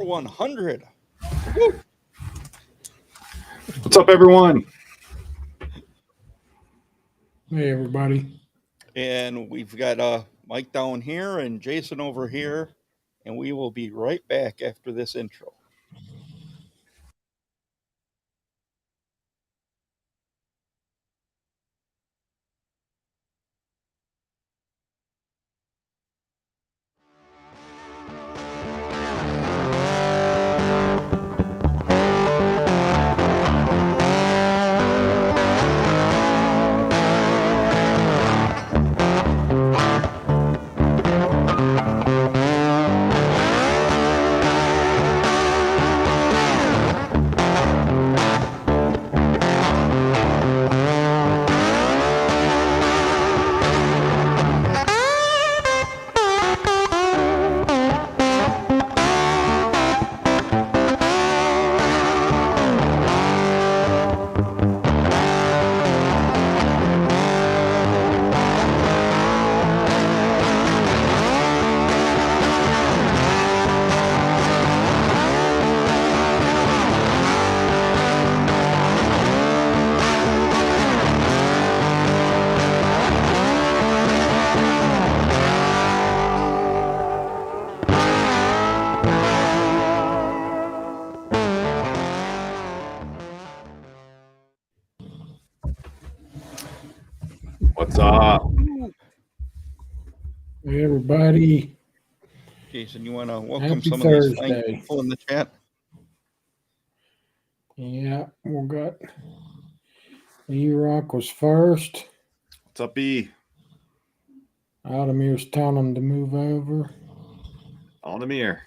100. What's up, everyone? Hey, everybody. And we've got Mike down here and Jason over here. And we will be right back after this intro. What's up? Hey, everybody. Jason, you want to welcome Happy some of these fine Thursday. people in the chat? Yeah, we got E-Rock was first. What's up, E? Aldemir's telling him to move over. Aldemir.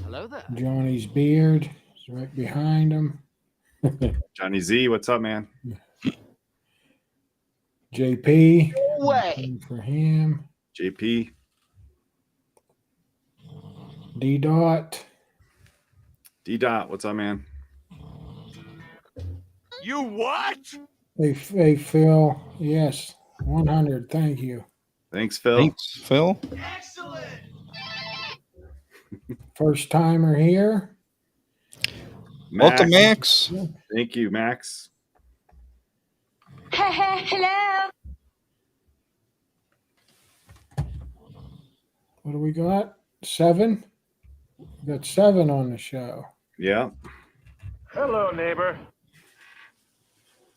Hello there. Johnny's beard is right behind him. Johnny Z, what's up, man? JP. Way. For him. JP. D-Dot. D-Dot, what's up, man? You what? Hey, Phil. Yes, 100. Thank you. Thanks, Phil. Thanks, Phil. Excellent. First timer here. Welcome, Max. Thank you, Max. Hello. What do we got? 7? We got 7 on the show. Yeah. Hello, neighbor.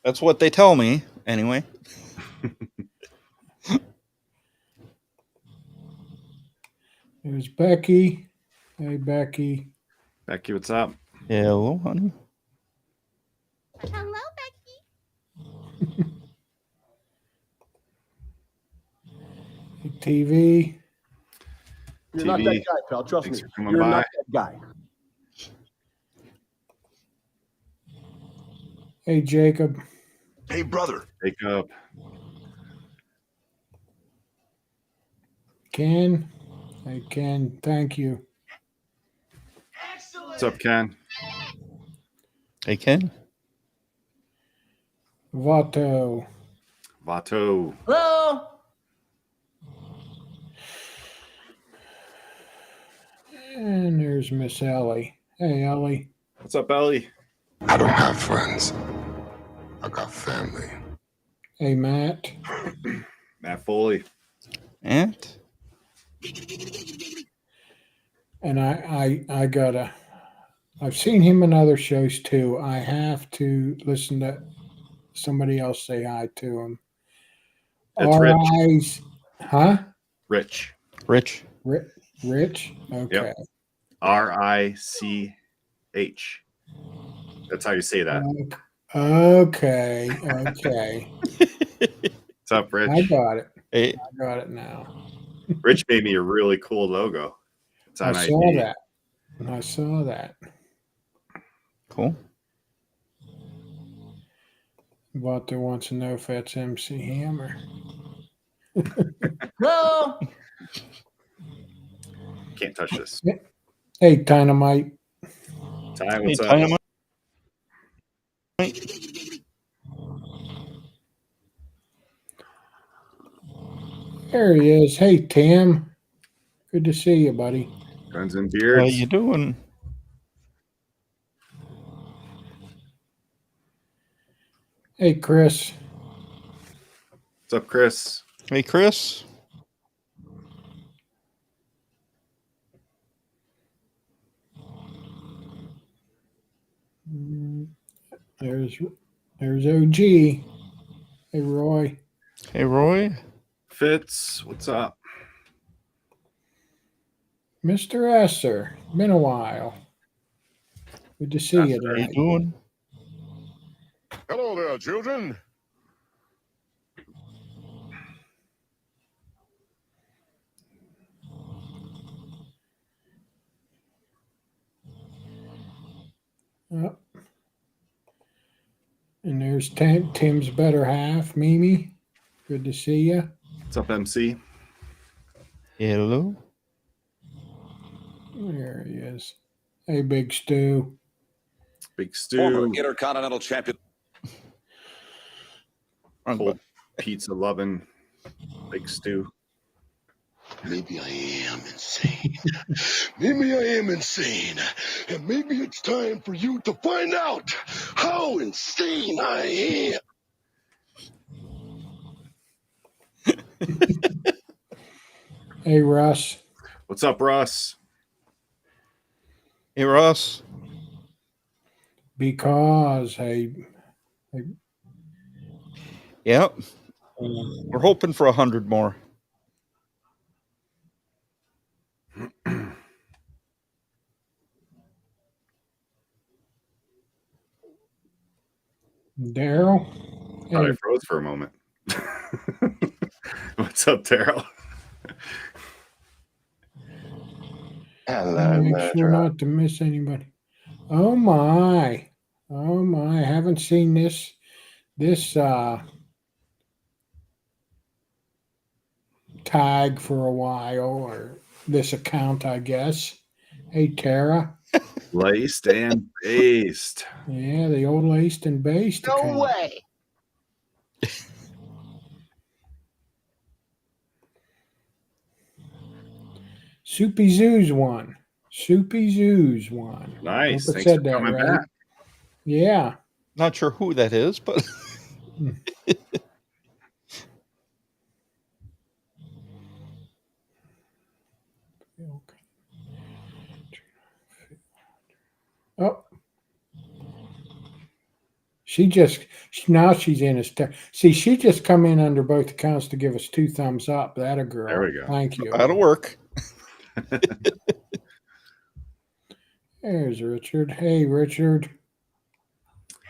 That's what they tell me, anyway. There's Becky. Hey, Becky. Becky, what's up? Hello, honey. Hello, Becky. TV. You're not TV. that guy, pal. Trust Thanks me. for coming You're by. not that guy. Hey, Jacob. Hey, brother. Jacob. Ken. Hey, Ken. Thank you. Excellent. What's up, Ken? Hey, Ken. Vato. Vato. Hello. And there's Miss Ellie. Hey, Ellie. What's up, Ellie? I don't have friends. I got family. Hey, Matt. Matt Foley. And And I gotta. I've seen him in other shows too. I have to listen to somebody else say hi to him. That's Rich. R.I.'s. Huh? Rich. Rich. Rich? Okay. R-I-C-H. That's how you say that. Okay. What's up, Rich? I got it. Hey, I got it now. Rich made me a really cool logo. It's on I saw ID. that. I saw that. cool. Walter wants to know if that's MC Hammer. Hello. Can't touch this. Hey, Dynamite. Ty, what's Hey, up? Dynamite. There he is. Hey, Tim. Good to see you, buddy. Guns and How beards. you doing? Hey, Chris. What's up, Chris? Hey, Chris. There's OG. Hey, Roy. Hey, Roy. Fitz, what's up? Mr. Esser. Been a while. Good to see you How you tonight. doing? Hello there, children. Yep. And there's Tim's better half, Mimi. Good to see you. What's up, MC? Hello. There he is. Hey, Big Stu. Big Former Stu. Intercontinental Champion. Wrong Cold button. pizza loving. Big Stu. Maybe I am insane. Maybe I am insane. And maybe it's time for you to find out how insane I am. Hey, Russ. What's up, Russ? Hey, Ross. Because, hey, Yep. We're hoping for 100 more. Daryl. Thought I Hey, froze for a moment. What's up, Daryl? Hello, make sure not to miss anybody. Oh my. Oh my. I haven't seen this tag for a while, or this account, I guess. Hey, Tara. Laced and based. Yeah, the old laced and based No account. way. Soupy Zoo's one. Soupy Zoo's one. Nice. Hope I Thanks for said that coming right. back. Not Yeah. sure who that is, but Oh. Now she's in us. See, she just come in under both accounts to give us 2 thumbs up. That a girl. There we go. Thank you. that'll work. There's Richard. Hey, Richard.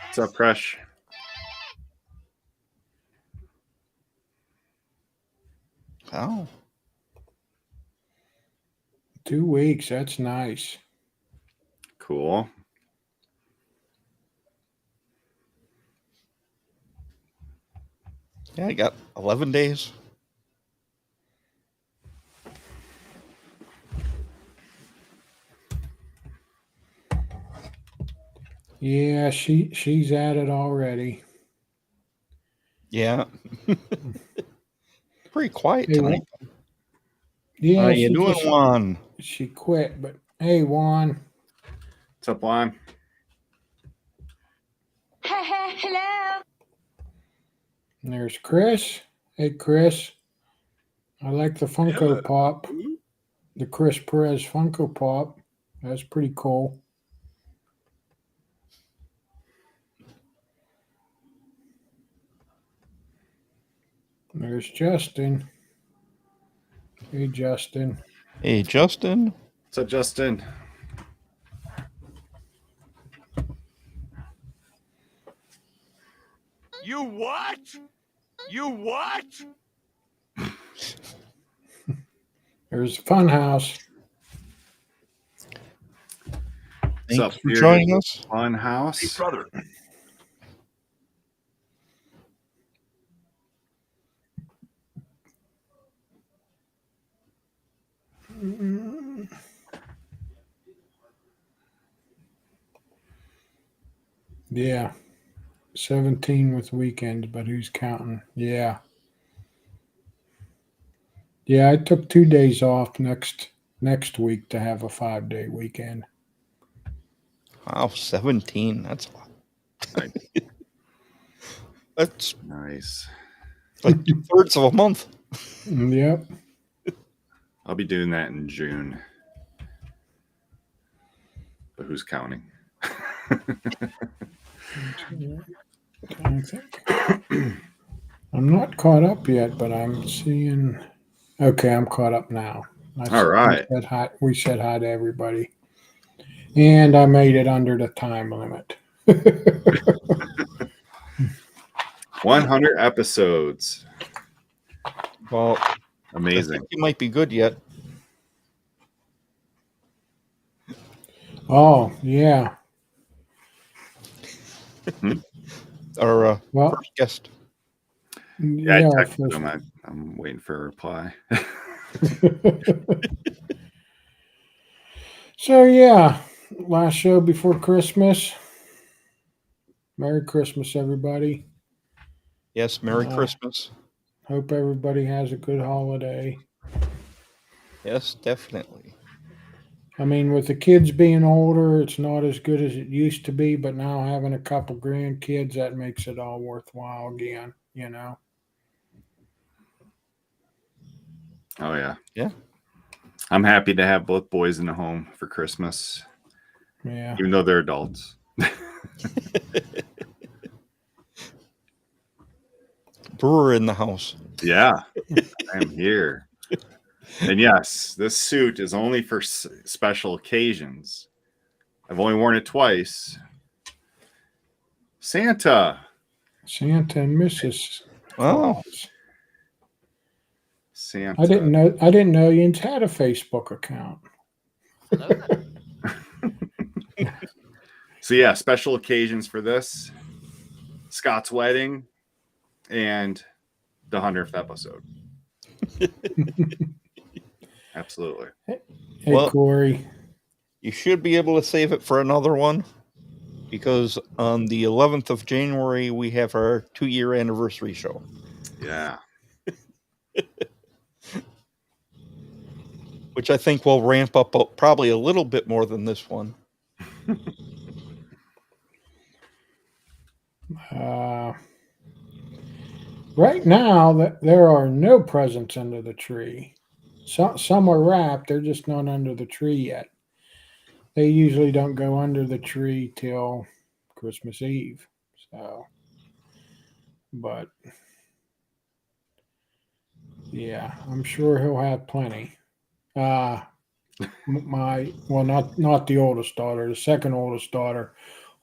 What's up, Crush? Oh, 2 weeks. That's nice. Cool. yeah, I got 11 days. Yeah, she's at it already. Yeah. Pretty quiet Hey, tonight. Yeah, How you she doing, just- Juan? she quit, but hey, Juan. What's up, Juan? Hello. And there's Chris. Hey, Chris. I like the Funko Pop. The Chris Perez Funko Pop. That's pretty cool. There's Justin. Hey, Justin. Hey, Justin. What's up, Justin? You what? You what? There's Funhouse. Thanks up, for Bearded? joining us. Fun house. Brother. Yeah. 17 with weekends, but who's counting? Yeah. Yeah, I took 2 days off next next week to have a 5-day weekend. Wow, 17. That's a lot. Nice. That's Nice. like 2/3 of a month. Yep. I'll be doing that in June. But who's counting? I think I'm not caught up yet, but I'm seeing. Okay, I'm caught up now. All right. We said hi to everybody, and I made it under the time limit. 100 episodes. Well, I Amazing. think you might be good yet. Oh yeah. Our Well, first guest. Yeah, I yeah. texted him. I'm waiting for a reply. So yeah, last show before Christmas. Merry Christmas, everybody. Yes, Merry Christmas. Hope everybody has a good holiday. Yes, definitely. I mean, with the kids being older, it's not as good as it used to be, but now having a couple grandkids, that makes it all worthwhile again, you know? Oh, yeah. Yeah. I'm happy to have both boys in the home for Christmas, Yeah. even though they're adults. Brewer in the house. Yeah, I am here. And yes, this suit is only for special occasions. I've only worn it twice. Santa and Mrs. Oh, Claus. Santa. I didn't know you had a Facebook account. So yeah, special occasions for this, Scott's wedding, and the 100th episode. Absolutely. Hey, Well- Corey. you should be able to save it for another one because on the 11th of January, we have our 2-year anniversary show. Yeah. Which I think will ramp up probably a little bit more than this one. Right now, there are no presents under the tree. Some are wrapped; they're just not under the tree yet. They usually don't go under the tree till Christmas Eve. So, but yeah, I'm sure he'll have plenty. Not the oldest daughter, the second oldest daughter.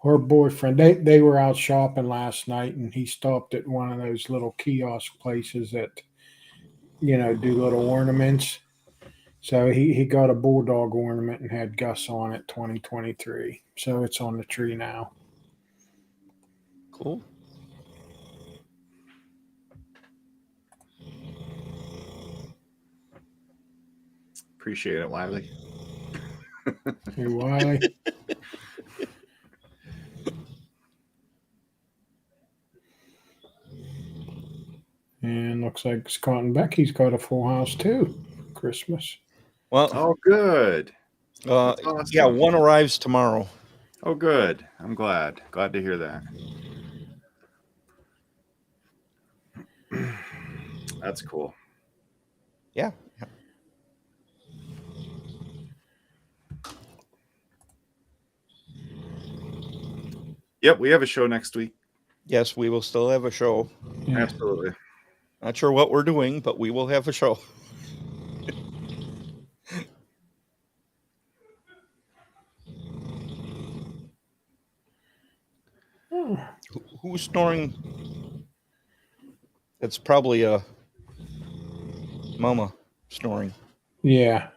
Her boyfriend, they were out shopping last night, and he stopped at one of those little kiosk places that, do little ornaments. So he got a bulldog ornament and had Gus on it, 2023. So it's on the tree now. Cool. Appreciate it, Wiley. Hey, Wiley. And looks like Scott and Becky's got a full house too. Christmas. Well, Oh, good. That's awesome. yeah, one arrives tomorrow. Oh, good. I'm glad. Glad to hear that. That's cool. Yeah. Yep, we have a show next week. Yes, we will still have a show. Yeah. Absolutely. Not sure what we're doing, but we will have a show. Who's snoring? It's probably a mama snoring. Yeah.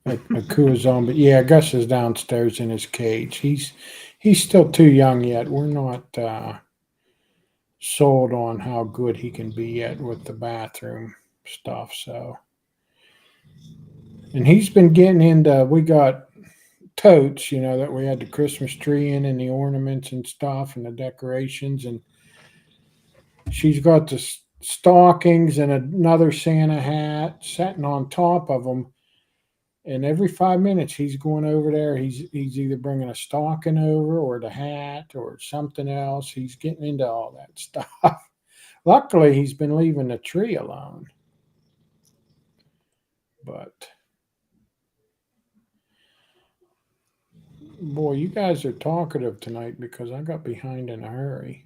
A Kua zombie. Yeah, Gus is downstairs in his cage. He's still too young yet. We're not sold on how good he can be yet with the bathroom stuff. So, and he's been getting into. We got totes, that we had the Christmas tree in and the ornaments and stuff and the decorations, and she's got the stockings and another Santa hat sitting on top of them. And every 5 minutes, he's going over there. He's either bringing a stocking over or the hat or something else. He's getting into all that stuff. Luckily, he's been leaving the tree alone. But boy, you guys are talkative tonight because I got behind in a hurry.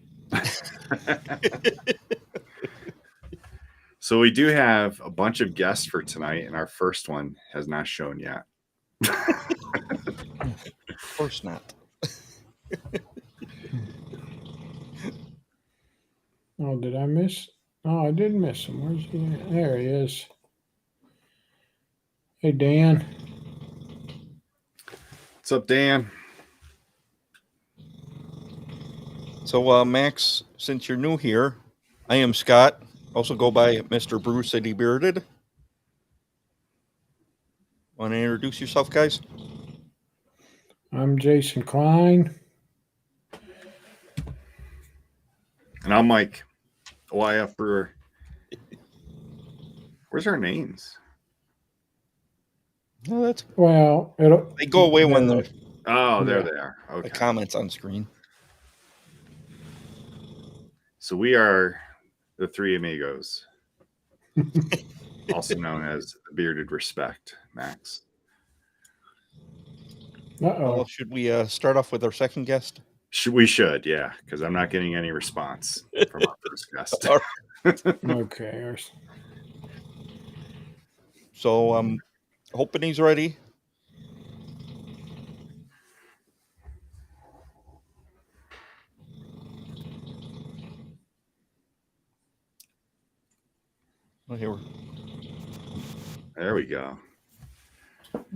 So we do have a bunch of guests for tonight, and our first one has not shown yet. Of course not. Oh, did I miss? Oh, I did miss him. Where's he at? There he is. Hey, Dan. What's up, Dan? So, Max, since you're new here, I am Scott. Also go by Mr. Bruce Eddie Bearded. Want to introduce yourself, guys? I'm Jason Klein. And I'm Mike, YF Brewer. Where's our names? No, that's Well, they go away when the Oh, there Yeah. they are. Okay. comments on screen. So we are the Three Amigos, also known as the Bearded Respect, Max. Uh-oh. Well, should we start off with our second guest? We should, yeah, because I'm not getting any response from our first guest. All Okay. So, hoping he's ready. Oh, here There we go.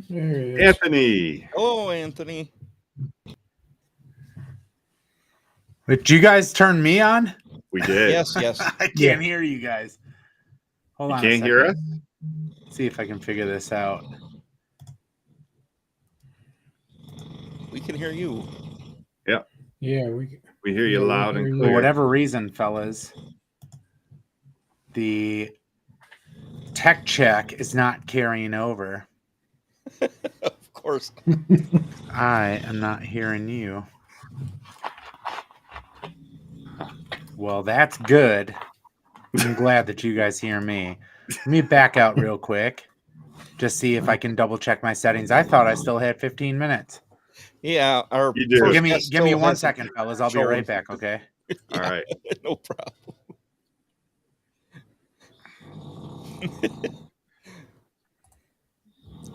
There he is. Anthony. Hello, Anthony. Did you guys turn me on? We did. Yes, yes. I can't hear you guys. Hold You on. can't hear us? See if I can figure this out. We can hear you. Yeah, we We hear you Yeah, we loud hear and you. For clear. whatever reason, fellas, the tech check is not carrying over. Of course. I am not hearing you. Well, that's good. I'm glad that you guys hear me. Let me back out real quick. Just see if I can double check my settings. I thought I still had 15 minutes. Yeah, our You do. first Give me guest give me still 1 hasn't second, fellas. I'll be shown. right back, okay? All right. No problem.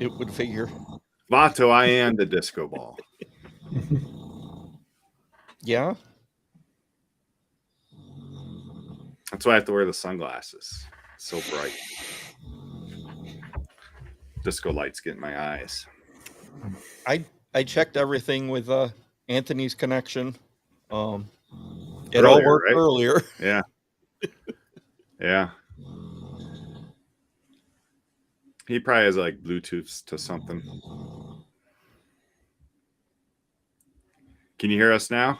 It would figure. Vato, I am the disco ball. Yeah. That's why I have to wear the sunglasses. It's so bright. Disco lights get in my eyes. I checked everything with Anthony's connection. It all Earlier, worked right? earlier. Yeah. Yeah. He probably has like Bluetooth to something. Can you hear us now?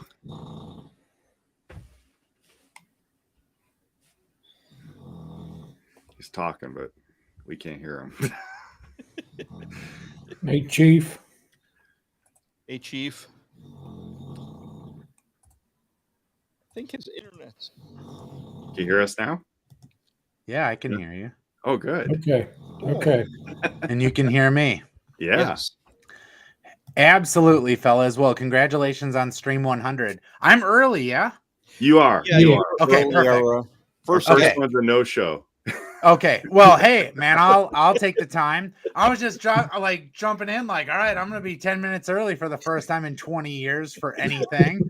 He's talking, but we can't hear him. Hey, Chief. Hey, Chief. I think his internet's. Can you hear us now? Yeah, I can hear you. Oh, good. Okay. Okay. And you can hear me. Yeah. Yes. Absolutely, fellas. Well, congratulations on Stream 100. I'm early, yeah? You are. Yeah, you yeah. are. Okay, So we perfect. are, first First Okay. one's a no-show. Okay. Well, hey, man, I'll take the time. I was just jumping in like, all right, I'm going to be 10 minutes early for the first time in 20 years for anything.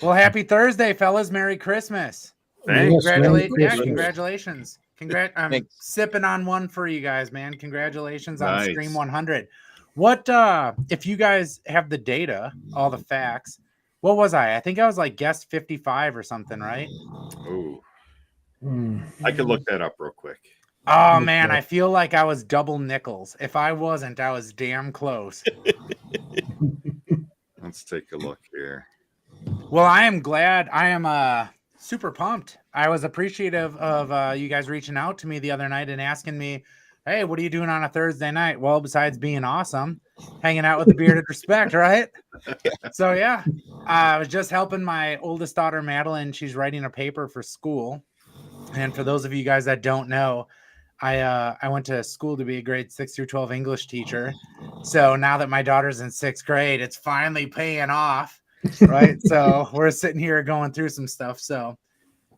Well, happy Thursday, fellas. Merry Christmas. Thanks. Yes, Merry Christmas. Congratulations. I'm Thanks. sipping on one for you guys, man. Congratulations on Nice. Stream 100. What if you guys have the data, all the facts? What was I? I think I was like guest 55 or something, right? Ooh. Hmm. I could look that up real quick. Oh man, I feel like I was double nickels. If I wasn't, I was damn close. Let's take a look here. Well, I am glad. I am super pumped. I was appreciative of you guys reaching out to me the other night and asking me Hey, what are you doing on a Thursday night? Well, besides being awesome, hanging out with the Bearded Respect, right? So yeah, I was just helping my oldest daughter, Madeline. She's writing a paper for school. And for those of you guys that don't know, I went to school to be a grade 6 through 12 English teacher. So now that my daughter's in 6th grade, it's finally paying off, right? So we're sitting here going through some stuff. So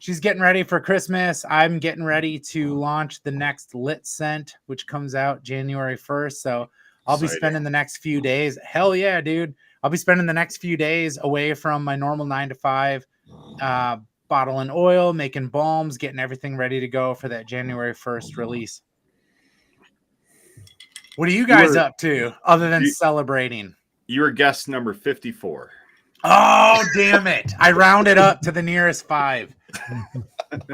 she's getting ready for Christmas. I'm getting ready to launch the next Lit Scent, which comes out January 1st. So I'll be Exciting. spending the next few days. Hell yeah, dude. I'll be spending the next few days away from my normal 9 to 5, bottling oil, making balms, getting everything ready to go for that January 1st release. What are you guys up to other than celebrating? You were guest number 54. Oh, damn it. I rounded up to the nearest 5.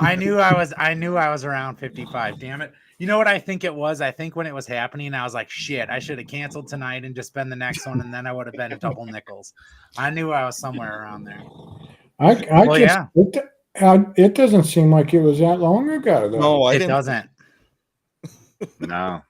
I knew I was around 55. Damn it. You know what I think it was? I think when it was happening, I was like, shit, I should have canceled tonight and just been the next one, and then I would have been double nickels. I knew I was somewhere around there. It doesn't seem like it was that long ago, though. No, I It didn't. doesn't. No.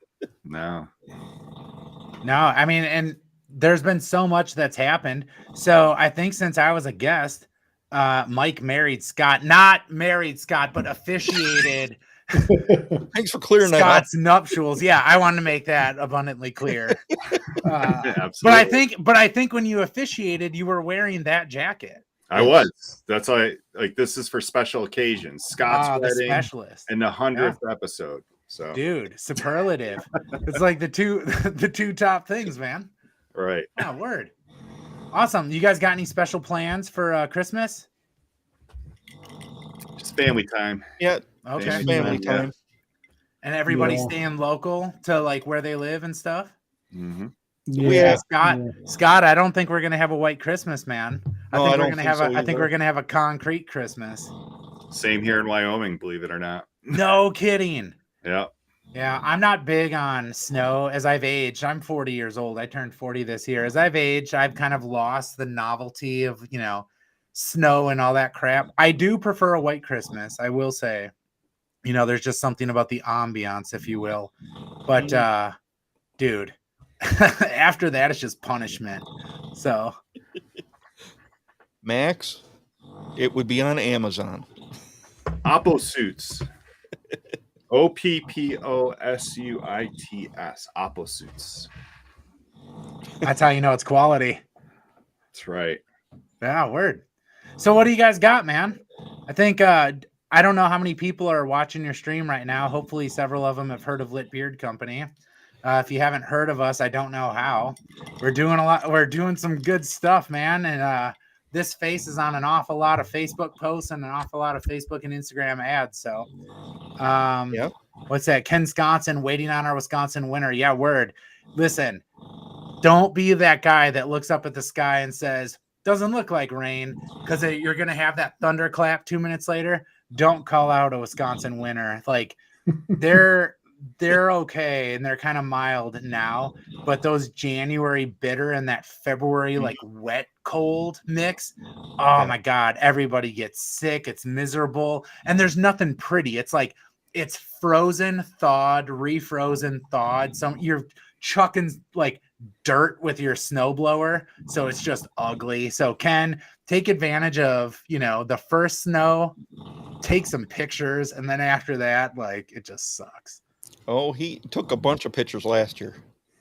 I mean, and there's been so much that's happened. So I think since I was a guest, Mike married Scott, not married Scott, but officiated Thanks for clearing that up. Scott's nuptials. Yeah, I wanted to make that abundantly clear. Absolutely. But I think when you officiated, you were wearing that jacket. I was. That's why. Like, this is for special occasions. Scott's The wedding specialist. and the 100th episode. So Dude, superlative. It's like the two top things, man. right. Yeah, word. Awesome. You guys got any special plans for Christmas? Just family time. Yeah, Okay. just family Yeah. time. And everybody Yeah. staying local to like where they live and stuff? Mm-hmm. Yeah. Scott, I don't think we're gonna have a white Christmas, man. No, I we're don't gonna think have so I think either. we're gonna have a concrete Christmas. Same here in Wyoming, believe it or not. No kidding. Yeah. Yeah, I'm not big on snow as I've aged. I'm 40 years old. I turned 40 this year. As I've aged, I've kind of lost the novelty of, snow and all that crap. I do prefer a white Christmas, I will say. There's just something about the ambiance, if you will. But dude, after that it's just punishment. So Max, it would be on Amazon. Oppo Suits. OPPOSUITS. Oppo Suits. that's how you know it's quality. That's right. Yeah, word. So what do you guys got, man? I think I don't know how many people are watching your stream right now. Hopefully several of them have heard of Lit Beard Company. If you haven't heard of us, I don't know how. We're doing a lot. We're doing some good stuff, man. And this face is on an awful lot of Facebook posts and an awful lot of Facebook and Instagram ads. So Yeah. what's that? Ken Sconson waiting on our Wisconsin winner. Yeah, word. Listen, don't be that guy that looks up at the sky and says, doesn't look like rain, because you're going to have that thunderclap 2 minutes later. Don't call out a Wisconsin winner. Like they're okay and they're kind of mild now, but those January bitter and that February like wet cold mix, oh my God, everybody gets sick. It's miserable and there's nothing pretty. It's like it's frozen, thawed, refrozen, thawed. You're chucking like dirt with your snowblower, so it's just ugly. So Ken, take advantage of the first snow, take some pictures, and then after that, like, it just sucks. Oh, he took a bunch of pictures last year.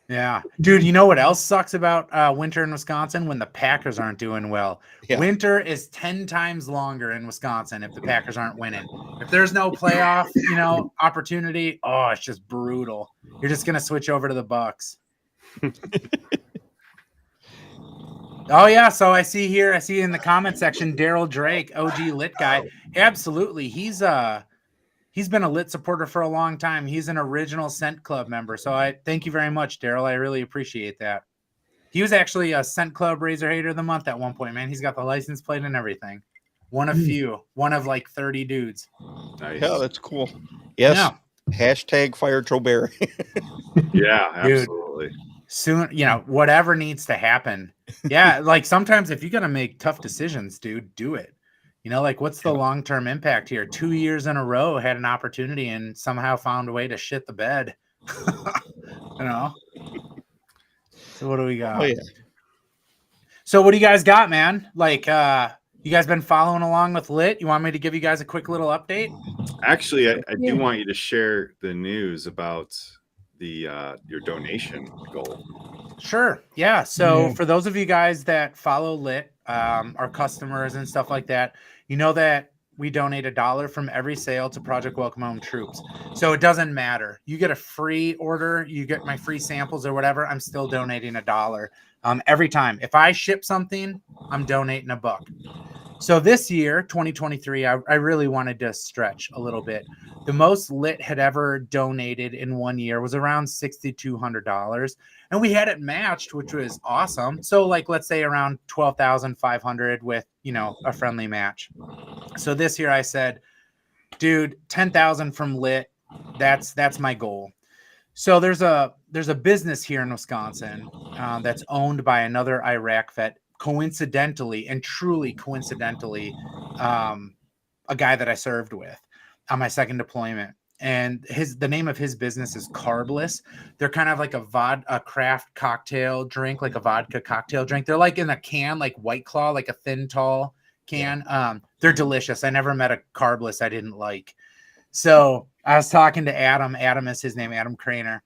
Yeah, dude, you know what else sucks about winter in Wisconsin? When the Packers aren't doing well. Yeah. Winter is 10 times longer in Wisconsin if the Packers aren't winning. If there's no playoff opportunity, oh, it's just brutal. You're just gonna switch over to the Bucks. Oh yeah, so I see in the comment section Daryl Drake, OG Lit guy. Absolutely, he's been a Lit supporter for a long time. He's an original Scent Club member. So I thank you very much, Daryl. I really appreciate that. He was actually a Scent Club Razor Hater of the Month at one point, man. He's got the license plate and everything. One of like 30 dudes. Nice. Yeah, that's cool. Yes. Yeah. Hashtag fire Joe Barry. Yeah, Dude. absolutely. Soon, whatever needs to happen. Yeah, like sometimes if you got to make tough decisions, dude, do it. Like what's the long-term impact here? 2 years in a row had an opportunity and somehow found a way to shit the bed. You know. So what do we got? Oh yeah. So what do you guys got, man? Like, you guys been following along with Lit? You want me to give you guys a quick little update? Actually, I Yeah. do want you to share the news about the your donation goal. Sure. Yeah. So Yeah. for those of you guys that follow Lit, our customers and stuff like that, you know that we donate $1 from every sale to Project Welcome Home Troops. So it doesn't matter. You get a free order, you get my free samples or whatever. I'm still donating $1 every time. If I ship something, I'm donating $1. So this year, 2023, I really wanted to stretch a little bit. The most Lit had ever donated in 1 year was around $6,200. And we had it matched, which was awesome. So like, let's say around 12,500 with, you know, a friendly match. So this year I said, dude, 10,000 from Lit. That's my goal. So there's a business here in Wisconsin that's owned by another Iraq vet, coincidentally and truly coincidentally, a guy that I served with on my second deployment. And the name of his business is Carbless. They're kind of like a craft cocktail drink, like a vodka cocktail drink. They're like in a can, like White Claw, like a thin, tall can. They're delicious. I never met a Carbless I didn't like. So I was talking to Adam. Adam is his name, Adam Craner.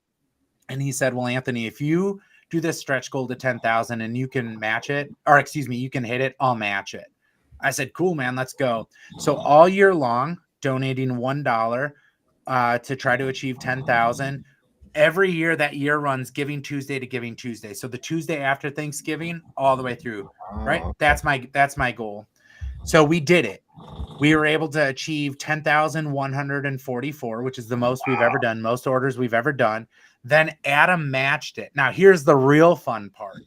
And he said, well, Anthony, if you do this stretch goal to 10,000 and you can match it, or excuse me, you can hit it, I'll match it. I said, cool, man, let's go. So all year long, donating $1 to try to achieve 10,000. Every year that year runs Giving Tuesday to Giving Tuesday. So the Tuesday after Thanksgiving, all the way through, right? That's my goal. So we did it. We were able to achieve 10,144, which is the most we've ever done, most orders we've ever done. Then Adam matched it. Now, here's the real fun part.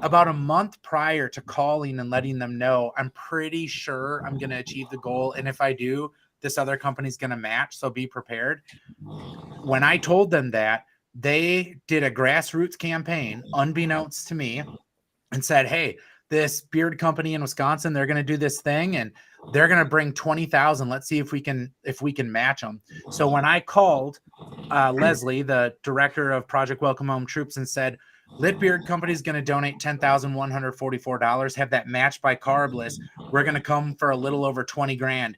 About a month prior to calling and letting them know, I'm pretty sure I'm going to achieve the goal. And if I do, this other company's going to match. So be prepared. When I told them that, they did a grassroots campaign, unbeknownst to me, and said, hey, this beard company in Wisconsin, they're going to do this thing and they're going to bring 20,000. Let's see if we can match them. So when I called Leslie, the director of Project Welcome Home Troops, and said, Lit Beard Company is going to donate $10,144, have that matched by Carbless. We're going to come for a little over 20 grand.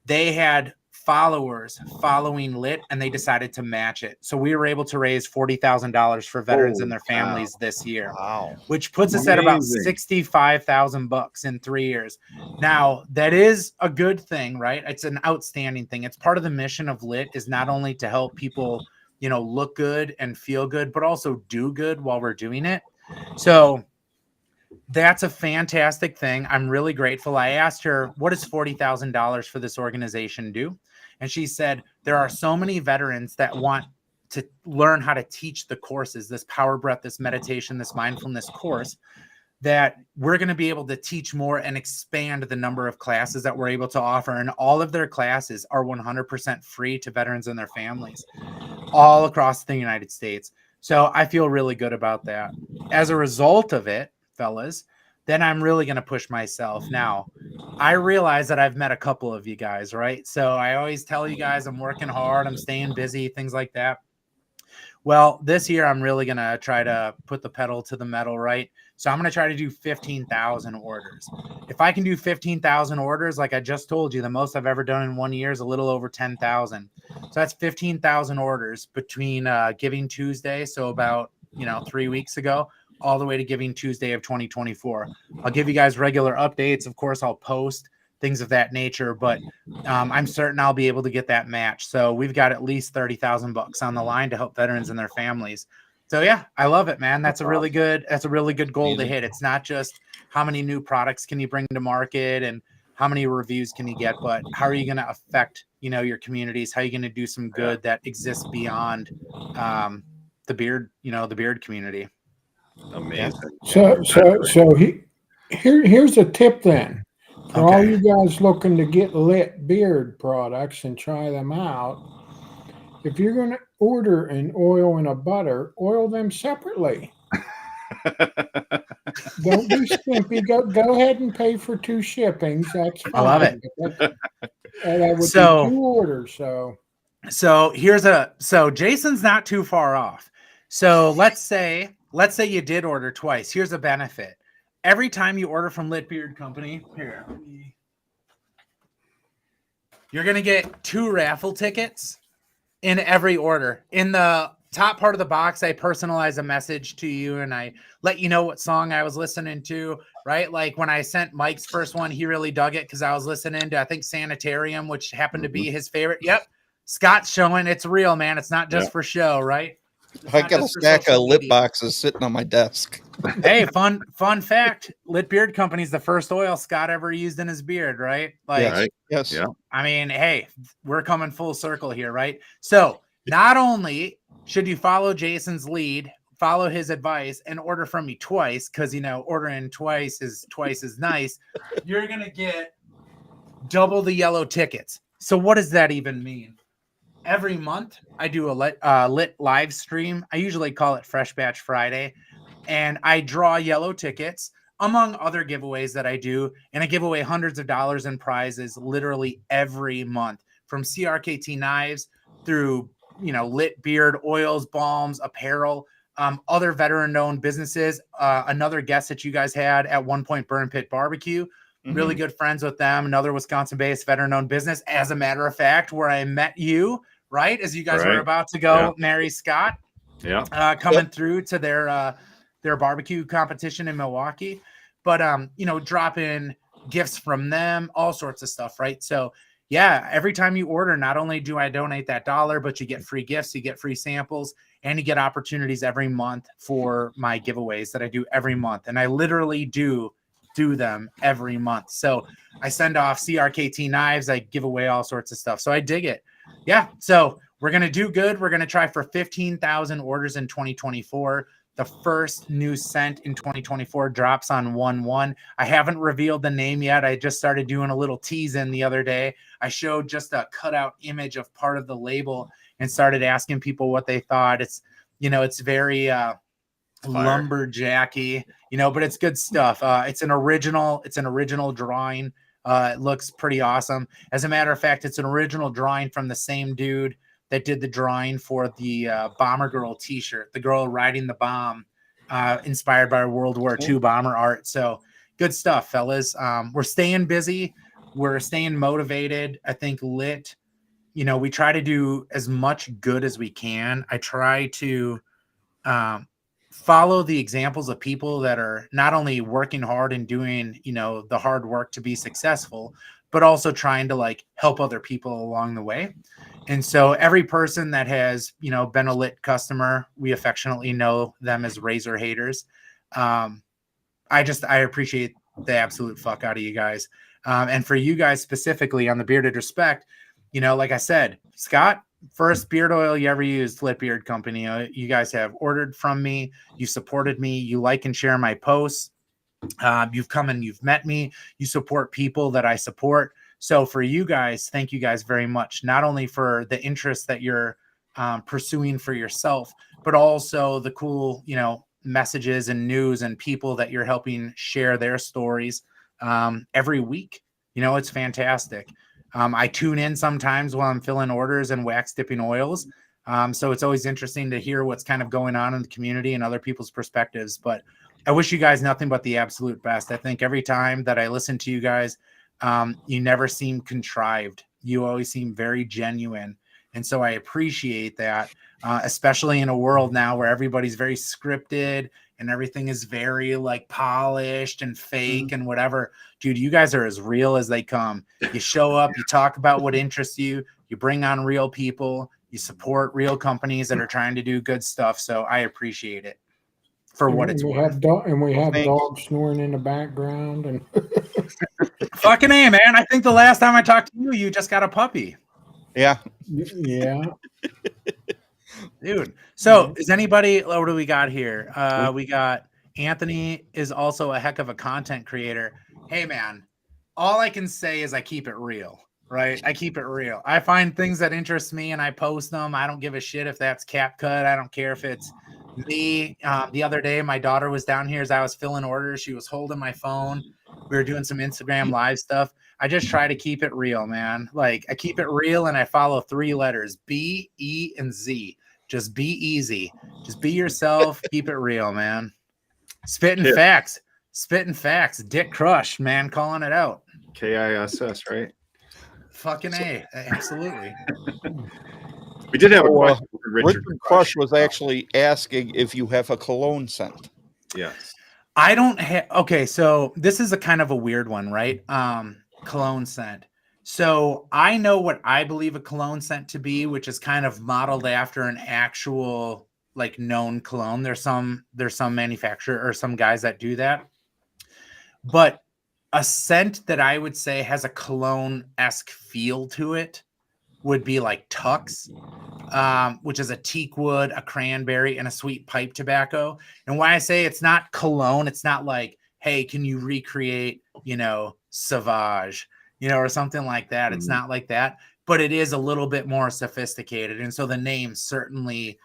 They had followers following Lit and they decided to match it. So we were able to raise $40,000 for veterans and their families this year. Wow. Which puts us at about Amazing. $65,000 in 3 years. Now, that is a good thing, right? It's an outstanding thing. It's part of the mission of Lit is not only to help people, you know, look good and feel good, but also do good while we're doing it. So that's a fantastic thing. I'm really grateful. I asked her, what does $40,000 for this organization do? And she said, there are so many veterans that want to learn how to teach the courses, this power breath, this meditation, this mindfulness course, that we're going to be able to teach more and expand the number of classes that we're able to offer. And all of their classes are 100% free to veterans and their families all across the United States. So I feel really good about that. As a result of it, fellas, then I'm really going to push myself. Now, I realize that I've met a couple of you guys, right? So I always tell you guys I'm working hard, I'm staying busy, things like that. Well, this year I'm really going to try to put the pedal to the metal, right? So I'm going to try to do 15,000 orders. If I can do 15,000 orders, like I just told you, the most I've ever done in 1 year is a little over 10,000. So that's 15,000 orders between Giving Tuesday, so about 3 weeks ago, all the way to Giving Tuesday of 2024. I'll give you guys regular updates. Of course, I'll post things of that nature, but I'm certain I'll be able to get that match. So we've got at least $30,000 on the line to help veterans and their families. So yeah, I love it, man. That's a really good goal to hit. It's not just how many new products can you bring to market and how many reviews can you get, but how are you going to affect, your communities? How are you going to do some good that exists beyond the beard community? Amazing. Here's a tip then. For all Okay. you guys looking to get Lit beard products and try them out, if you're going to order an oil and a butter, oil them separately. Don't be skimpy. Go ahead and pay for 2 shippings. That's fine. I love it. That would So- be 2 orders. So So Jason's not too far off. So let's say you did order twice. Here's a benefit. Every time you order from Lit Beard Company, you're gonna get 2 raffle tickets in every order. In the top part of the box, I personalize a message to you and I let you know what song I was listening to, right? Like when I sent Mike's first one, he really dug it because I was listening to, I think, Sanitarium, which happened to be his favorite. Yep. Scott's showing it's real, man. It's not just for show, right? It's I not got a just for stack of social lip media. boxes sitting on my desk. Hey, fun fact. Lit Beard Company's the first oil Scott ever used in his beard, right? Like, Yes. Right. Yes. Yeah. I mean, hey, we're coming full circle here, right? So not only should you follow Jason's lead, follow his advice, and order from me twice, because ordering twice is twice as nice, you're gonna get double the yellow tickets. So what does that even mean? Every month I do a lit live stream. I usually call it Fresh Batch Friday, and I draw yellow tickets among other giveaways that I do, and I give away hundreds of dollars in prizes literally every month, from CRKT knives through Lit Beard oils, balms, apparel, other veteran-owned businesses. Another guest that you guys had at one point, Burn Pit Barbecue. Really good friends with them. Another Wisconsin-based veteran-owned business. As a matter of fact, where I met you, right, as you guys were Right. about to go Yeah. marry Scott, Yeah. coming through to their barbecue competition in Milwaukee. But drop in gifts from them, all sorts of stuff, right? So yeah, every time you order, not only do I donate that $1, but you get free gifts, you get free samples, and you get opportunities every month for my giveaways that I do every month. And I literally do them every month. So I send off CRKT knives, I give away all sorts of stuff. So I dig it. Yeah. So we're going to do good. We're going to try for 15,000 orders in 2024. The first new scent in 2024 drops on 1/1. I haven't revealed the name yet. I just started doing a little teasing the other day. I showed just a cutout image of part of the label and started asking people what they thought. It's, it's very lumberjacky, but it's good stuff. It's an original drawing. It looks pretty awesome. As a matter of fact, it's an original drawing from the same dude that did the drawing for the Bomber Girl t-shirt, the girl riding the bomb, inspired by World War II bomber art. So good stuff, fellas. We're staying busy. We're staying motivated. I think Lit, we try to do as much good as we can. I try to follow the examples of people that are not only working hard and doing, the hard work to be successful, but also trying to help other people along the way. And so every person that has, been a Lit customer, we affectionately know them as Razor haters. I appreciate the absolute fuck out of you guys. And for you guys specifically on the Bearded Respect, like I said, Scott, first beard oil you ever used, Lit Beard Company. You guys have ordered from me. You supported me. You like and share my posts. You've come and you've met me. You support people that I support. So for you guys, thank you guys very much. Not only for the interest that you're pursuing for yourself, but also the cool, messages and news and people that you're helping share their stories every week. It's fantastic. I tune in sometimes while I'm filling orders and wax dipping oils. So it's always interesting to hear what's kind of going on in the community and other people's perspectives. But I wish you guys nothing but the absolute best. I think every time that I listen to you guys, you never seem contrived. You always seem very genuine. And so I appreciate that, especially in a world now where everybody's very scripted and everything is very polished and fake and whatever. Dude, you guys are as real as they come. You show up, you talk about what interests you, you bring on real people, you support real companies that are trying to do good stuff. So I appreciate it for what it's worth. We have thanks. dogs snoring in the background and Fucking A, man. I think the last time I talked to you, you just got a puppy. Yeah. yeah. Dude. So is anybody, what do we got here? We got Anthony is also a heck of a content creator. Hey man, all I can say is I keep it real, right? I keep it real. I find things that interest me and I post them. I don't give a shit if that's CapCut. I don't care if it's me. The other day, my daughter was down here as I was filling orders. She was holding my phone. We were doing some Instagram live stuff. I just try to keep it real, man. Like I keep it real and I follow 3 letters, B, E, and Z. Just be easy. Just be yourself. Keep it real, man. Spitting Yeah. facts. Spitting facts. Dick Crush, man, calling it out. KISS, right? Fucking A. Absolutely. We did have a So, question from Richard Crush was actually asking if you have a cologne scent. Yes. I don't have. Okay, so this is a kind of a weird one, right? Cologne scent. So I know what I believe a cologne scent to be, which is kind of modeled after an actual like known cologne. There's some manufacturer or some guys that do that, but a scent that I would say has a cologne-esque feel to it would be like Tux, which is a teak wood, a cranberry, and a sweet pipe tobacco. And why I say it's not cologne, it's not like, hey, can you recreate, Sauvage, or something like that. It's not like that, but it is a little bit more sophisticated. And so the name certainly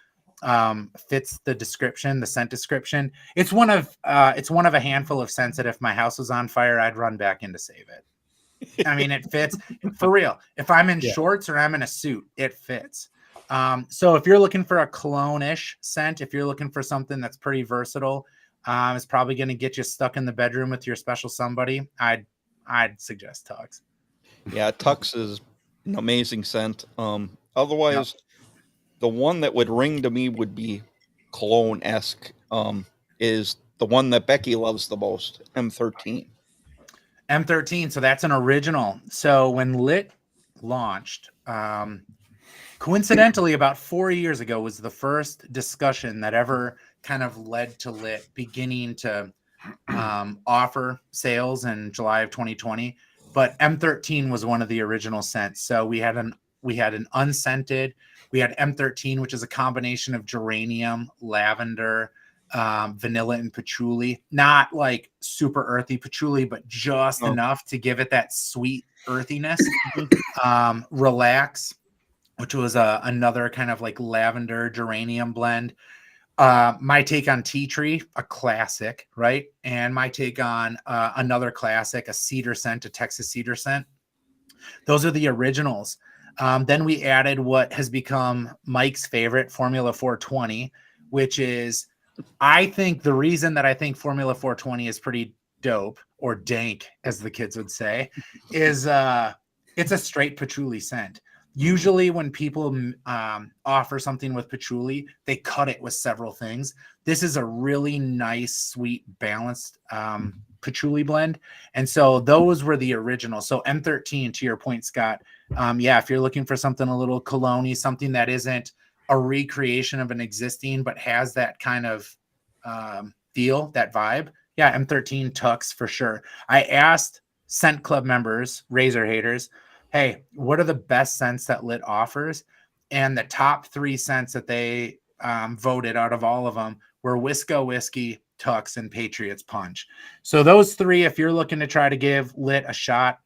fits the description, the scent description. It's one of a handful of scents that if my house was on fire, I'd run back in to save it. I mean, it fits for real. If I'm in shorts or I'm in a suit, it fits. So if you're looking for a cologne-ish scent, if you're looking for something that's pretty versatile, it's probably going to get you stuck in the bedroom with your special somebody. I'd suggest Tux. Yeah, Tux is an amazing scent. Otherwise, the one that would ring to me would be cologne-esque. Is the one that Becky loves the most, M13. M13, so that's an original. So when Lit launched, coincidentally, about 4 years ago was the first discussion that ever kind of led to Lit beginning to offer sales in July of 2020. But M13 was one of the original scents. So we had an unscented. We had M13, which is a combination of geranium, lavender, vanilla, and patchouli. Not like super earthy patchouli, but just enough to give it that sweet earthiness. Relax, which was another kind of like lavender geranium blend. My take on Tea Tree, a classic, right? And my take on another classic, a cedar scent, a Texas cedar scent. Those are the originals. Then we added what has become Mike's favorite, Formula 420, which is, I think the reason that I think Formula 420 is pretty dope, or dank, as the kids would say, is it's a straight patchouli scent. Usually when people offer something with patchouli, they cut it with several things. This is a really nice, sweet, balanced patchouli blend. And so those were the original. So M13, to your point, Scott, if you're looking for something a little cologne-y, something that isn't a recreation of an existing, but has that kind of feel, that vibe. Yeah, M13 Tux for sure. I asked Scent Club members, Razor haters, hey, what are the best scents that Lit offers? And the top 3 scents that they voted out of all of them were Wisco Whiskey, Tux, and Patriots Punch. So those 3, if you're looking to try to give Lit a shot,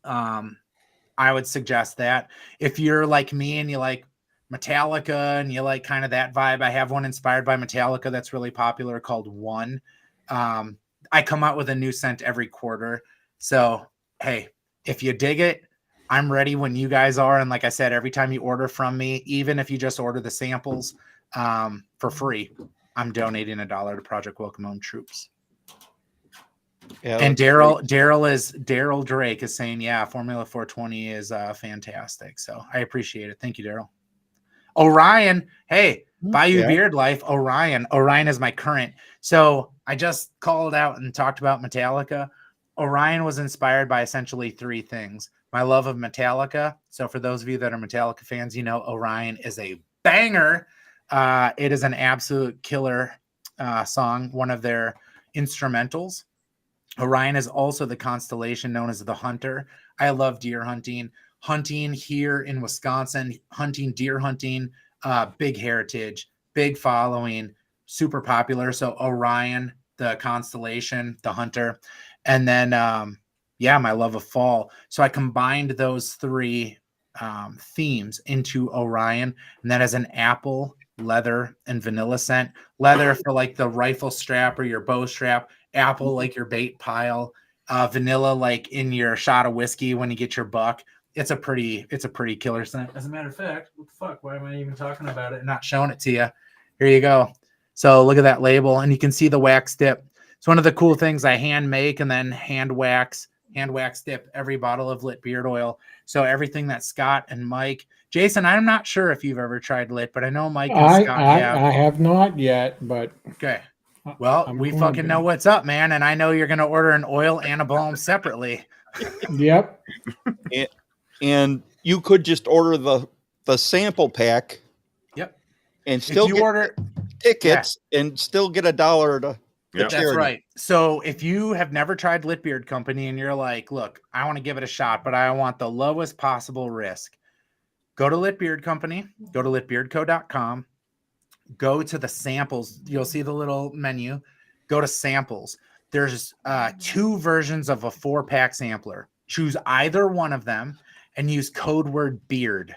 I would suggest that. If you're like me and you like Metallica and you like kind of that vibe, I have one inspired by Metallica that's really popular called One. I come out with a new scent every quarter. So, hey, if you dig it, I'm ready when you guys are. And like I said, every time you order from me, even if you just order the samples for free, I'm donating $1 to Project Welcome Home Troops. Yeah, And that's great. Daryl Drake is saying, yeah, Formula 420 is fantastic. So I appreciate it. Thank you, Daryl. Orion, hey, Bayou Beard Life, Orion. Orion is my current. So I just called out and talked about Metallica. Orion was inspired by essentially 3 things. My love of Metallica. So for those of you that are Metallica fans, Orion is a banger. It is an absolute killer song, one of their instrumentals. Orion is also the constellation known as the Hunter. I love deer hunting. Hunting here in Wisconsin, deer hunting, big heritage, big following, super popular. So Orion, the constellation, the Hunter, and then my love of fall. So I combined those 3 themes into Orion, and that is an apple, leather, and vanilla scent. Leather for like the rifle strap or your bow strap. Apple like your bait pile. vanilla, like in your shot of whiskey when you get your buck. It's a pretty killer scent. As a matter of fact, what the fuck? Why am I even talking about it and not showing it to you? Here you go. So look at that label, and you can see the wax dip. It's one of the cool things I hand make and then hand wax dip every bottle of lit beard oil. So everything that Scott and Mike, Jason, I'm not sure if you've ever tried lit, but I know Mike and Scott have. I have not yet, but Okay. Well, I'm we going fucking to. know what's up, man. And I know you're going to order an oil and a balm separately. Yep. And you could just order the sample pack. Yep. And still If you get order tickets and still get $1 to Yep. That's charity. right. So if you have never tried Lit Beard Company and you're like, look, I want to give it a shot, but I want the lowest possible risk, go to Lit Beard Company, go to litbeardco.com, go to the samples. You'll see the little menu. Go to samples. There's 2 versions of a 4-pack sampler. Choose either one of them and use code word BEARD.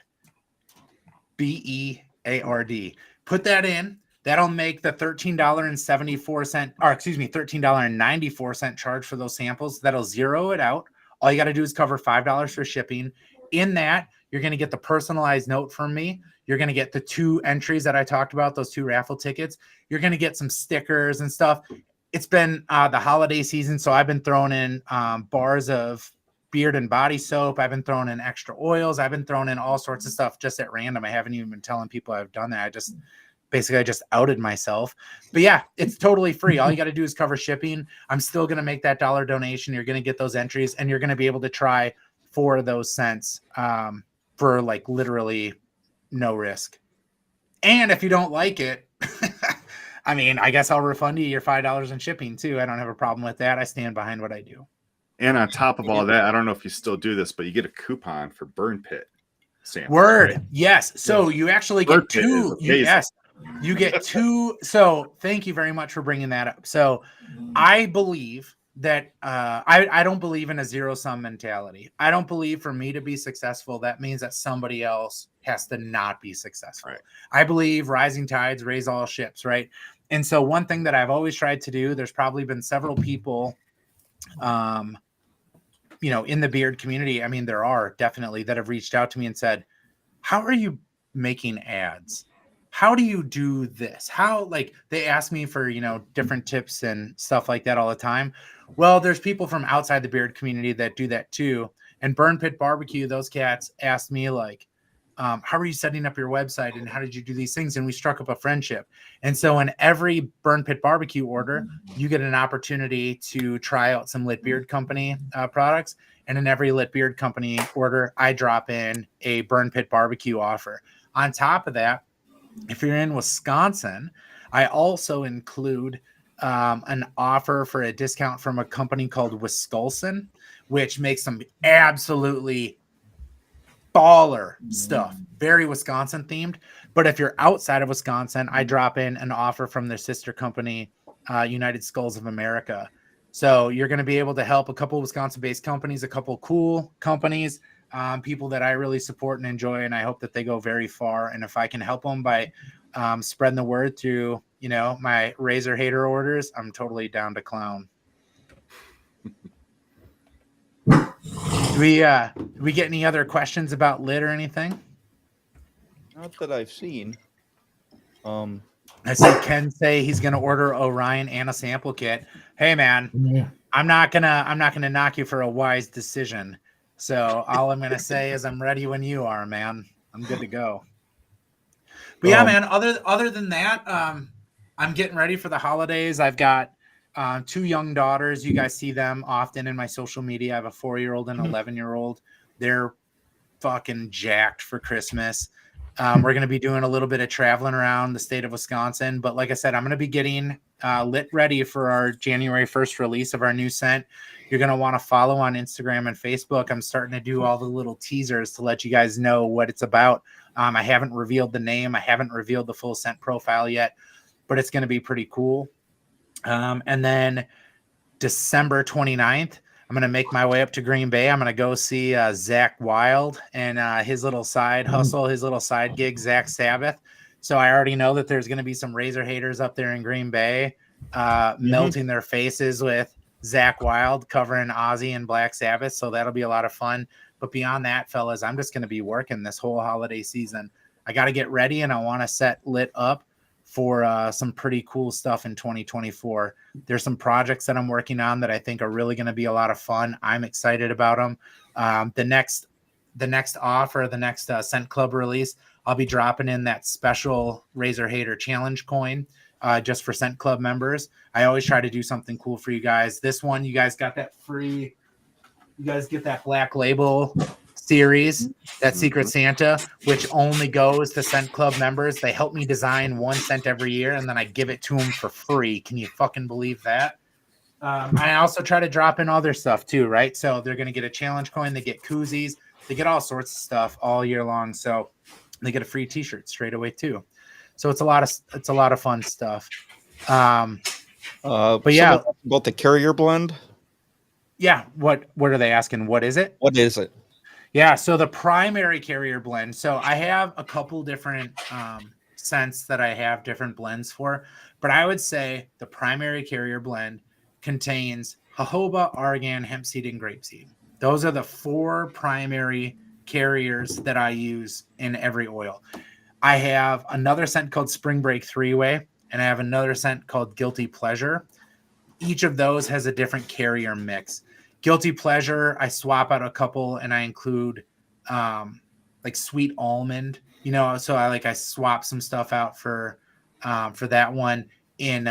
BEARD. Put that in. That'll make the $13.74 or excuse me, $13.94 charge for those samples. That'll zero it out. All you got to do is cover $5 for shipping. In that, you're going to get the personalized note from me. You're going to get the 2 entries that I talked about, those 2 raffle tickets. You're going to get some stickers and stuff. It's been the holiday season, so I've been throwing in bars of beard and body soap. I've been throwing in extra oils. I've been throwing in all sorts of stuff just at random. I haven't even been telling people I've done that. I just outed myself. But yeah, it's totally free. All you got to do is cover shipping. I'm still going to make that $1 donation. You're going to get those entries and you're going to be able to try 4 of those scents for like literally no risk. And if you don't like it, I mean, I guess I'll refund you your $5 in shipping too. I don't have a problem with that. I stand behind what I do. And on top of all that, I don't know if you still do this, but you get a coupon for Burn Pit samples. Word. Right? Yes. So you actually Burn get Pit 2. is amazing. Yes. You get 2. So thank you very much for bringing that up. So I believe that I don't believe in a zero-sum mentality. I don't believe for me to be successful, that means that somebody else has to not be successful. Right. I believe rising tides raise all ships, right? And so one thing that I've always tried to do, there's probably been several people in the beard community. I mean, there are definitely that have reached out to me and said, how are you making ads? How do you do this? How, like, they ask me for, different tips and stuff like that all the time. Well, there's people from outside the beard community that do that too. And Burn Pit Barbecue, those cats asked me like, how are you setting up your website and how did you do these things? And we struck up a friendship. And so in every Burn Pit Barbecue order, you get an opportunity to try out some Lit Beard Company products. And in every Lit Beard Company order, I drop in a Burn Pit Barbecue offer. On top of that, if you're in Wisconsin, I also include an offer for a discount from a company called Wisconsin, which makes some absolutely baller stuff, very Wisconsin themed. But if you're outside of Wisconsin, I drop in an offer from their sister company, United Skulls of America. So you're going to be able to help a couple of Wisconsin-based companies, a couple cool companies, people that I really support and enjoy, and I hope that they go very far. And if I can help them by spreading the word through, my razor hater orders, I'm totally down to clown. Do we get any other questions about lit or anything? Not that I've seen. I see Ken say he's gonna order Orion and a sample kit. Hey man, Yeah. I'm not gonna knock you for a wise decision. So all I'm gonna say is I'm ready when you are, man. I'm good to go. But yeah, man. Other than that, I'm getting ready for the holidays. I've got 2 young daughters. You guys see them often in my social media. I have a 4-year-old and an 11-year-old. They're fucking jacked for Christmas. We're going to be doing a little bit of traveling around the state of Wisconsin. But like I said, I'm going to be getting lit ready for our January 1st release of our new scent. You're going to want to follow on Instagram and Facebook. I'm starting to do all the little teasers to let you guys know what it's about. I haven't revealed the name. I haven't revealed the full scent profile yet, but it's going to be pretty cool. And then December 29th, I'm going to make my way up to Green Bay. I'm going to go see Zach Wild and his little side hustle, his little side gig, Zach Sabbath. So I already know that there's going to be some razor haters up there in Green Bay melting their faces with Zach Wild covering Ozzy and Black Sabbath. So that'll be a lot of fun. But beyond that, fellas, I'm just going to be working this whole holiday season. I got to get ready, and I want to set lit up for some pretty cool stuff in 2024. There's some projects that I'm working on that I think are really going to be a lot of fun. I'm excited about them. The next offer, the next Scent Club release, I'll be dropping in that special Razor Hater Challenge coin just for Scent Club members. I always try to do something cool for you guys. This one, you guys got that free. You guys get that Black Label series, that Secret Santa, which only goes to Scent Club members. They help me design one scent every year, and then I give it to them for free. Can you fucking believe that? I also try to drop in other stuff too, right? So they're going to get a challenge coin. They get koozies. They get all sorts of stuff all year long. So they get a free T-shirt straight away too. So it's a lot of fun stuff. But yeah, about the Carrier blend. Yeah. What are they asking? What is it? What is it? Yeah. So the primary Carrier blend. So I have a couple different scents that I have different blends for, but I would say the primary Carrier blend contains jojoba, argan, hemp seed, and grapeseed. Those are the 4 primary carriers that I use in every oil. I have another scent called Spring Break 3-Way, and I have another scent called Guilty Pleasure. Each of those has a different carrier mix. Guilty Pleasure, I swap out a couple and I include like sweet almond, so I swap some stuff out for that one. In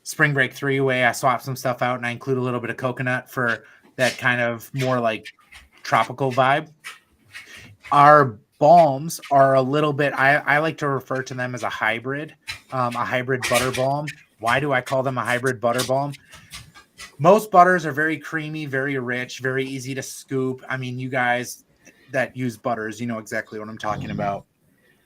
Spring Break 3-Way, I swap some stuff out and I include a little bit of coconut for that kind of more like tropical vibe. Our balms are a little bit, I like to refer to them as a hybrid butter balm. Why do I call them a hybrid butter balm? Most butters are very creamy, very rich, very easy to scoop. I mean, you guys that use butters, you know exactly what I'm talking about.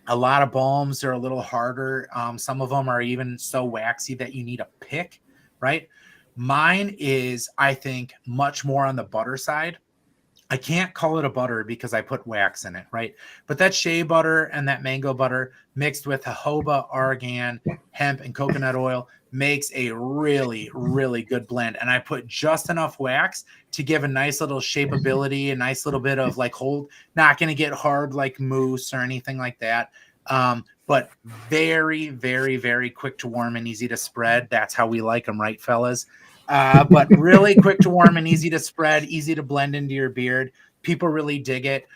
A lot of balms are a little harder. Some of them are even so waxy that you need a pick, right? Mine is, I think, much more on the butter side. I can't call it a butter because I put wax in it, right? But that shea butter and that mango butter mixed with jojoba, argan, hemp, and coconut oil makes a really, really good blend. And I put just enough wax to give a nice little shapeability, a nice little bit of like hold, not going to get hard like mousse or anything like that. But very, very, very quick to warm and easy to spread. That's how we like them, right, fellas? But really quick to warm and easy to spread, easy to blend into your beard. People really dig it.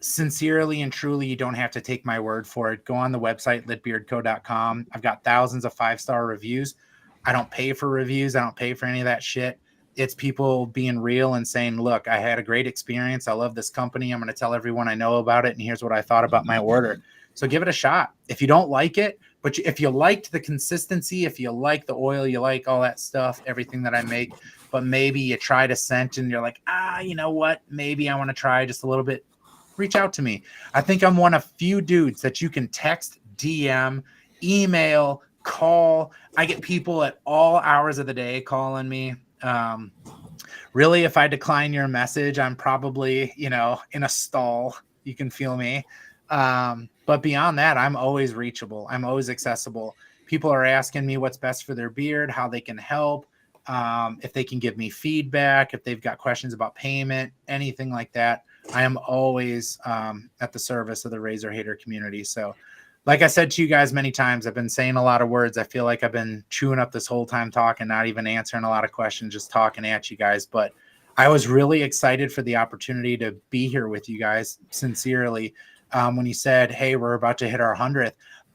Sincerely and truly, you don't have to take my word for it. Go on the website, litbeardco.com. I've got thousands of 5-star reviews. I don't pay for reviews. I don't pay for any of that shit. It's people being real and saying, look, I had a great experience. I love this company. I'm going to tell everyone I know about it. And here's what I thought about my order. So give it a shot. If you don't like it, but if you liked the consistency, if you like the oil, you like all that stuff, everything that I make, but maybe you tried a scent and you're like, you know what? Maybe I want to try just a little bit. Reach out to me. I think I'm one of few dudes that you can text, DM, email, call. I get people at all hours of the day calling me. Really, if I decline your message, I'm probably, in a stall. You can feel me. But beyond that, I'm always reachable. I'm always accessible. People are asking me what's best for their beard, how they can help, if they can give me feedback, if they've got questions about payment, anything like that. I am always at the service of the Razor Hater community. So like I said to you guys many times, I've been saying a lot of words. I feel like I've been chewing up this whole time talking, not even answering a lot of questions, just talking at you guys. But I was really excited for the opportunity to be here with you guys, sincerely. When you said, hey, we're about to hit our 100th,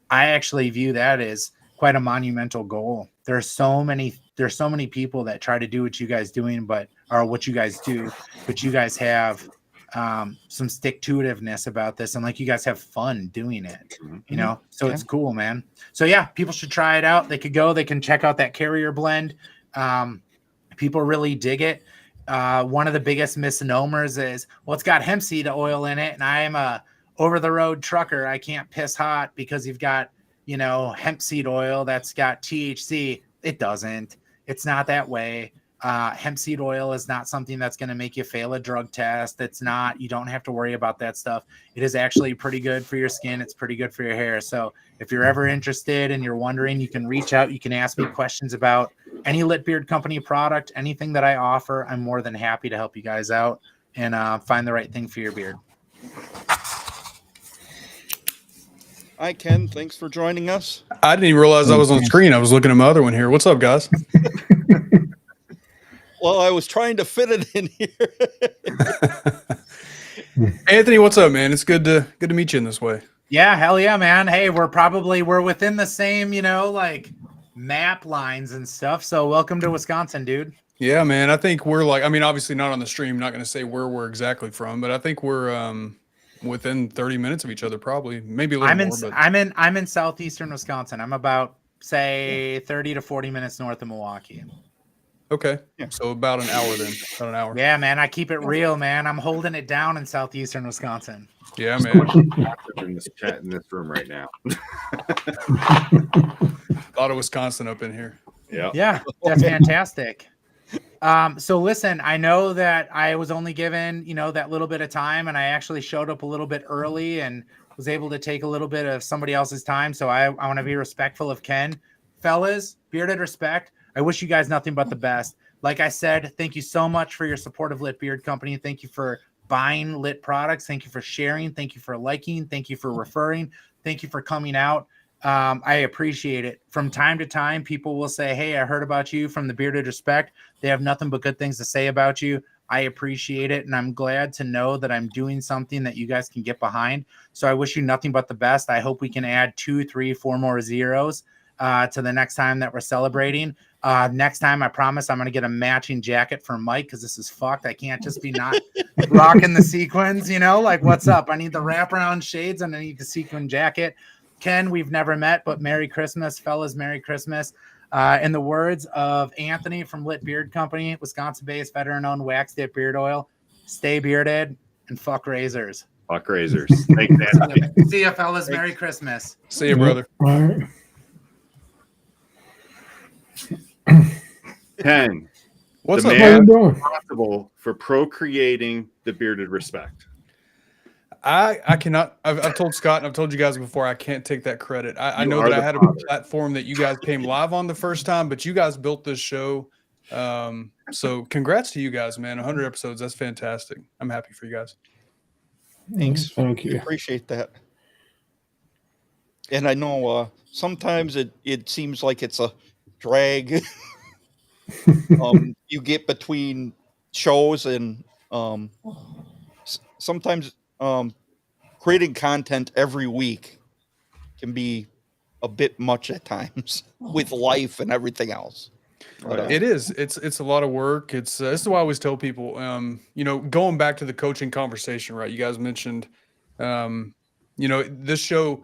I actually view that as quite a monumental goal. There's so many people that try to do what you guys doing, what you guys do, but you guys have some stick-to-itiveness about this, and like you guys have fun doing it, so It's cool, man. So yeah, people should try it out. They can check out that Carrier blend. People really dig it. One of the biggest misnomers is, well, it's got hemp seed oil in it, and I am a over-the-road trucker. I can't piss hot because you've got hemp seed oil that's got THC. It doesn't. It's not that way. Hemp seed oil is not something that's going to make you fail a drug test. It's not, you don't have to worry about that stuff. It is actually pretty good for your skin. It's pretty good for your hair. So if you're ever interested and you're wondering, you can reach out. You can ask me questions about any Lit Beard Company product, anything that I offer. I'm more than happy to help you guys out and find the right thing for your beard. Hi, Ken. Thanks for joining us. I didn't even realize I was on screen. I was looking at my other one here. What's up, guys? Well, I was trying to fit it in here. Anthony, what's up, man? It's good to meet you in this way. Yeah, hell yeah, man. Hey, we're within the same, like map lines and stuff. So welcome to Wisconsin, dude. Yeah, man. I think we're obviously not on the stream, not going to say where we're exactly from, but I think we're within 30 minutes of each other, probably, maybe a little more. But I'm in southeastern Wisconsin. I'm about, say, 30 to 40 minutes north of Milwaukee. Okay. Yeah. So about an hour then. About an hour. Yeah, man. I keep it real, man. I'm holding it down in southeastern Wisconsin. Yeah, man. In this chat in this room right now. A lot of Wisconsin up in here. Yeah. Yeah, that's fantastic. So listen, I know that I was only given, that little bit of time, and I actually showed up a little bit early and was able to take a little bit of somebody else's time. So I want to be respectful of Ken. Fellas, bearded respect. I wish you guys nothing but the best. Like I said, thank you so much for your support of Lit Beard Company. Thank you for buying Lit products. Thank you for sharing. Thank you for liking. Thank you for referring. Thank you for coming out. I appreciate it. From time to time, people will say, hey, I heard about you from the Bearded Respect. They have nothing but good things to say about you. I appreciate it. And I'm glad to know that I'm doing something that you guys can get behind. So I wish you nothing but the best. I hope we can add 2, 3, 4 more zeros to the next time that we're celebrating. Next time, I promise I'm going to get a matching jacket for Mike because this is fucked. I can't just be not rocking the sequins, what's up? I need the wraparound shades and I need the sequin jacket. Ken, we've never met, but Merry Christmas, fellas. Merry Christmas. In the words of Anthony from Lit Beard Company, Wisconsin-based veteran-owned wax dip beard oil, stay bearded and fuck razors. Fuck razors. Thanks, Anthony. See ya, fellas. Merry Christmas. See you, brother. All right. Ken, What's the up? How you man doing? responsible for procreating the Bearded Respect. I cannot. I've told Scott and I've told you guys before. I can't take that credit. I You know are that I the had a father. platform that you guys came live on the first time, but you guys built this show. So congrats to you guys, man. 100 episodes. That's fantastic. I'm happy for you guys. Thanks. Thank you. Appreciate that. And I know sometimes it seems like it's a drag. You get between shows and sometimes creating content every week can be a bit much at times with life and everything else. But, It is. It's a lot of work. This is why I always tell people, going back to the coaching conversation, right? You guys mentioned, this show,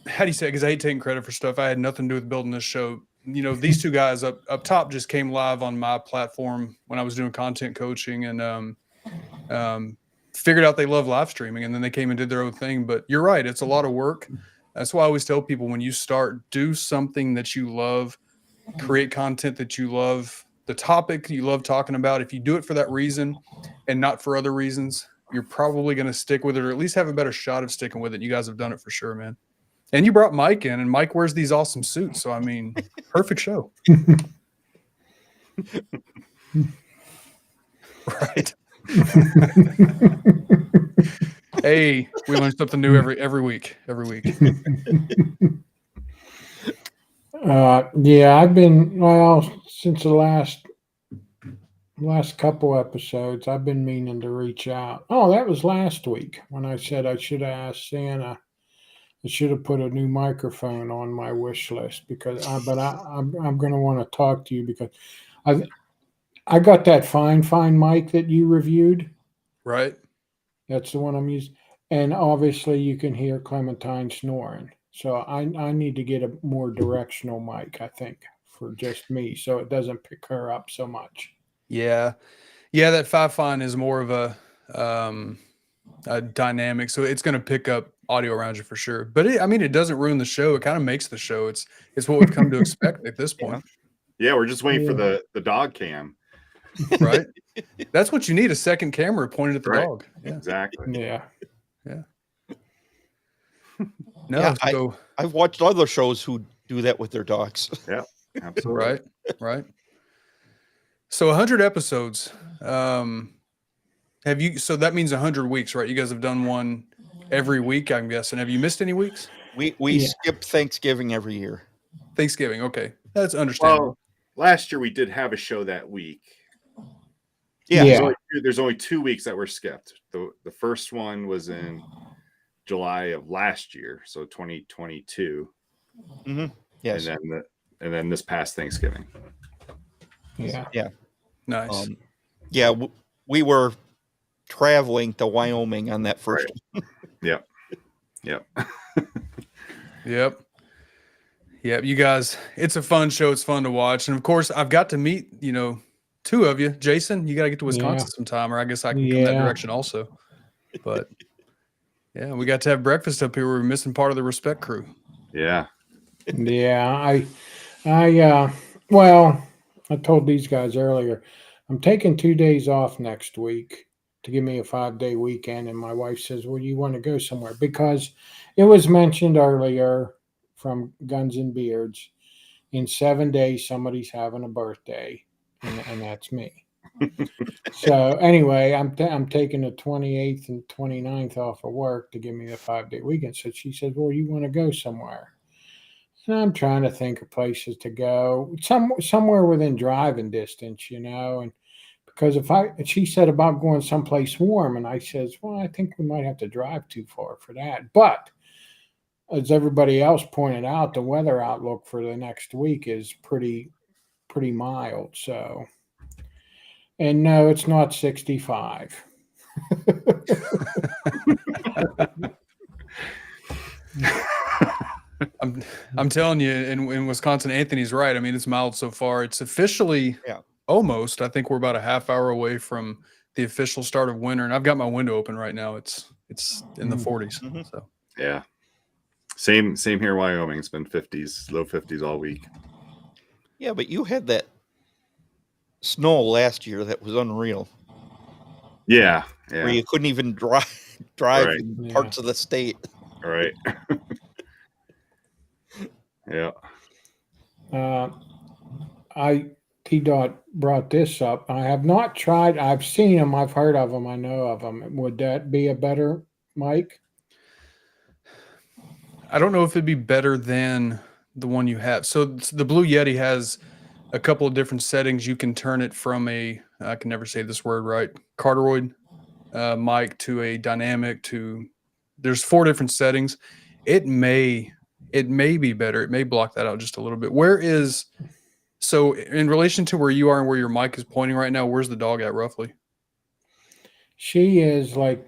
how do you say it? Because I hate taking credit for stuff. I had nothing to do with building this show. These two guys up top just came live on my platform when I was doing content coaching and figured out they love live streaming, and then they came and did their own thing. But you're right. It's a lot of work. That's why I always tell people, when you start, do something that you love, create content that you love, the topic you love talking about. If you do it for that reason and not for other reasons, you're probably going to stick with it, or at least have a better shot of sticking with it. You guys have done it for sure, man. And you brought Mike in, and Mike wears these awesome suits. So, I mean, perfect show. Right. Hey, we learn something new every week. Yeah, I've been, since the last couple episodes, I've been meaning to reach out. Oh, that was last week when I said I should have asked Santa. I should have put a new microphone on my wish list because, I'm going to want to talk to you because I got that fine mic that you reviewed. Right. That's the one I'm using, and obviously you can hear Clementine snoring. So I need to get a more directional mic, I think, for just me, so it doesn't pick her up so much. Yeah. That 5 fine is more of a dynamic, so it's going to pick up audio around you for sure. But it doesn't ruin the show. It kind of makes the show. It's what we've come to expect at this point. Yeah, we're just waiting for the dog cam. Right. That's what you need, a second camera pointed at the Right. dog. Yeah. Exactly. Yeah. No, Yeah, so I've watched other shows who do that with their dogs. Absolutely. right, right. So 100 episodes. Have you? So that means 100 weeks, right? You guys have done one every week, I'm guessing. Have you missed any weeks? We Yeah. skip Thanksgiving every year. Thanksgiving. Okay, that's understandable. Well, last year we did have a show that week. Yeah. Yeah. There's only 2 weeks that were skipped. The first one was in July of last year, so 2022, Yes. and then this past Thanksgiving. Yeah. Nice. Yeah, we were traveling to Wyoming on that first. Yep. Yep. You guys, it's a fun show. It's fun to watch. And of course, I've got to meet, two of you. Jason, you got to get to Wisconsin sometime, or I guess I can come that Yeah. direction also. But yeah, we got to have breakfast up here. We were missing part of the Respect crew. Yeah. Yeah. Well, I told these guys earlier, I'm taking 2 days off next week to give me a 5-day weekend. And my wife says, well, you want to go somewhere? Because it was mentioned earlier from Guns and Beards, in 7 days, somebody's having a birthday, and that's me. So anyway, I'm taking the 28th and 29th off of work to give me a 5-day weekend. So she said, well, you want to go somewhere? And I'm trying to think of places to go, somewhere within driving distance, and because she said about going someplace warm, and I says, well, I think we might have to drive too far for that. But as everybody else pointed out, the weather outlook for the next week is pretty mild. So, and no, it's not 65. I'm telling you, in Wisconsin, Anthony's right. I mean, it's mild so far. It's officially Yeah. almost. I think we're about a half hour away from the official start of winter, and I've got my window open right now. It's in the 40s. Mhm. So Yeah. Same here in Wyoming. It's been 50s, low 50s all week. Yeah, but you had that snow last year that was unreal, Yeah. where Yeah. you couldn't even drive Right. in Yeah. parts of the state. All right. Yeah. T-Dot brought this up. I have not tried. I've seen them. I've heard of them. I know of them. Would that be a better mic? I don't know if it'd be better than the one you have. So the Blue Yeti has a couple of different settings. You can turn it from I can never say this word right, cardioid mic to a dynamic there's 4 different settings. It may be better. It may block that out just a little bit. So in relation to where you are and where your mic is pointing right now, where's the dog at roughly? She is like,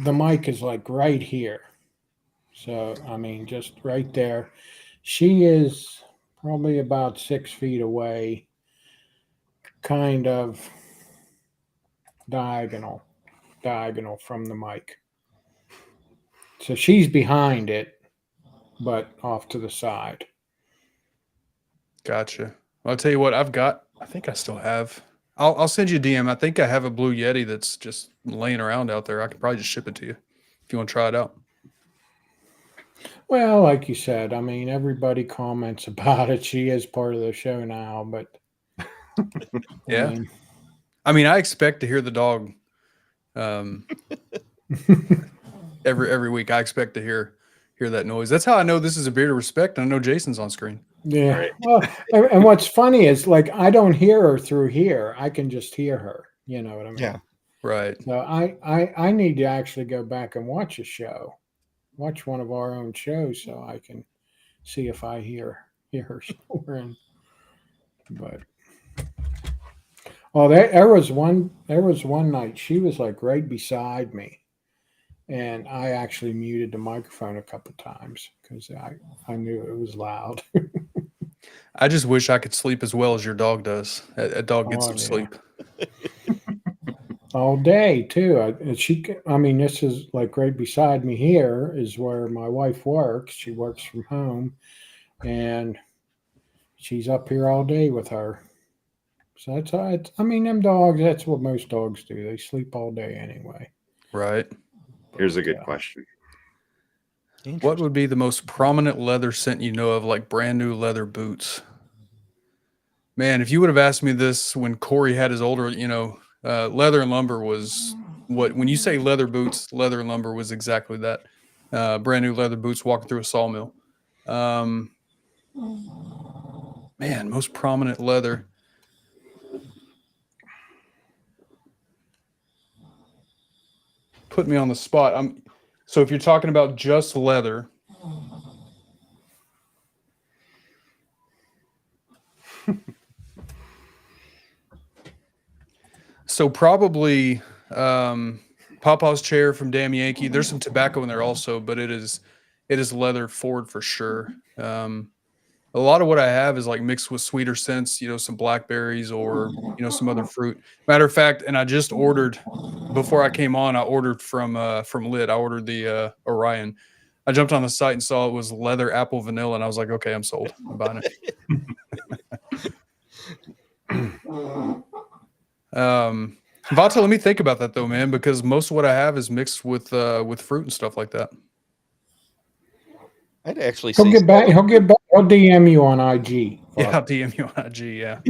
the mic is like right here. So, I mean, just right there. She is probably about 6 feet away, kind of diagonal from the mic. So she's behind it, but off to the side. Gotcha. Well, I'll tell you what, I think I still have. I'll send you a DM. I think I have a Blue Yeti that's just laying around out there. I could probably just ship it to you if you want to try it out. Well, like you said, I mean, everybody comments about it. She is part of the show now, but Yeah. I mean, I expect to hear the dog every week. I expect to hear that noise. That's how I know this is a Beard of Respect. And I know Jason's on screen. yeah. Right. Well, and what's funny is like I don't hear her through here. I can just hear her. You know what I mean? Yeah. Right. So I need to actually go back and watch a show, watch one of our own shows, so I can see if I hear her snoring. But there was one night she was like right beside me, and I actually muted the microphone a couple times because I knew it was loud. I just wish I could sleep as well as your dog does. A dog gets some yeah. sleep. All day too. This is like right beside me here is where my wife works. She works from home, and she's up here all day with her. So I mean, them dogs, that's what most dogs do. They sleep all day anyway. Right. Here's a good Yeah. question. What would be the most prominent leather scent you know of, like brand new leather boots? Man, if you would have asked me this when Corey had his older, leather and lumber was when you say leather boots, leather and lumber was exactly that. Brand new leather boots walking through a sawmill. Man, most prominent leather. Put me on the spot. So if you're talking about just leather, so probably Papa's chair from Damn Yankee. There's some tobacco in there also, but it is leather forward for sure. A lot of what I have is like mixed with sweeter scents, some blackberries or some other fruit. Matter of fact, and I just ordered before I came on. I ordered from Lit. I ordered the Orion. I jumped on the site and saw it was leather apple vanilla, and I was like, okay, I'm sold. I'm buying it. Vato, let me think about that though, man, because most of what I have is mixed with fruit and stuff like that. I'd actually He'll say get back. He'll get back. I'll DM you on IG. Yeah, I'll DM you on IG. Yeah.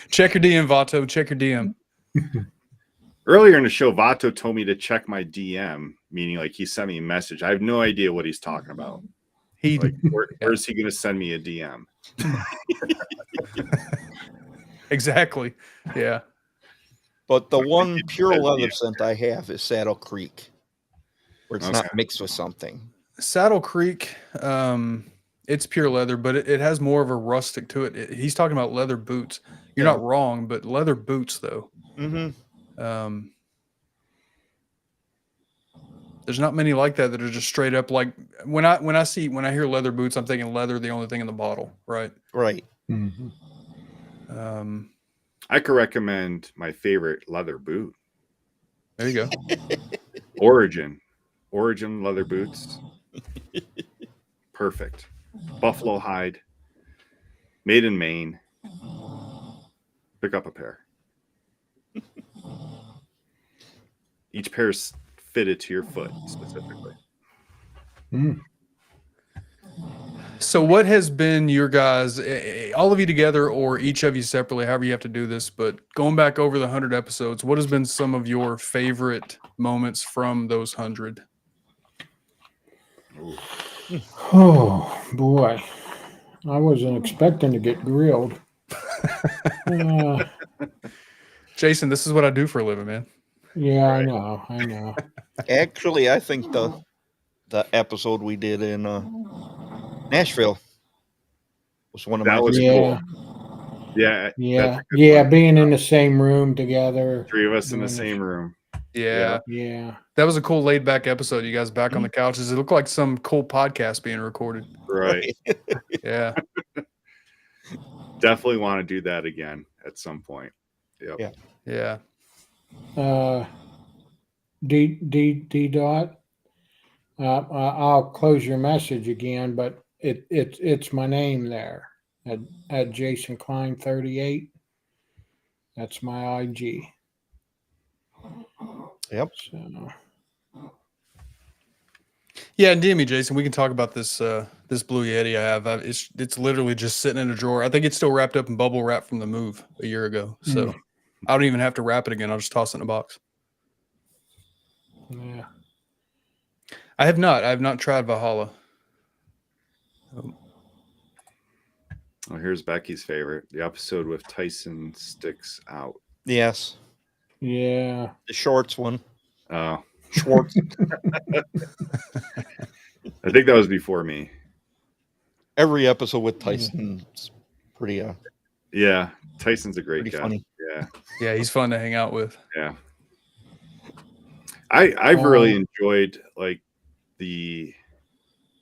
Check your DM, Vato. Check your DM. Earlier in the show, Vato told me to check my DM, meaning like he sent me a message. I have no idea what he's talking about. Where's he going to send me a DM? Exactly. Yeah. But the one pure leather scent I have is Saddle Creek, where it's not mixed with something. Saddle Creek, it's pure leather, but it has more of a rustic to it. He's talking about leather boots. You're not wrong, but leather boots though. Mm-hmm. There's not many like that are just straight up like when I hear leather boots, I'm thinking leather, the only thing in the bottle, right? Right. Mm-hmm. I could recommend my favorite leather boot. There you go. Origin leather boots. Perfect. Buffalo hide. Made in Maine. Pick up a pair. Each pair is fitted to your foot specifically. So what has been your guys, all of you together or each of you separately, however you have to do this, but going back over the 100 episodes, what has been some of your favorite moments from those 100? Oh boy, I wasn't expecting to get grilled. Jason, this is what I do for a living, man. Yeah, I know. Actually, I think the episode we did in Nashville was one of my was Yeah. cool. Yeah. Yeah. Being in the same room together. 3 of us in the same room. Yeah. Yeah. That was a cool laid back episode. You guys back on the couches. It looked like some cool podcast being recorded. Right. Yeah. Definitely want to do that again at some point. Yep. Yeah. D dot. I'll close your message again, but it's my name there at Jason Klein 38. That's my IG. Yep. So. Yeah, and DM me, Jason. We can talk about this this Blue Yeti I have. It's literally just sitting in a drawer. I think it's still wrapped up in bubble wrap from the move a year ago. So I don't even have to wrap it again. I'll just toss it in a box. Yeah. I have not tried Valhalla. Well, here's Becky's favorite. The episode with Tyson Sticks Out. Yes. Yeah. The shorts one. Oh. Schwartz. I think that was before me. Every episode with Tyson's pretty Yeah. Tyson's a great guy. funny. Yeah. Yeah, he's fun to hang out with. Yeah. I've really enjoyed like the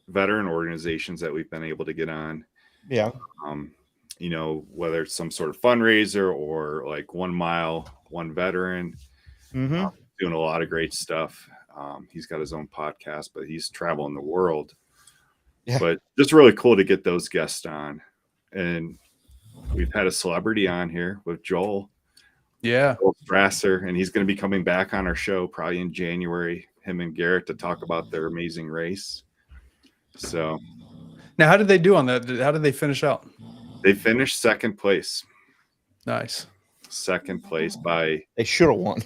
veteran organizations that we've been able to get on. Yeah. Whether it's some sort of fundraiser or like 1 mile, one veteran, doing a lot of great stuff. He's got his own podcast, but he's traveling the world. Yeah. But just really cool to get those guests on. And we've had a celebrity on here with Joel Yeah. Strasser, and he's going to be coming back on our show probably in January. Him and Garrett to talk about their amazing race. So Now, how did they do on that? How did they finish out? they finished second place. Nice. Second place by They should have won.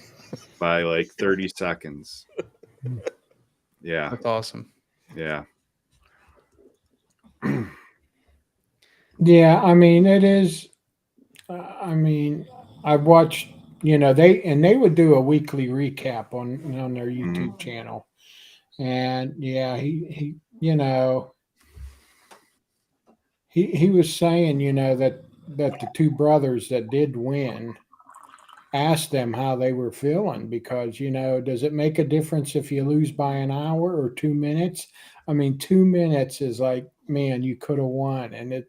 like 30 seconds. Yeah, That's awesome. yeah. Yeah, I mean, it is. I mean, I watched. They would do a weekly recap on their YouTube channel, and yeah, he was saying that the two brothers that did win asked them how they were feeling because does it make a difference if you lose by an hour or 2 minutes? I mean, 2 minutes is like, man, you could have won, and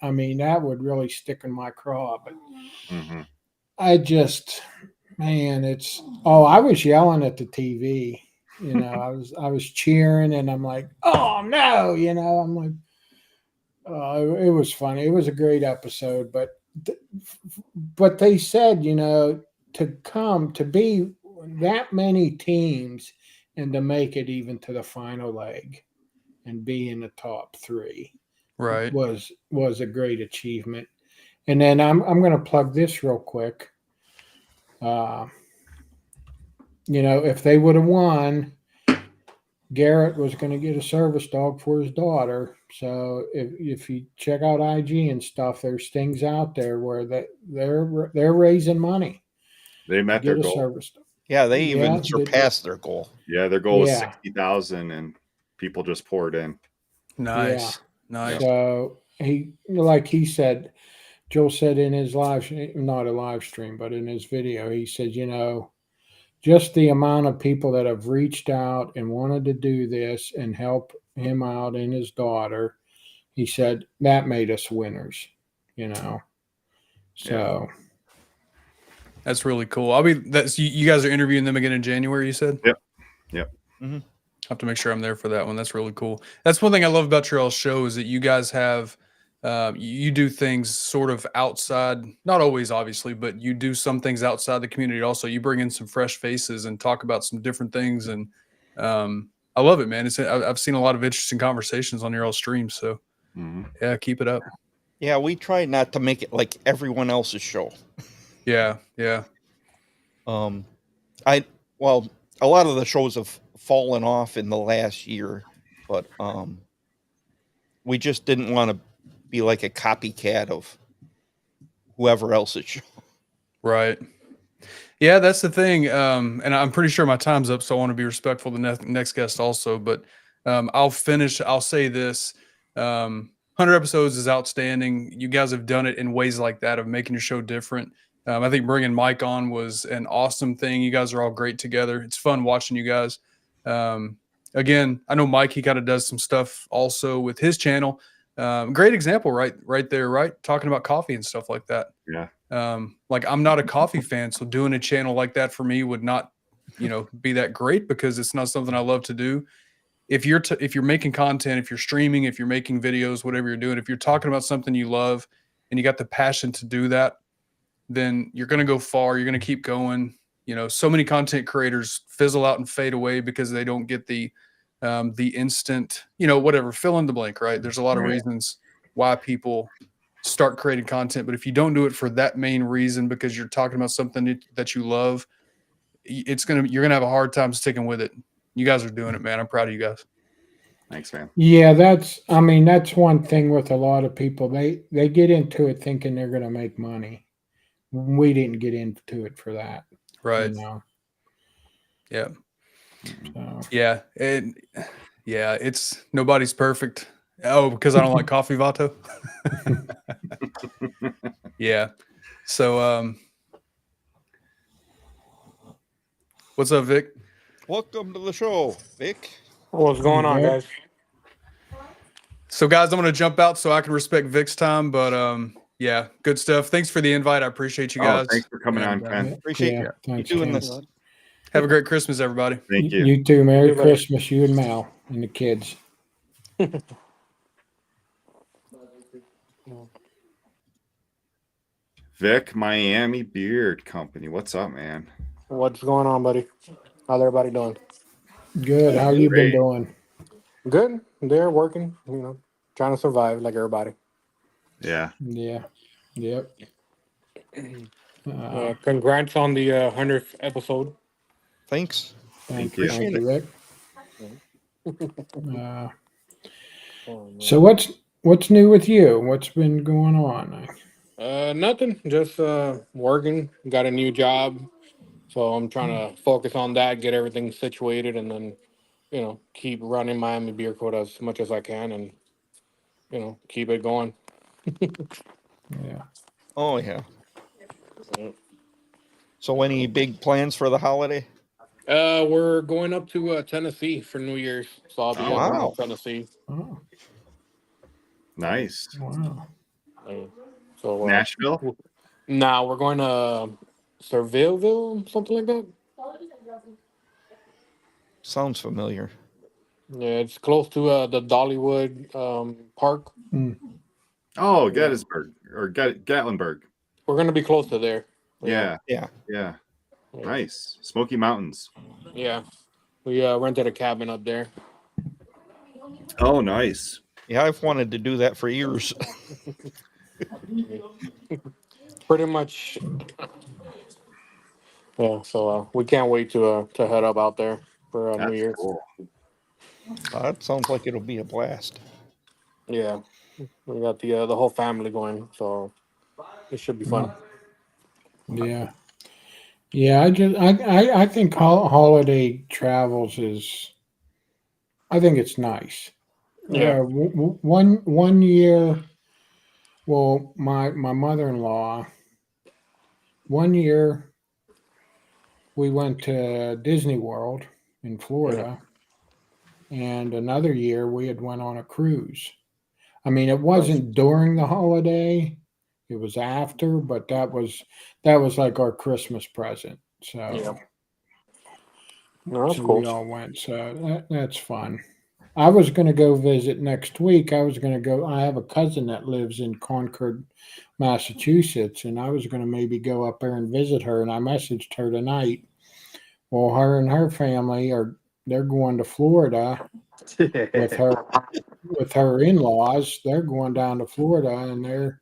I mean, that would really stick in my craw. But I just, man, I was yelling at the TV. I was cheering, and I'm like, oh no, I'm like, it was funny. It was a great episode, but they said, to be that many teams and to make it even to the final leg and be in the top 3 Right. was a great achievement. And then I'm going to plug this real quick. If they would have won, Garrett was going to get a service dog for his daughter. So if you check out IG and stuff, there's things out there where they're raising money. They met to their get a goal. service dog. Yeah, they even Yeah, surpassed their goal. Yeah, their goal was Yeah. 60,000, and people just poured in. Nice. Nice. So he said, Joel said in his not a live stream, but in his video, he said, just the amount of people that have reached out and wanted to do this and help him out and his daughter, he said that made us winners, So That's really cool. That's you guys are interviewing them again in January, you said? Yep. Mm-hmm. Have to make sure I'm there for that one. That's really cool. That's one thing I love about your all show is that you guys have you do things sort of outside, not always obviously, but you do some things outside the community also. You bring in some fresh faces and talk about some different things, and I love it, man. I've seen a lot of interesting conversations on your all streams, so yeah, keep it up. Yeah, we try not to make it like everyone else's show. Yeah. A lot of the shows have fallen off in the last year, but we just didn't want to be like a copycat of whoever else's show. Right. Yeah, that's the thing. And I'm pretty sure my time's up, so I want to be respectful of the next guest also. But I'll say this. 100 episodes is outstanding. You guys have done it in ways like that of making your show different. I think bringing Mike on was an awesome thing. You guys are all great together. It's fun watching you guys. Again, I know Mike, he kind of does some stuff also with his channel. Great example right there, right? Talking about coffee and stuff like that. Yeah. Like I'm not a coffee fan, so doing a channel like that for me would not, be that great because it's not something I love to do. If you're making content, if you're streaming, if you're making videos, whatever you're doing, if you're talking about something you love and you got the passion to do that, then you're going to go far. You're going to keep going. So many content creators fizzle out and fade away because they don't get the instant, whatever, fill in the blank, right? There's a lot of reasons why people start creating content, but if you don't do it for that main reason, because you're talking about something that you love, you're going to have a hard time sticking with it. You guys are doing it, man. I'm proud of you guys. Thanks, man. Yeah, that's one thing with a lot of people. They get into it thinking they're going to make money. We didn't get into it for that. Right. Yeah. So. Yeah. And yeah, it's nobody's perfect. Oh, because I don't like coffee, Vato. Yeah. So, what's up, Vic? Welcome to the show, Vic. What's going on, guys? So, guys, I'm going to jump out so I can respect Vic's time, but yeah, good stuff. Thanks for the invite. I appreciate you guys. Thanks for coming on, Ken. Appreciate you doing this. Have a great Christmas, everybody. Thank you. You too. Merry Christmas, you and Mel and the kids. Vic, Miami Beard Company. What's up, man? What's going on, buddy? How's everybody doing? Good. How you been Great. doing? Good. They're working, trying to survive like everybody. Yeah. Yeah. Yep. Congrats on the 100th episode. Thanks. Thank you. you, Rick. So what's new with you? What's been going on? Nothing. Just working. Got a new job, so I'm trying to focus on that, get everything situated, and then keep running Miami Beer Code as much as I can, and keep it going. Yeah. Oh yeah. So any big plans for the holiday? We're going up to Tennessee for New Year's, so I'll be Oh, up wow. in Tennessee. Oh, Nice. wow. So Nashville? Now we're going to Sevilleville, something like that. Sounds familiar. Yeah, it's close to the Dollywood Park. Oh, Gettysburg or Gatlinburg. We're gonna be close to there. Yeah. Yeah. Yeah. Nice. Smoky Mountains. Yeah. We rented a cabin up there. Oh, nice. Yeah, I've wanted to do that for years. Pretty much. Yeah, so we can't wait to head up out there for New That's Year's. cool. That sounds like it'll be a blast. Yeah, we got the whole family going, so it should be fun. Yeah. Yeah, I think holiday travels I think it's nice. Yeah. One year, well, my mother-in-law, one year we went to Disney World in Florida, and another year we had went on a cruise. I mean, it wasn't during the holiday. It was after, but that was like our Christmas present. So, Yeah. No, that's so cool. we all went. So that's fun. I was going to go visit next week. I have a cousin that lives in Concord, Massachusetts, and I was going to maybe go up there and visit her. And I messaged her tonight. Well, her and her family they're going to Florida with her in-laws. They're going down to Florida, and they're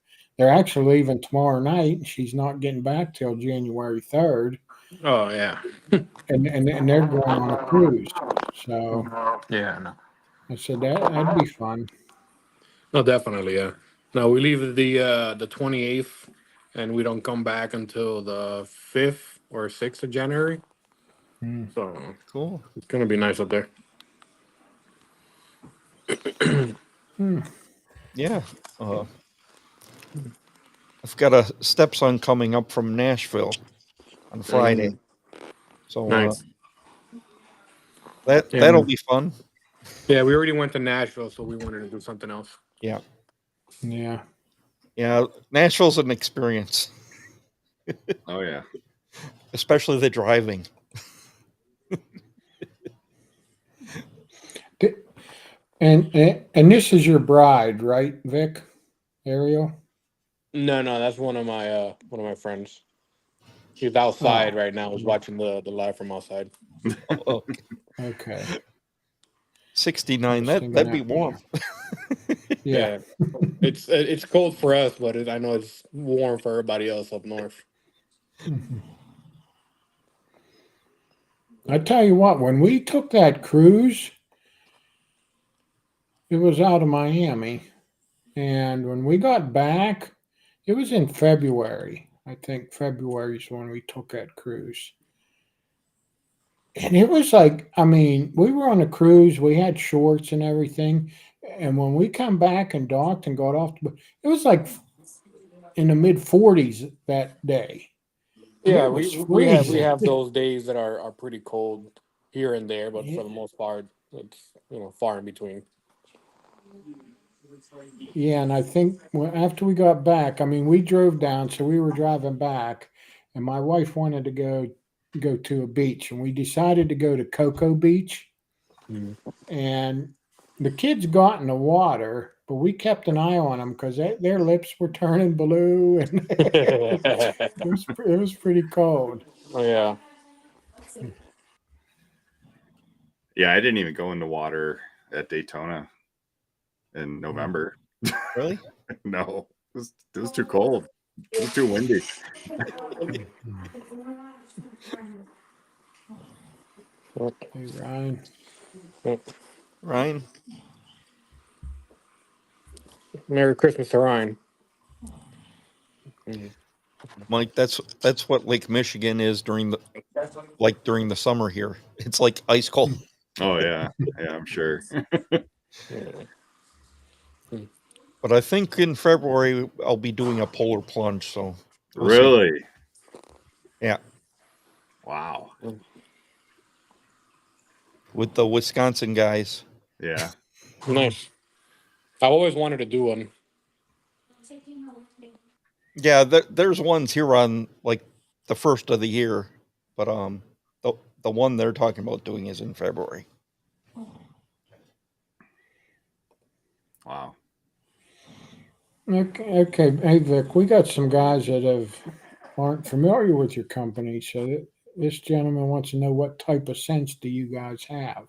actually leaving tomorrow night, and she's not getting back till January 3rd. Oh yeah. And they're going on a cruise. So Yeah. No. I said that'd be fun. No, definitely. Yeah. No, we leave the 28th, and we don't come back until the 5th or 6th of January. So Cool. it's gonna be nice up there. Yeah. I've got a stepson coming up from Nashville on Friday. So Nice. that'll be fun. Yeah, we already went to Nashville, so we wanted to do something else. Yeah. Yeah. Yeah. Nashville's an experience, Oh, yeah. especially the driving. And this is your bride, right, Vic? Ariel? No, that's one of my friends. She's outside right now. Is watching the live from outside. Oh, Okay. 69. Just thinking That'd be that. warm. Yeah. It's cold for us, but I know it's warm for everybody else up north. I tell you what, when we took that cruise, it was out of Miami. And when we got back, it was in February. I think February is when we took that cruise. And it was like, I mean, we were on a cruise, we had shorts and everything. And when we come back and docked and got off, it was like in the mid 40s that day. Yeah, It was we freezing. have those days that are pretty cold here and there, but Yeah. for the most part, it's far in between. Yeah, and I think after we got back, I mean, we drove down, so we were driving back, and my wife wanted to go to a beach, and we decided to go to Cocoa Beach. And the kids got in the water, but we kept an eye on them because their lips were turning blue, and it was pretty cold. Oh yeah. Yeah, I didn't even go into water at Daytona in November. Really? No, it was too cold. It was too windy. Hey, Ryan. Ryan? Merry Christmas to Ryan. Mike, that's what Lake Michigan is during the summer here. It's like ice cold. Oh yeah, yeah, I'm sure. But I think in February I'll be doing a polar plunge. So we'll see. Really? Yeah, Wow. with the Wisconsin guys. Yeah. Nice. I've always wanted to do one. Yeah, there's ones here on like the first of the year, but the one they're talking about doing is in February. Wow. Okay. Hey, Vic, we got some guys that aren't familiar with your company, so this gentleman wants to know what type of scents do you guys have?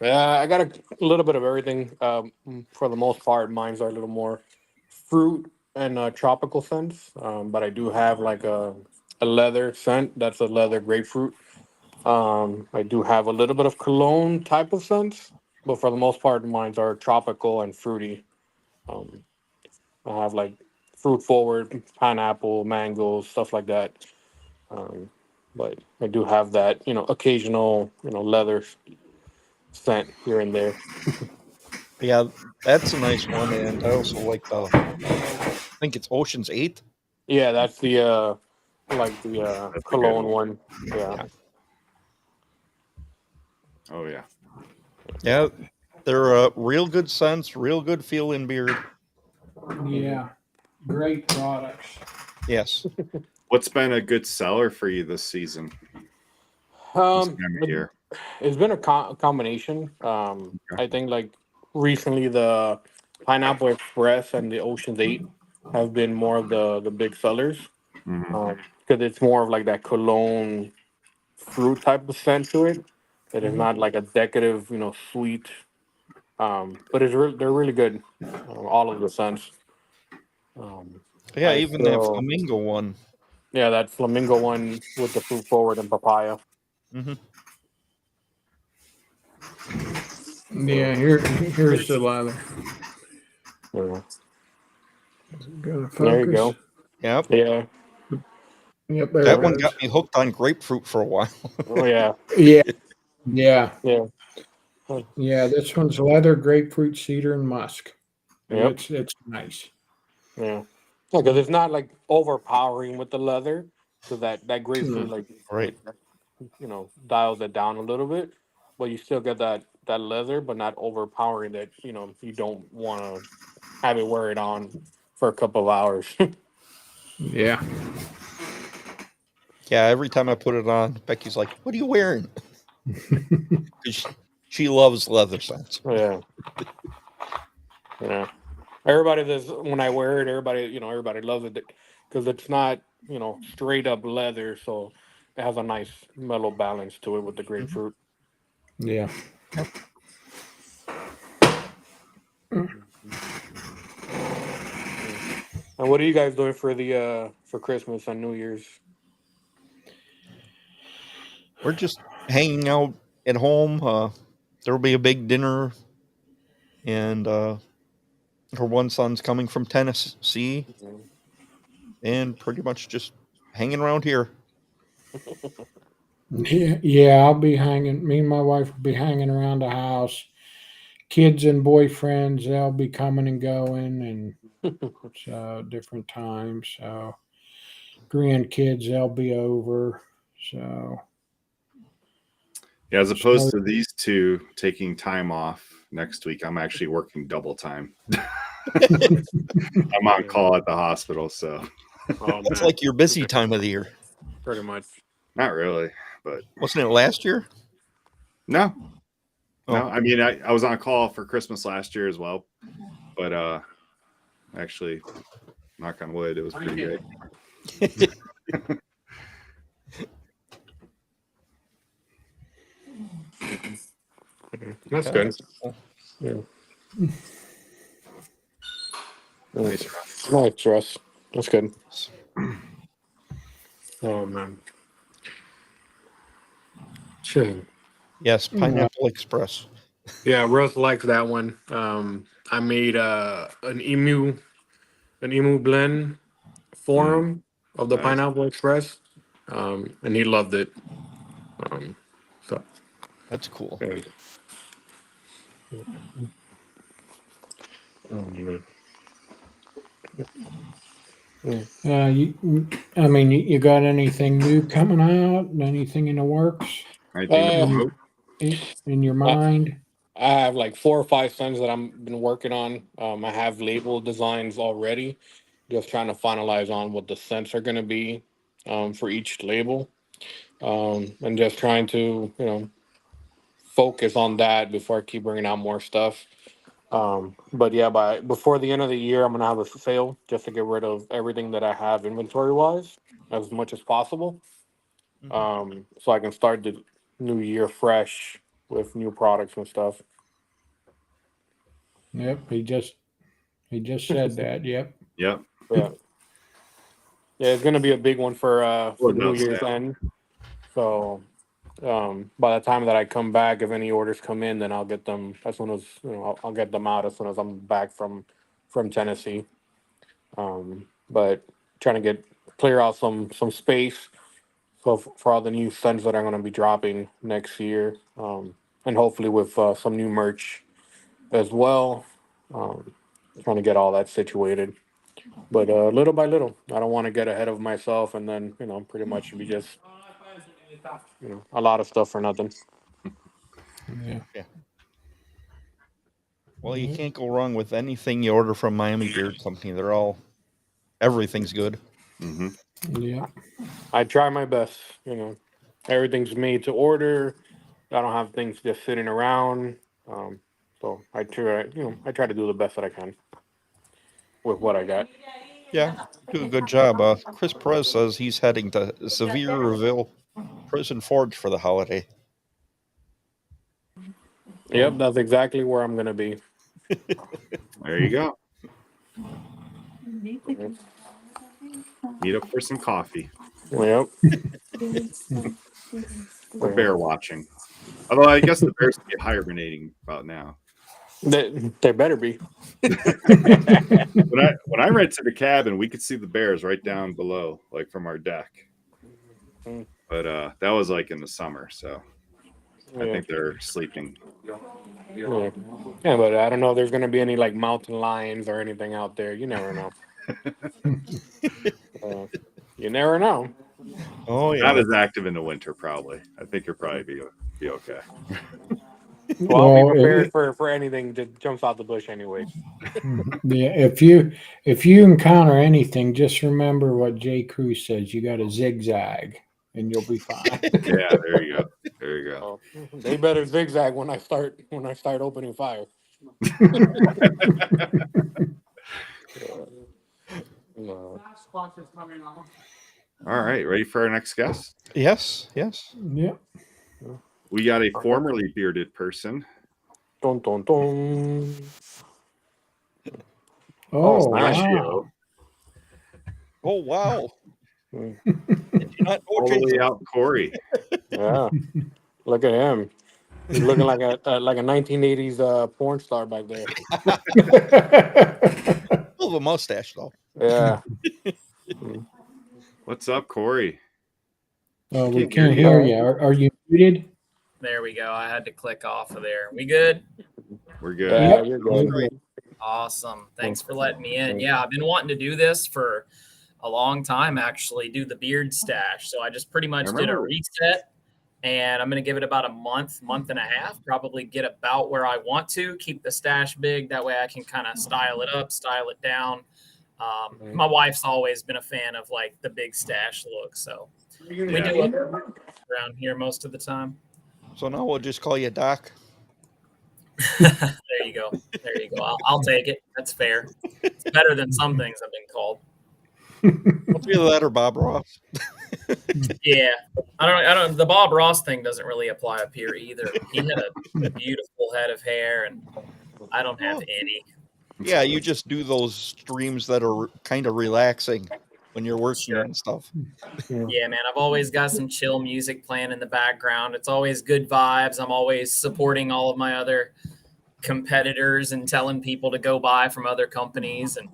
I got a little bit of everything. For the most part, mine's are a little more fruit and tropical scents. But I do have like a leather scent. That's a leather grapefruit. I do have a little bit of cologne type of scents, but for the most part, mine's are tropical and fruity. I have like fruit forward, pineapple, mango, stuff like that. But I do have that, occasional, leather scent here and there. Yeah, that's a nice one, and I also like I think it's Ocean's 8. Yeah, that's the That's a good cologne one. one. Yeah. Oh yeah. Yeah, they're real good scents, real good feeling beard. Yeah, great products. Yes. What's been a good seller for you this season? This time of year? It's been a combination. I think like recently the Pineapple Express and the Ocean's 8 have been more of the big sellers. Mhm. Because it's more of like that cologne fruit type of scent to it. It is not like a decorative, sweet. But they're really good. All of the scents. Yeah, I even that still- flamingo one. Yeah, that flamingo one with the fruit forward and papaya. Mm-hmm. Yeah, here's the leather. Yeah. Go to There you focus. go. Yep. Yeah. Yep, there That it one goes. got me hooked on grapefruit for a while. Oh yeah. Yeah, yeah, Yeah. yeah. This one's leather, grapefruit, cedar, and musk. And Yep. it's nice. Yeah. Because it's not like overpowering with the leather. So that grapefruit like Right. dials it down a little bit. But you still get that leather, but not overpowering that, you don't wanna have it wear it on for a couple of hours. Yeah. Yeah, every time I put it on, Becky's like, "What are you wearing?" 'Cause she loves leather scents. Yeah. Yeah. Everybody does when I wear it, everybody loves it because it's not, straight up leather, so it has a nice mellow balance to it with the grapefruit. Yeah. And what are you guys doing for the for Christmas and New Year's? We're just hanging out at home. There'll be a big dinner, and her one son's coming from Tennessee, and pretty much just hanging around here. Yeah, I'll be hanging. Me and my wife will be hanging around the house. Kids and boyfriends, they'll be coming and going, and so different times. So grandkids, they'll be over. So Yeah, as opposed to these two taking time off next week, I'm actually working double time. I'm on call at the hospital, so It's like your busy time of the year. Pretty much. not really, but Wasn't it last year? no. Oh. No, I mean, I was on call for Christmas last year as well. but actually, knock on wood, it was pretty good. That's good. Yeah. Nice, Russ. That's good. Oh man. Shit. Yes, Pineapple Express. Yeah, Russ likes that one. I made an emu blend for him of the Nice. Pineapple Express, and he loved it. So That's cool. yeah. Oh, man. You got anything new coming out? Anything in the works Anything to Uh, promote? in your mind? I have like 4 or 5 scents that I've been working on. I have label designs already. Just trying to finalize on what the scents are going to be for each label, and just trying to focus on that before I keep bringing out more stuff. But yeah, before the end of the year, I'm gonna have a sale just to get rid of everything that I have inventory wise as much as possible. So I can start the new year fresh with new products and stuff. Yep, he just said that. Yep. Yep. Yeah, yeah, it's gonna be a big one for What New about Year's sale? end. So by the time that I come back, if any orders come in, then I'll get them as soon as I'll get them out as soon as I'm back from Tennessee. But trying to clear out some space for all the new scents that are going to be dropping next year, and hopefully with some new merch as well. Trying to get all that situated, but little by little. I don't want to get ahead of myself, and then pretty much be just a lot of stuff for nothing. Yeah. Well, you can't go wrong with anything you order from Miami Beard Company. Everything's good. Mm-hmm. Yeah. I try my best. Everything's made to order. I don't have things just sitting around. So I try to do the best that I can with what I got. Yeah, do a good job. Chris Perez says he's heading to Sevierville Prison Forge for the holiday. Yep, that's exactly where I'm gonna be. There you go. Meet up for some coffee. Yep. Or bear watching. Although I guess the bears get hibernating about now. They better be. When I rented the cabin, we could see the bears right down below, like from our deck. But that was like in the summer, so I think they're sleeping. Yeah, but I don't know if there's gonna be any like mountain lions or anything out there. You never know. You never know. Oh yeah. Not as active in the winter, probably. I think you'll probably be okay. Well, I'll be prepared for anything that jumps out the bush anyway. Yeah, if you encounter anything, just remember what Jay Cruz says. You got to zigzag, and you'll be fine. Yeah, there you go. There you go. They better zigzag when I start opening fire. All right, ready for our next guest? Yes. Yep. We got a formerly bearded person. Dun, dun, dun. Oh, Pistachio. Oh wow. All the way out, Corey. Yeah, look at him. He's looking like a 1980s porn star back there. Full of a mustache though. Yeah. What's up, Corey? Oh, we can't hear you. Are you muted? There we go. I had to click off of there. We good? We're good. Yeah, you're good. Awesome. Thanks for letting me in. Yeah, I've been wanting to do this for a long time, actually, do the beard stash. So I just pretty much did a reset, and I'm going to give it about a month and a half, probably get about where I want to, keep the stash big. That way I can kind of style it up, style it down. My wife's always been a fan of like the big stash look. So we do it around here most of the time. So now we'll just call you Doc. There you you go. There you go. I'll take it. That's fair. It's better than some things I've been called. It's either that or Bob Ross. Yeah, I don't. The Bob Ross thing doesn't really apply up here either. He had a beautiful head of hair, and I don't have any. Yeah, you just do those streams that are kind of relaxing when you're working and stuff. Yeah, man, I've always got some chill music playing in the background. It's always good vibes. I'm always supporting all of my other competitors and telling people to go buy from other companies. And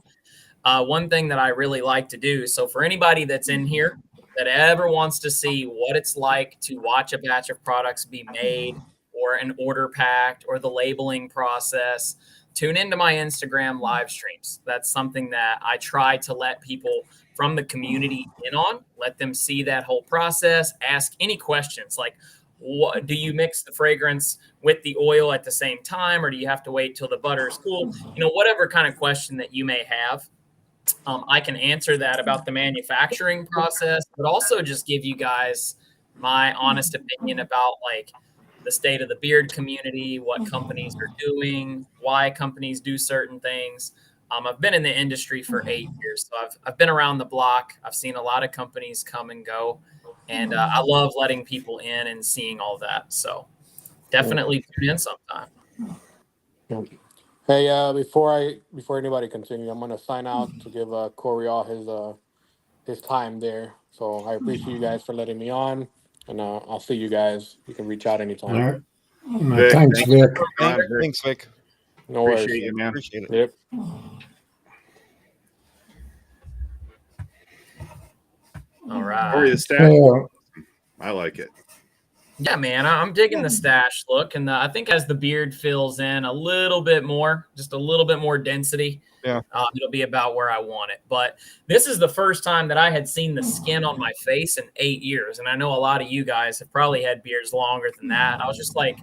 one thing that I really like to do, so for anybody that's in here that ever wants to see what it's like to watch a batch of products be made or an order packed or the labeling process, tune into my Instagram live streams. That's something that I try to let people from the community in on, let them see that whole process, ask any questions like, what, do you mix the fragrance with the oil at the same time, or do you have to wait till the butter is cool? You know, whatever kind of question that you may have, I can answer that about the manufacturing process, but also just give you guys my honest opinion about like the state of the beard community, what companies are doing, why companies do certain things. I've been in the industry for 8 years, so I've been around the block. I've seen a lot of companies come and go, and I love letting people in and seeing all that. So definitely tune in sometime. Hey, before anybody continue, I'm gonna sign out to give Corey all his time there. So I appreciate you guys for letting me on, and I'll see you guys. You can reach out anytime. All right. Thanks, Vic. Thanks, Vic. No worries. Appreciate you, man. Appreciate it. Yep. All right. Corey, the staff. So, I like it. Yeah, man, I'm digging the stash look, and I think as the beard fills in a little bit more, just a little bit more density, it'll be about where I want it. But this is the first time that I had seen the skin on my face in 8 years, and I know a lot of you guys have probably had beards longer than that. I was just like,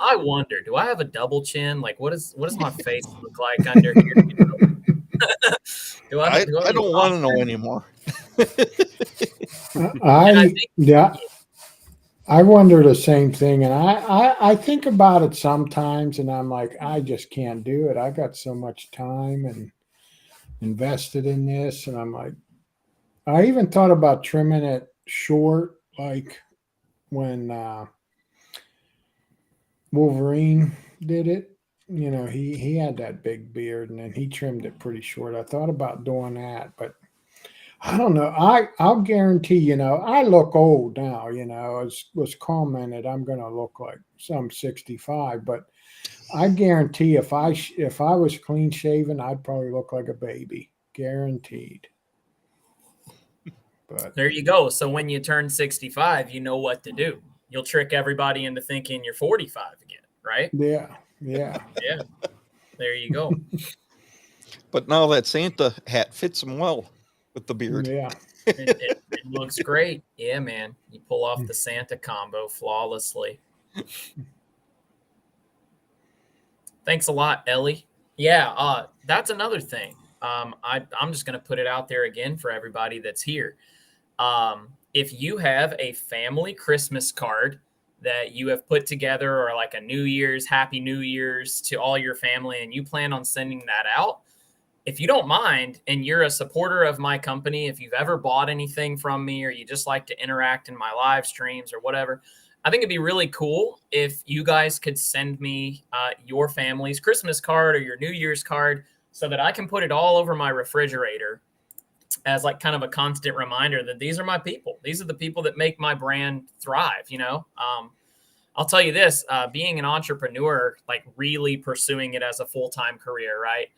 I wonder, do I have a double chin? Like, what does my face look like under here? I don't want to know anymore. I wonder the same thing, and I think about it sometimes, and I'm like, I just can't do it. I got so much time and invested in this, and I'm like, I even thought about trimming it short, like when Wolverine did it. You know, he had that big beard, and then he trimmed it pretty short. I thought about doing that, but I don't know. I'll guarantee, you know, I look old now, you know, as was commented, I'm going to look like some 65, but I guarantee if I was clean shaven, I'd probably look like a baby, guaranteed. But there you go. So when you turn 65, you know what to do. You'll trick everybody into thinking you're 45 again, right? Yeah. Yeah. There you go. But now that Santa hat fits him well with the beard. Yeah. It looks great. Yeah, man. You pull off the Santa combo flawlessly. Thanks a lot, Ellie. Yeah, that's another thing. I'm just going to put it out there again for everybody that's here. If you have a family Christmas card that you have put together, or like a New Year's, Happy New Year's to all your family, and you plan on sending that out, if you don't mind, and you're a supporter of my company, if you've ever bought anything from me, or you just like to interact in my live streams or whatever, I think it'd be really cool if you guys could send me your family's Christmas card or your New Year's card, so that I can put it all over my refrigerator as like kind of a constant reminder that these are my people. These are the people that make my brand thrive, you know? I'll tell you this, being an entrepreneur, like really pursuing it as a full-time career, right?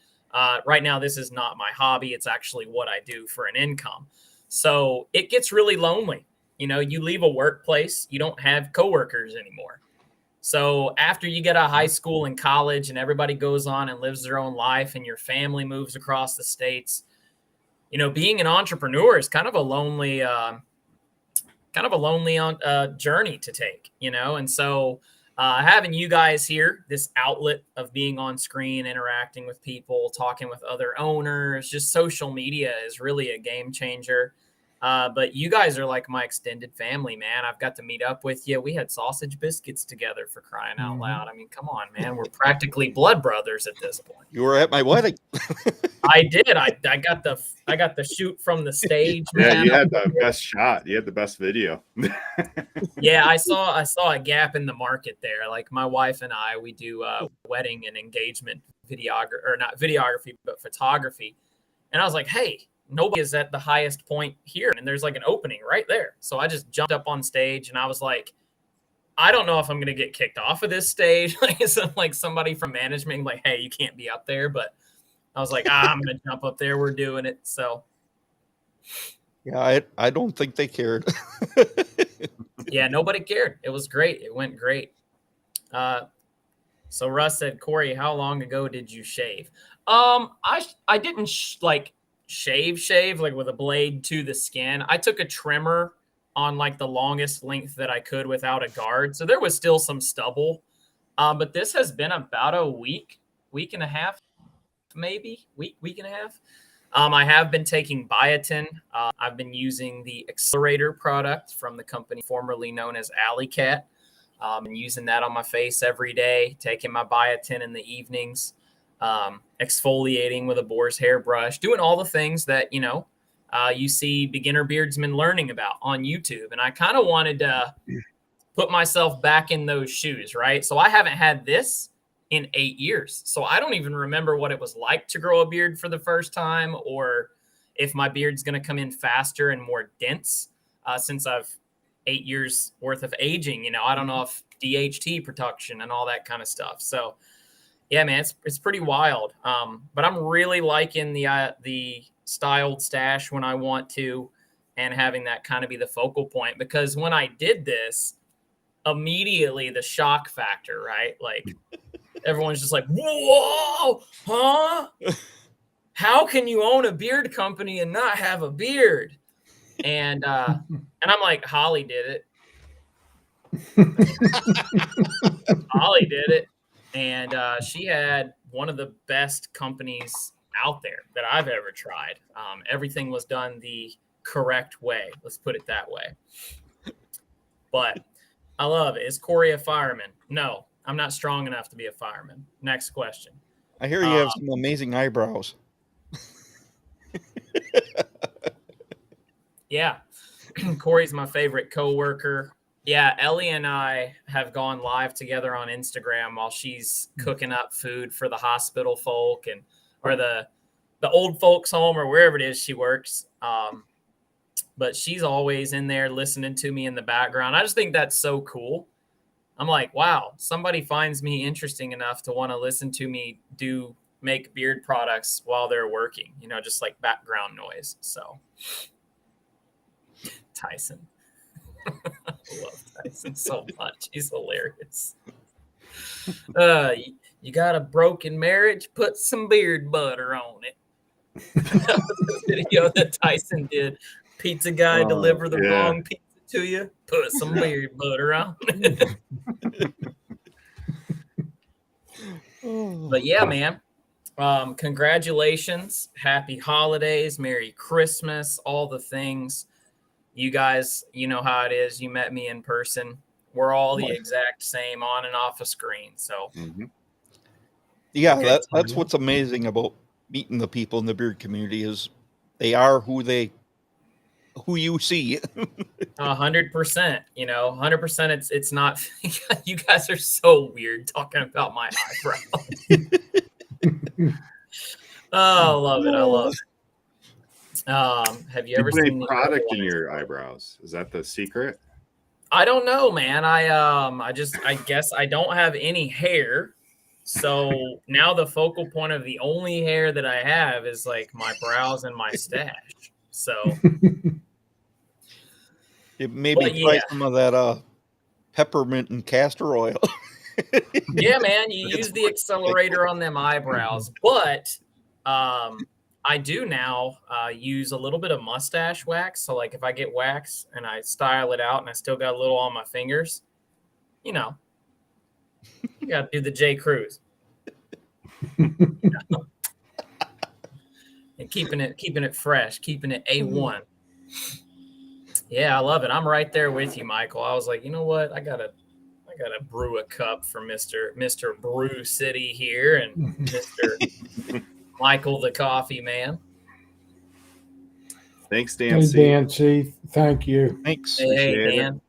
Right now, this is not my hobby. It's actually what I do for an income. So it gets really lonely. You know, you leave a workplace, you don't have coworkers anymore. So after you get out of high school and college and everybody goes on and lives their own life and your family moves across the states, you know, being an entrepreneur is kind of a lonely journey to take, you know? And so having you guys here, this outlet of being on screen, interacting with people, talking with other owners, just social media is really a game changer. But you guys are like my extended family, man. I've got to meet up with you. We had sausage biscuits together, for crying out loud. I mean, come on, man. We're practically blood brothers at this point. You were at my wedding. I did. I got the shoot from the stage, Yeah, man. you had the best shot. You had the best video. Yeah, I saw a gap in the market there. Like my wife and I, we do wedding and engagement videography, or not videography, but photography. And I was like, hey, nobody is at the highest point here, and there's like an opening right there. So I just jumped up on stage, and I was like, I don't know if I'm gonna get kicked off of this stage. Like somebody from management, like, hey, you can't be up there. But I was like, I'm gonna jump up there. We're doing it. So Yeah, I don't think they cared. yeah, nobody cared. It was great. It went great. So Russ said, Corey, how long ago did you shave? I didn't shave like with a blade to the skin. I took a trimmer on like the longest length that I could without a guard. So there was still some stubble. But this has been about a week and a half, maybe week and a half. I have been taking biotin. I've been using the Accelerator product from the company formerly known as Alleycat. And using that on my face every day, taking my biotin in the evenings, exfoliating with a boar's hairbrush, doing all the things that, you see beginner beardsmen learning about on YouTube. And I kind of wanted to put myself back in those shoes, right? So I haven't had this in 8 years. So I don't even remember what it was like to grow a beard for the first time, or if my beard's going to come in faster and more dense since I've 8 years worth of aging. I don't know if DHT production and all that kind of stuff. So yeah, man, it's pretty wild. But I'm really liking the styled stash when I want to, and having that kind of be the focal point, because when I did this, immediately the shock factor, right? Like everyone's just like, whoa, huh? How can you own a beard company and not have a beard? And I'm like, Holly did it. Holly did it. And she had one of the best companies out there that I've ever tried. Everything was done the correct way. Let's put it that way. But I love it. Is Corey a fireman? No, I'm not strong enough to be a fireman. Next question. I hear you have some amazing eyebrows. Yeah. Corey's my favorite coworker. Yeah, Ellie and I have gone live together on Instagram while she's cooking up food for the hospital folk or the old folks home or wherever it is she works. But she's always in there listening to me in the background. I just think that's so cool. I'm like, wow, somebody finds me interesting enough to want to listen to me make beard products while they're working, just like background noise. So Tyson. I love Tyson so much. He's hilarious. You got a broken marriage? Put some beard butter on it. That was the video that Tyson did. Pizza guy deliver the wrong pizza to you. Put some beard butter on it. But yeah, man. Congratulations. Happy holidays. Merry Christmas. All the things. You guys, you know how it is. You met me in person. We're all the exact same on and off a screen. So, yeah, that's what's amazing about meeting the people in the beard community is they are who you see. 100%. 100%. It's not. You guys are so weird talking about my eyebrows. Oh, I love it. I love it. Have you ever seen any product in your eyebrows? Is that the secret? I don't know, man. I guess I don't have any hair. So now the focal point of the only hair that I have is like my brows and my stash. So maybe try some of that peppermint and castor oil. Yeah, man, you use the Accelerator on them eyebrows, but I do now use a little bit of mustache wax. So like if I get wax and I style it out and I still got a little on my fingers, you got to do the J. Cruz. And keeping it fresh, keeping it A1. Yeah, I love it. I'm right there with you, Michael. I was like, you know what? I gotta brew a cup for Mr. Brew City here and Mr. Michael the Coffee Man. Thanks, Hey, Dan C. Dan C. Thank you. Thanks. Hey, Appreciate it. Dan.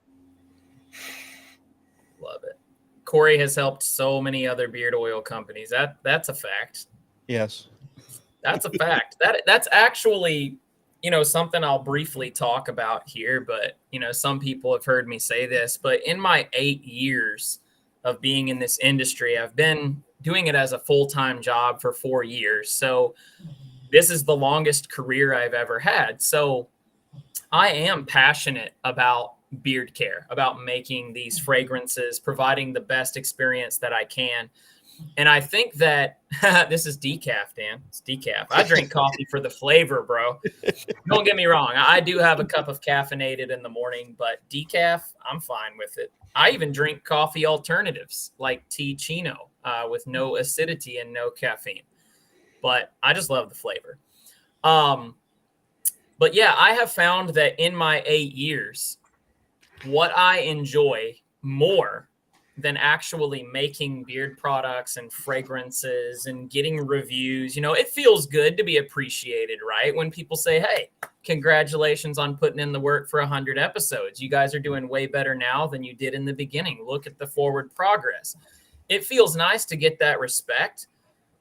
Love it. Corey has helped so many other beard oil companies. That's a fact. Yes. That's a fact. That's actually, something I'll briefly talk about here, but some people have heard me say this, but in my 8 years of being in this industry, I've been doing it as a full-time job for 4 years. So this is the longest career I've ever had. So I am passionate about beard care, about making these fragrances, providing the best experience that I can. And I think that this is decaf, Dan. It's decaf. I drink coffee for the flavor, bro. Don't get me wrong. I do have a cup of caffeinated in the morning, but decaf, I'm fine with it. I even drink coffee alternatives like tea chino with no acidity and no caffeine. But I just love the flavor. But yeah, I have found that in my 8 years, what I enjoy more than actually making beard products and fragrances and getting reviews, it feels good to be appreciated, right? When people say, hey, congratulations on putting in the work for 100 episodes. You guys are doing way better now than you did in the beginning. Look at the forward progress. It feels nice to get that respect.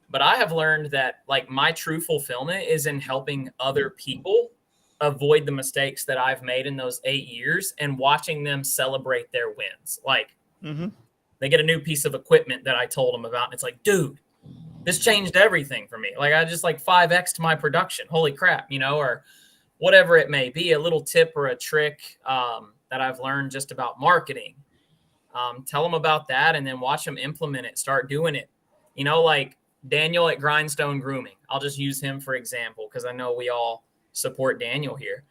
But I have learned that like my true fulfillment is in helping other people avoid the mistakes that I've made in those 8 years and watching them celebrate their wins. Like they get a new piece of equipment that I told them about. And it's like, dude, this changed everything for me. Like I just like 5X'd my production. Holy crap, or whatever it may be, a little tip or a trick that I've learned just about marketing. Tell them about that and then watch them implement it, start doing it. Like Daniel at Grindstone Grooming. I'll just use him for example, because I know we all support Daniel here.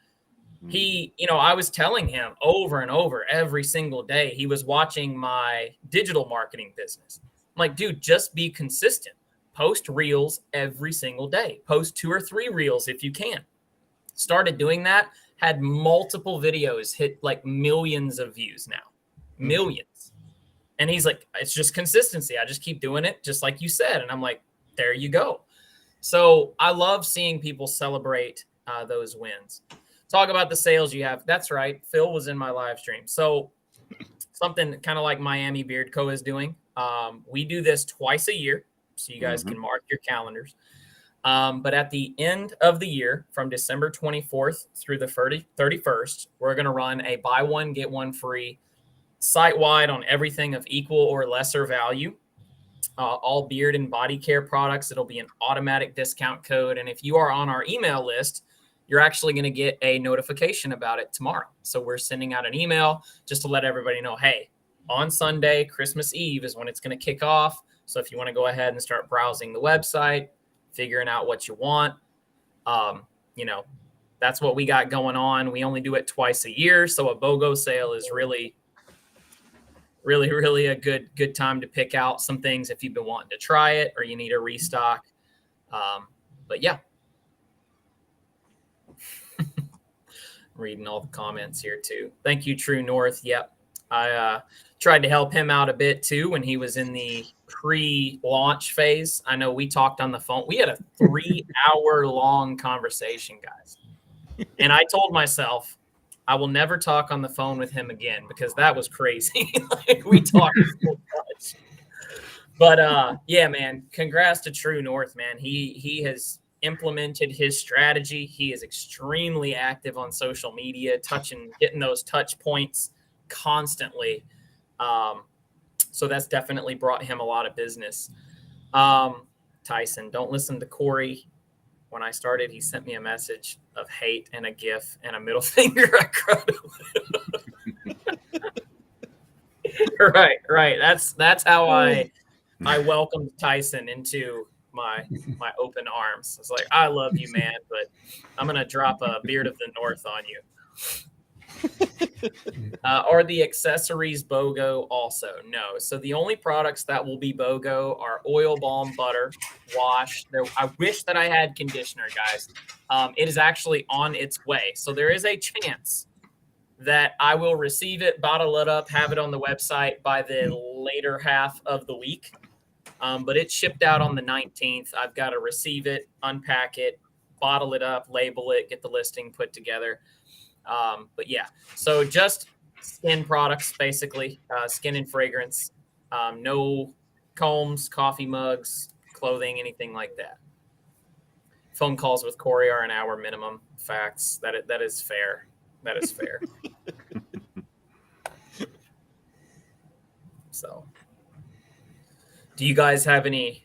He, I was telling him over and over every single day, he was watching my digital marketing business. I'm like, dude, just be consistent. Post reels every single day. Post 2 or 3 reels if you can. Started doing that, had multiple videos hit like millions of views now. Millions. And he's like, it's just consistency. I just keep doing it, just like you said. And I'm like, there you go. So I love seeing people celebrate those wins. Talk about the sales you have. That's right. Phil was in my live stream. So something kind of like Miami Beard Co. is doing. We do this twice a year, so you guys can mark your calendars. But at the end of the year, from December 24th through the 31st, we're going to run a buy one, get one free site-wide on everything of equal or lesser value. All beard and body care products. It'll be an automatic discount code. And if you are on our email list, you're actually going to get a notification about it tomorrow. So we're sending out an email just to let everybody know, hey, on Sunday, Christmas Eve is when it's going to kick off. So if you want to go ahead and start browsing the website, figuring out what you want, that's what we got going on. We only do it twice a year. So a BOGO sale is really a good time to pick out some things if you've been wanting to try it or you need a restock. But yeah. Reading all the comments here too. Thank you, True North. Yep. I tried to help him out a bit too when he was in the pre-launch phase. I know we talked on the phone. We had a 3-hour long conversation, guys. And I told myself, I will never talk on the phone with him again because that was crazy. Like, we talked so much. But yeah, man, congrats to True North, man. He has implemented his strategy. He is extremely active on social media, getting those touch points constantly. So that's definitely brought him a lot of business. Tyson, don't listen to Corey. When I started, he sent me a message of hate and a GIF and a middle finger. I cried. Right. That's how I welcomed Tyson into my open arms. It's like, I love you, man, but I'm gonna drop a Beard of the North on you. Are the accessories BOGO also? No. So the only products that will be BOGO are oil, balm, butter, wash. I wish that I had conditioner, guys. It is actually on its way. So there is a chance that I will receive it, bottle it up, have it on the website by the later half of the week. But it's shipped out on the 19th. I've got to receive it, unpack it, bottle it up, label it, get the listing put together. But yeah, so just skin products, basically, skin and fragrance, no combs, coffee mugs, clothing, anything like that. Phone calls with Corey are an hour minimum. Facts. That is fair. That is fair. So, do you guys have any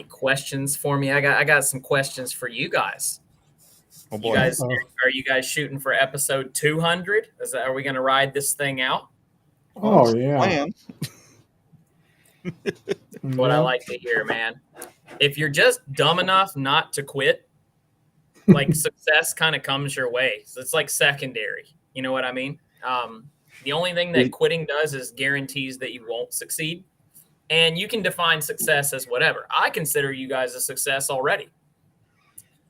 questions for me? I got some questions for you guys. Oh You boy. guys, are you guys shooting for episode 200? Are we going to ride this thing out? Oh yeah. Plan. What I like to hear, man. If you're just dumb enough not to quit, like success kind of comes your way. So it's like secondary. You know what I mean? The only thing that quitting does is guarantees that you won't succeed. And you can define success as whatever. I consider you guys a success already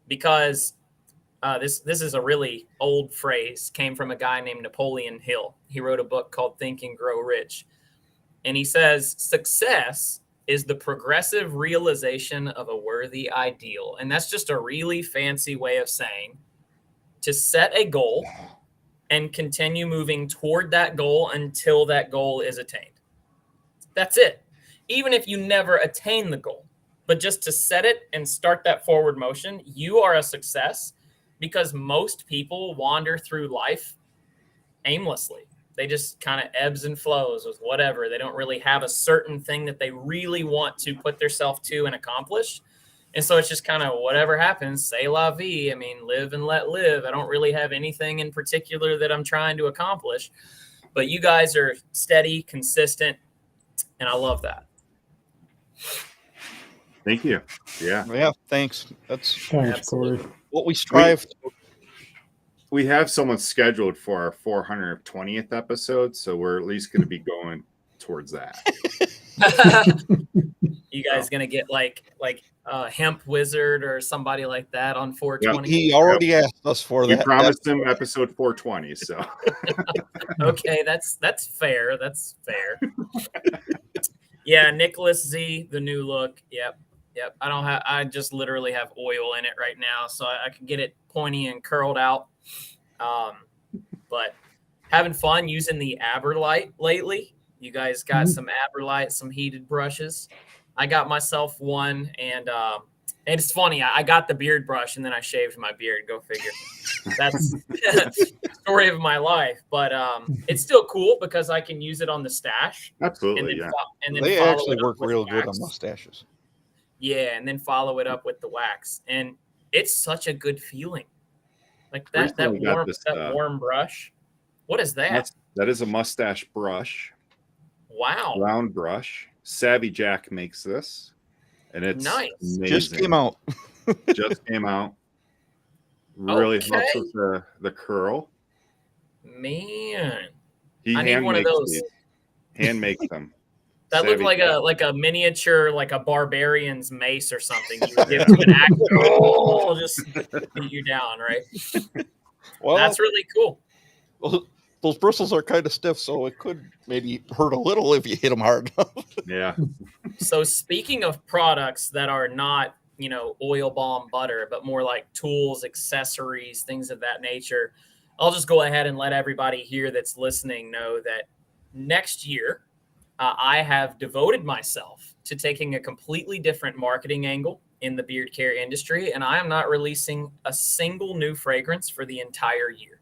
because this is a really old phrase, came from a guy named Napoleon Hill. He wrote a book called Think and Grow Rich. And he says, success is the progressive realization of a worthy ideal. And that's just a really fancy way of saying to set a goal and continue moving toward that goal until that goal is attained. That's it. Even if you never attain the goal, but just to set it and start that forward motion, you are a success because most people wander through life aimlessly. They just kind of ebbs and flows with whatever. They don't really have a certain thing that they really want to put themselves to and accomplish. And so it's just kind of whatever happens, c'est la vie. I mean, live and let live. I don't really have anything in particular that I'm trying to accomplish. But you guys are steady, consistent, and I love that. Thank you. Yeah. Yeah, thanks. That's Thanks, Corey. what we strive to. We have someone scheduled for our 420th episode, so we're at least going to be going towards that. You guys gonna get like Hemp Wizard or somebody like that on 420? He already asked us for We that. promised him episode 420, so Okay, that's fair. That's fair. Yeah, Nicholas Z, the new look. Yep. I just literally have oil in it right now, so I can get it pointy and curled out. But having fun using the Aberlite lately. You guys got some Aberlite, some heated brushes. I got myself one, and it's funny. I got the beard brush, and then I shaved my beard. Go figure. That's the story of my life. But it's still cool because I can use it on the stash. absolutely, And then, yeah. and then They follow actually it up work with real good on wax. mustaches. Yeah, and then follow it up with the wax, and it's such a good feeling. Like that Recently got this, warm brush. What is that? That is a mustache brush, Wow. round brush. Savvy Jack makes this, and it's Nice. amazing. Just came out. Just came out. Really helps Okay. with the curl. Man, He I need hand one of makes those. these. Hand makes them. that looked Savvy like Jack. a miniature, like a barbarian's mace or something. You would give to an actor, just beat you down, right? Well, That's really cool. those bristles are kind of stiff, so it could maybe hurt a little if you hit them hard enough. Yeah. So speaking of products that are not, oil balm butter, but more like tools, accessories, things of that nature, I'll just go ahead and let everybody here that's listening know that next year, I have devoted myself to taking a completely different marketing angle in the beard care industry, and I am not releasing a single new fragrance for the entire year.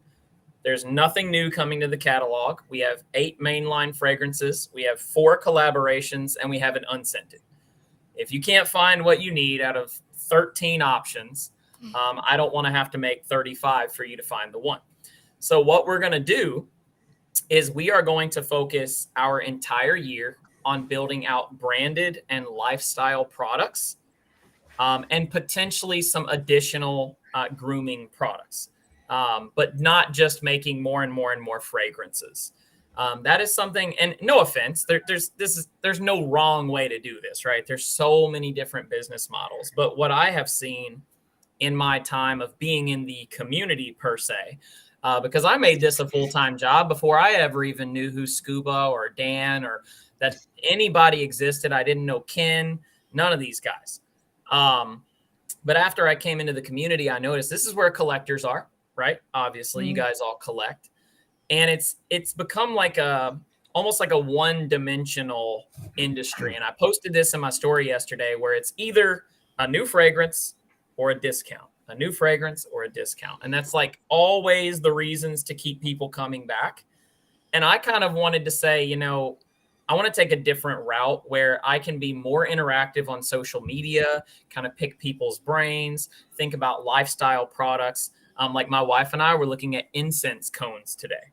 There's nothing new coming to the catalog. We have 8 mainline fragrances. We have 4 collaborations, and we have an unscented. If you can't find what you need out of 13 options, I don't want to have to make 35 for you to find the one. So what we're going to do is we are going to focus our entire year on building out branded and lifestyle products, and potentially some additional grooming products. But not just making more and more and more fragrances. That is something, and no offense, there's no wrong way to do this, right? There's so many different business models, but what I have seen in my time of being in the community per se, because I made this a full-time job before I ever even knew who Scuba or Dan or that anybody existed. I didn't know Ken, none of these guys. But after I came into the community, I noticed this is where collectors are, right? Obviously, you guys all collect. And it's become like almost like a one-dimensional industry. And I posted this in my story yesterday where it's either a new fragrance or a discount, a new fragrance or a discount. And that's like always the reasons to keep people coming back. And I kind of wanted to say, you know, I want to take a different route where I can be more interactive on social media, kind of pick people's brains, think about lifestyle products. Like my wife and I were looking at incense cones today,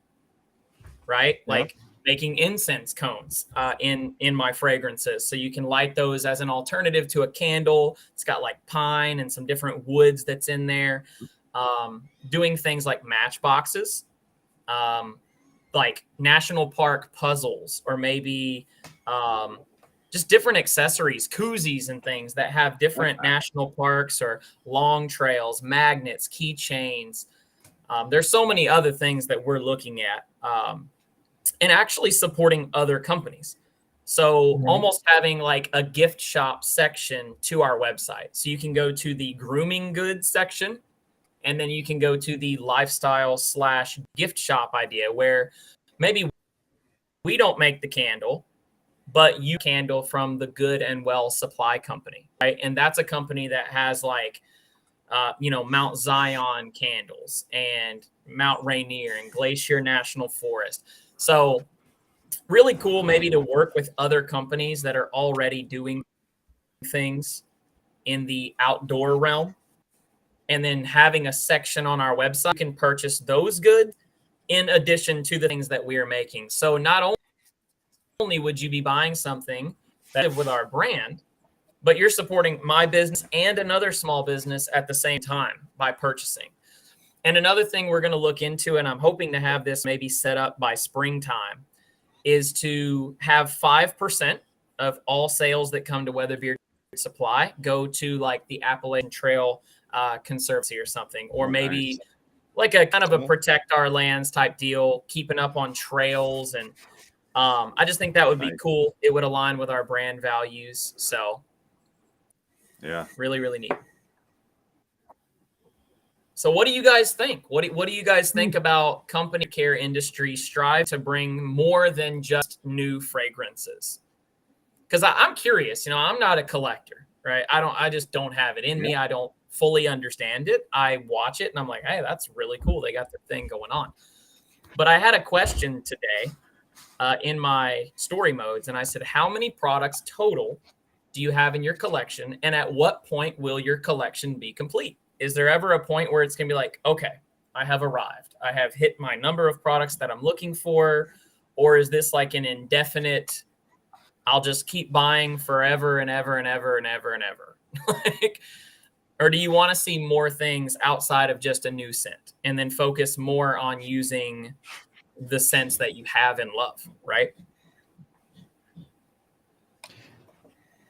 right? Yeah. Like making incense cones in my fragrances. So you can light those as an alternative to a candle. It's got like pine and some different woods that's in there. Doing things like matchboxes. Like national park puzzles, or maybe just different accessories, koozies and things that have different national parks or long trails, magnets, keychains. There's so many other things that we're looking at and actually supporting other companies. So almost having like a gift shop section to our website. So you can go to the grooming goods section, and then you can go to the lifestyle / gift shop idea where maybe we don't make the candle, but you candle from the Good and Well Supply Company, right? And that's a company that has like, Mount Zion candles and Mount Rainier and Glacier National Forest. So really cool maybe to work with other companies that are already doing things in the outdoor realm. And then having a section on our website, you can purchase those goods in addition to the things that we are making. So not only would you be buying something that with our brand, but you're supporting my business and another small business at the same time by purchasing. And another thing we're going to look into, and I'm hoping to have this maybe set up by springtime, is to have 5% of all sales that come to Weatherbeard Supply go to like the Appalachian Trail Conservancy or something, or maybe like a kind of a protect our lands type deal, keeping up on trails. And I just think that would be cool. It would align with our brand values. So yeah, really, really neat. So what do you guys think? What do you guys think about company care industry strive to bring more than just new fragrances? Because I'm curious, I'm not a collector, right? I just don't have it in me. I don't fully understand it. I watch it and I'm like, hey, that's really cool. They got their thing going on. But I had a question today in my story modes. And I said, how many products total do you have in your collection? And at what point will your collection be complete? Is there ever a point where it's going to be like, okay, I have arrived. I have hit my number of products that I'm looking for. Or is this like an indefinite, I'll just keep buying forever and ever and ever and ever and ever? Or do you want to see more things outside of just a new scent and then focus more on using the scents that you have and love, right?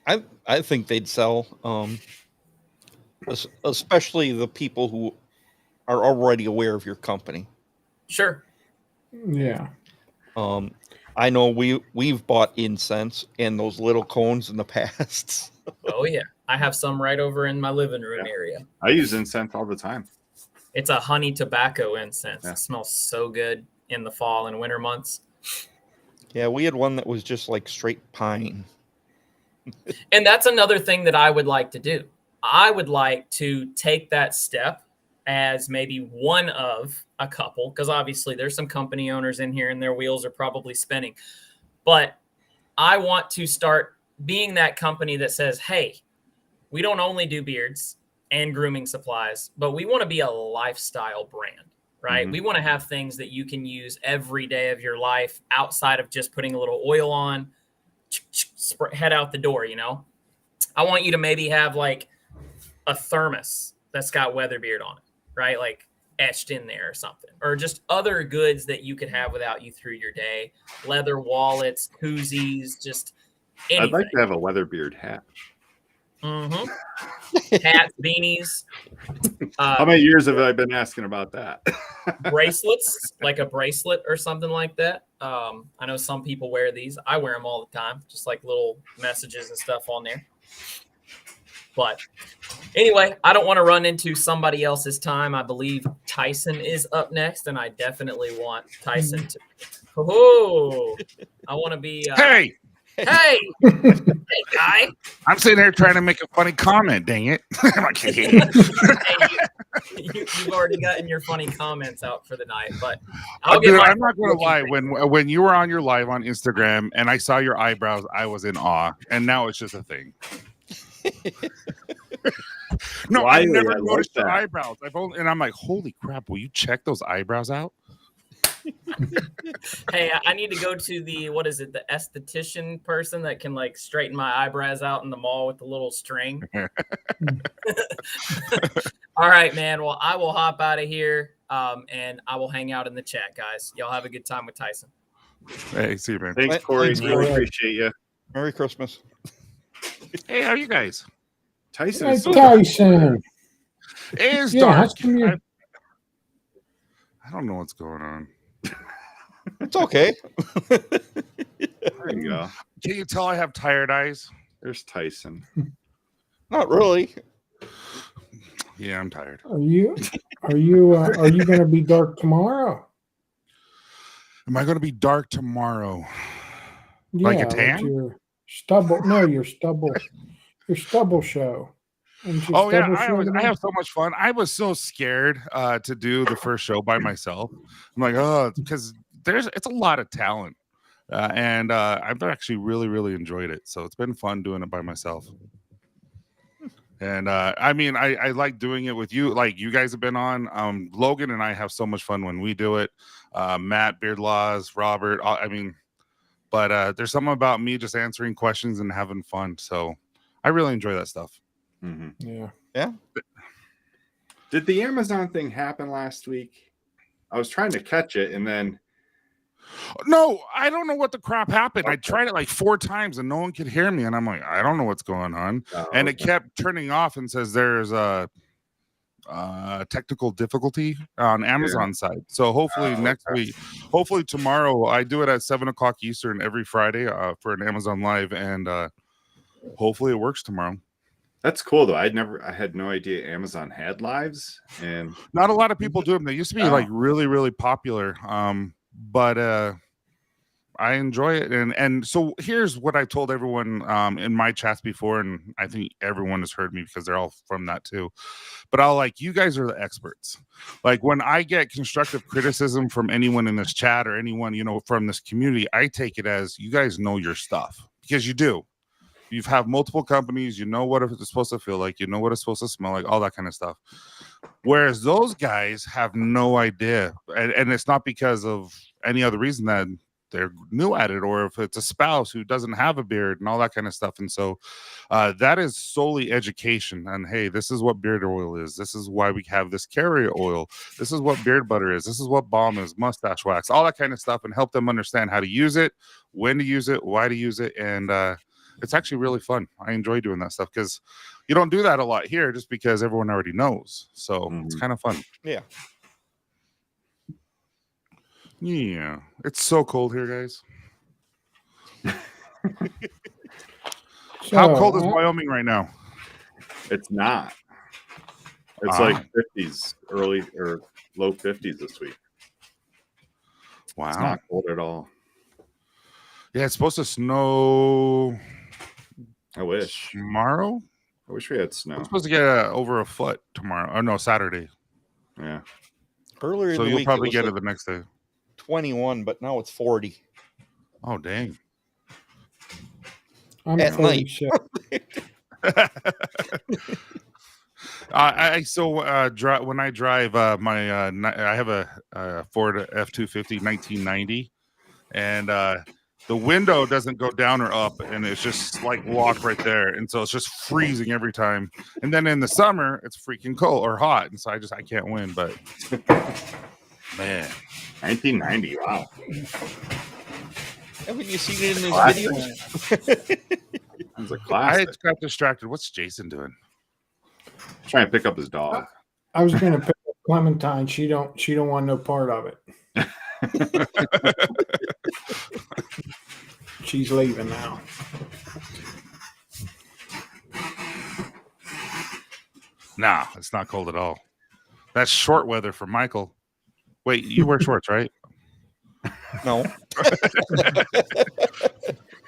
I think they'd sell, especially the people who are already aware of your company. Sure. Yeah. I know we've bought incense and those little cones in the past. Oh yeah. I have some right over in my living room area. I use incense all the time. It's a honey tobacco incense. It smells so good in the fall and winter months. Yeah, we had one that was just like straight pine. And that's another thing that I would like to do. I would like to take that step as maybe one of a couple, because obviously there's some company owners in here and their wheels are probably spinning. But I want to start being that company that says, hey, we don't only do beards and grooming supplies, but we want to be a lifestyle brand, right? Mm-hmm. We want to have things that you can use every day of your life outside of just putting a little oil on, head out the door, I want you to maybe have like a thermos that's got Weatherbeard on it, right? Like etched in there or something, or just other goods that you could have without you through your day. Leather wallets, koozies, just anything. I'd like to have a Weatherbeard hat. Mm-hmm. Hats, beanies. How many years have I been asking about that? Bracelets, like a bracelet or something like that. I know some people wear these. I wear them all the time, just like little messages and stuff on there. But anyway, I don't want to run into somebody else's time. I believe Tyson is up next, and I definitely want Tyson to. Oh, I want to be. Hey, hey, guy! I'm sitting here trying to make a funny comment. Dang it! You've already gotten your funny comments out for the night, but Dude, I'm not going to lie. When you were on your live on Instagram and I saw your eyebrows, I was in awe, and now it's just a thing. No, I never noticed your eyebrows. And I'm like, holy crap! Will you check those eyebrows out? Hey, I need to go to the the esthetician person that can like straighten my eyebrows out in the mall with the little string. All right, man. Well, I will hop out of here, and I will hang out in the chat, guys. Y'all have a good time with Tyson. Hey, see you, man. Thanks, Corey. Really appreciate you. Merry Christmas. Hey, how are you guys? Tyson. Hey, Tyson. It's Yeah, dark. I don't know what's going on. It's okay. There you go. Can you tell I have tired eyes? There's Tyson. Not really. Yeah, I'm tired. Are you going to be dark tomorrow? Am I going to be dark tomorrow? Yeah, Like a with tan? your stubble. No, your stubble. Your stubble show. Oh yeah, I have so much fun. I was so scared to do the first show by myself. I'm like, oh, because it's a lot of talent, and I've actually really enjoyed it. So it's been fun doing it by myself. And I mean, I like doing it with you. Like you guys have been on. Logan and I have so much fun when we do it. Matt, Beard Laws, Robert. But there's something about me just answering questions and having fun. So I really enjoy that stuff. Mm-hmm. Yeah. Did the Amazon thing happen last week? I was trying to catch it, and then no, I don't know what the crap happened. I tried it like 4 times, and no one could hear me. And I'm like, I don't know what's going on. And it kept turning off and says there's a technical difficulty on Amazon side. So hopefully next week, hopefully tomorrow, I do it at 7:00 Eastern every Friday for an Amazon Live, and hopefully it works tomorrow. That's cool though. I had no idea Amazon had lives, and not a lot of people do them. They used to be like really popular. But I enjoy it. And so here's what I told everyone in my chats before, and I think everyone has heard me because they're all from that too. But you guys are the experts. Like when I get constructive criticism from anyone in this chat or anyone, from this community, I take it as you guys know your stuff, because you do. You've have multiple companies, you know what it's supposed to feel like, you know what it's supposed to smell like, all that kind of stuff. Whereas those guys have no idea. And it's not because of any other reason that they're new at it, or if it's a spouse who doesn't have a beard and all that kind of stuff. And so that is solely education. And hey, this is what beard oil is. This is why we have this carrier oil. This is what beard butter is. This is what balm is, mustache wax, all that kind of stuff, and help them understand how to use it, when to use it, why to use it. And it's actually really fun. I enjoy doing that stuff because you don't do that a lot here just because everyone already knows. So it's kind of fun. Yeah. Yeah. It's so cold here, guys. How cold is Wyoming right now? It's not. It's like 50s, early or low 50s this week. Wow. It's not cold at all. Yeah, it's supposed to snow. I wish. Tomorrow? I wish we had snow. We're supposed to get over a foot tomorrow. Oh, no, Saturday. Yeah. Earlier in so the you'll week, probably get it the next day. 21, but now it's 40. Oh, dang. I'm at night. When I drive I have a Ford F-250 1990, and the window doesn't go down or up, and it's just like locked right there, and so it's just freezing every time. And then in the summer, it's freaking cold or hot, and so I can't win. But man, 1990, wow. Haven't you seen it in his videos? It's a I classic. got distracted. What's Jason doing? Trying to pick up his dog. I was going to pick up Clementine. She don't want no part of it. She's leaving now. Nah, it's not cold at all. That's short weather for Michael. Wait, you wear shorts, right? No.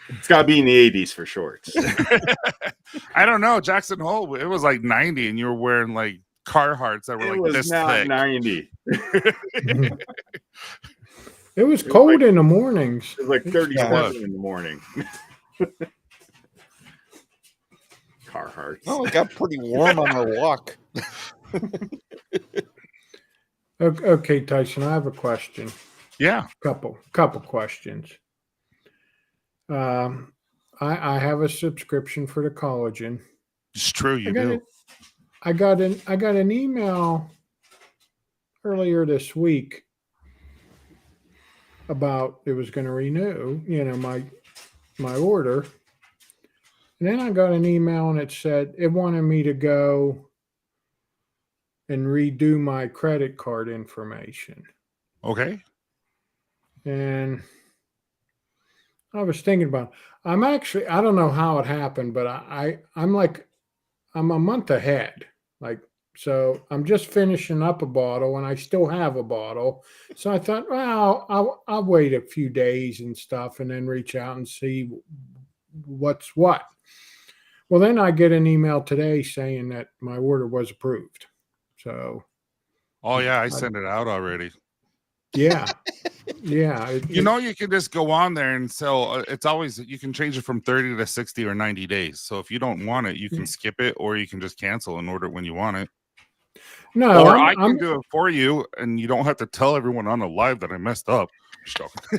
It's got to be in the 80s for shorts. I don't know. Jackson Hole, it was like 90 and you were wearing like Carhartts that were It like was this not thick. 90. It was cold in the mornings. It was like 37 in the morning. Carhartt. Oh, it got pretty warm on our walk. Okay, Tyson, I have a question. Yeah. Couple questions. I have a subscription for the collagen. It's true, you do. I got an email earlier this week about it was going to renew, my order. And then I got an email and it said it wanted me to go and redo my credit card information. Okay. And I was thinking about, I don't know how it happened, but I'm a month ahead. So I'm just finishing up a bottle and I still have a bottle. So I thought, well, I'll wait a few days and stuff and then reach out and see what's what. Well, then I get an email today saying that my order was approved. So. Oh, yeah, I sent it out already. Yeah. Yeah. You can just go on there and sell. It's always, you can change it from 30 to 60 or 90 days. So if you don't want it, you can skip it or you can just cancel and order it when you want it. No, or I can do it for you and you don't have to tell everyone on the live that I messed up.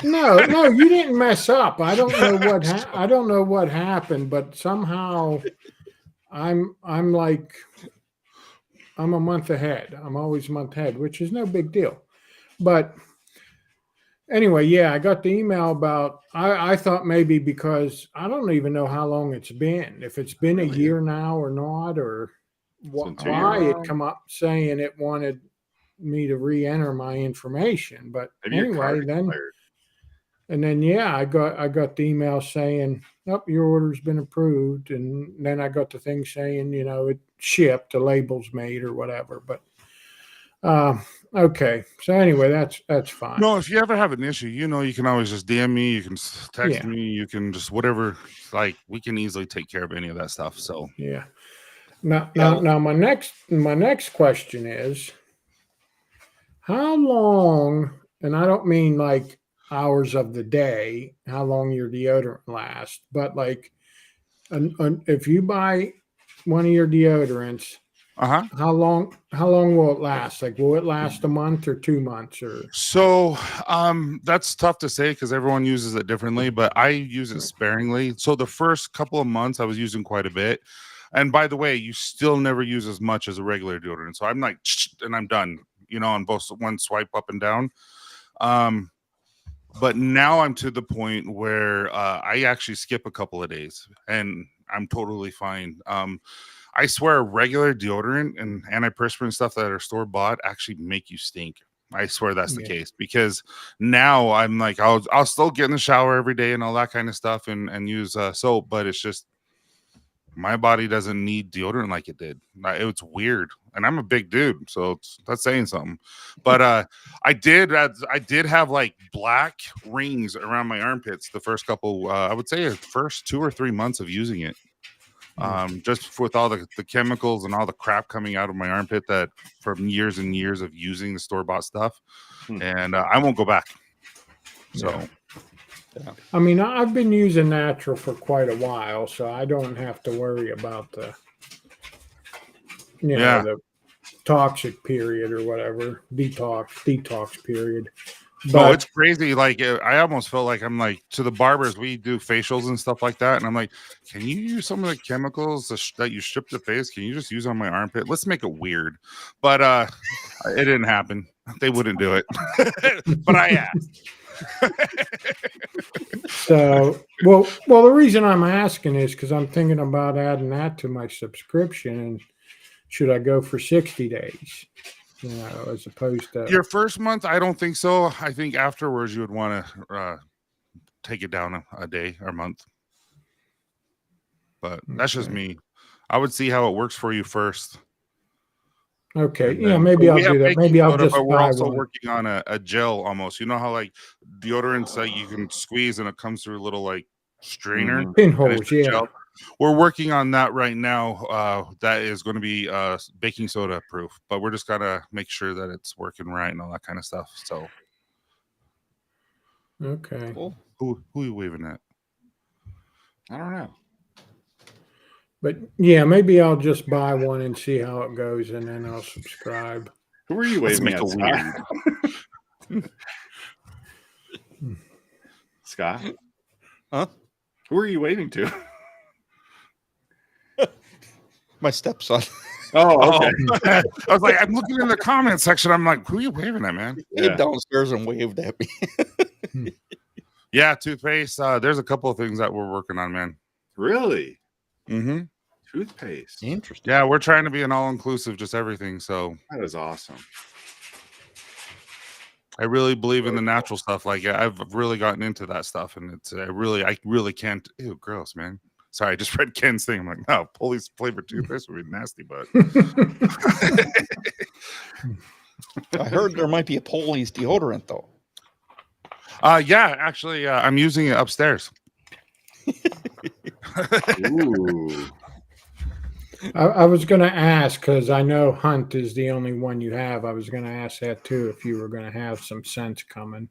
No, you didn't mess up. I don't know I don't know what happened, but somehow I'm a month ahead. I'm always a month ahead, which is no big deal. But anyway, yeah, I got the email about, I thought maybe because I don't even know how long it's been, if it's been a year now or not, or why it come up saying it wanted me to re-enter my information. But anyway, then yeah, I got the email saying, "Oh, your order's been approved," and then I got the thing saying, it shipped, the label's made or whatever. But okay, so anyway, that's fine. No, if you ever have an issue, you can always just DM me, you can text me, you can just whatever. We can easily take care of any of that stuff. So yeah. Now, my next question is, how long? And I don't mean like hours of the day, how long your deodorant lasts, but if you buy one of your deodorants, how long will it last? Will it last a month or 2 months or? So that's tough to say because everyone uses it differently, but I use it sparingly. So the first couple of months I was using quite a bit. And by the way, you still never use as much as a regular deodorant. So I'm like, and I'm done, on both one swipe up and down. But now I'm to the point where I actually skip a couple of days and I'm totally fine. I swear regular deodorant and antiperspirant stuff that are store bought actually make you stink. I swear that's the case because now I'm like, I'll still get in the shower every day and all that kind of stuff and use soap, but it's just, my body doesn't need deodorant like it did. It's weird. And I'm a big dude, so that's saying something. But I did have like black rings around my armpits the first couple, I would say the first 2 or 3 months of using it. Just with all the chemicals and all the crap coming out of my armpit that from years and years of using the store-bought stuff. And I won't go back. So... Yeah. I mean, I've been using natural for quite a while, so I don't have to worry about the toxic period or whatever, detox period. But it's crazy. I almost feel like I'm like, to the barbers, we do facials and stuff like that. And I'm like, can you use some of the chemicals that you strip the face? Can you just use on my armpit? Let's make it weird. But it didn't happen. They wouldn't do it. But I asked. So, well, the reason I'm asking is because I'm thinking about adding that to my subscription. And should I go for 60 days? You know, as opposed to Your first month, I don't think so. I think afterwards you would want to take it down a day or month. But that's just me. I would see how it works for you first. Okay, And yeah, then- maybe but I'll we have do that. baking Maybe I'll soda, just but we're buy also one. working on a gel almost. You know how like deodorants that you can squeeze and it comes through a little like strainer, Mhm. Pinholes, a yeah. gel? We're working on that right now. That is going to be baking soda proof, but we're just gotta make sure that it's working right and all that kind of stuff. So Okay. Cool. who are you waving at? I don't know. But yeah, maybe I'll just buy one and see how it goes, and then I'll subscribe. Who are you Let's waving make at, a Scott? Scott? Huh? Who are you waving to? My stepson. Oh, okay. I was like, I'm looking in the comment section. I'm like, who are you waving at, man? He came downstairs and waved at me. Yeah, toothpaste. There's a couple of things that we're working on, man. Really? Mm-hmm. Toothpaste. Interesting. Yeah, we're trying to be an all-inclusive, just everything. So That is awesome. I really believe in the natural stuff. Like I've really gotten into that stuff, and it's I really can't. Ew, gross, man. Sorry, I just read Ken's thing. I'm like, no, police flavored toothpaste would be nasty, but I heard there might be a Poli's deodorant though. yeah, actually, I'm using it upstairs. Ooh. I was going to ask because I know Hunt is the only one you have. I was going to ask that too if you were going to have some scents coming.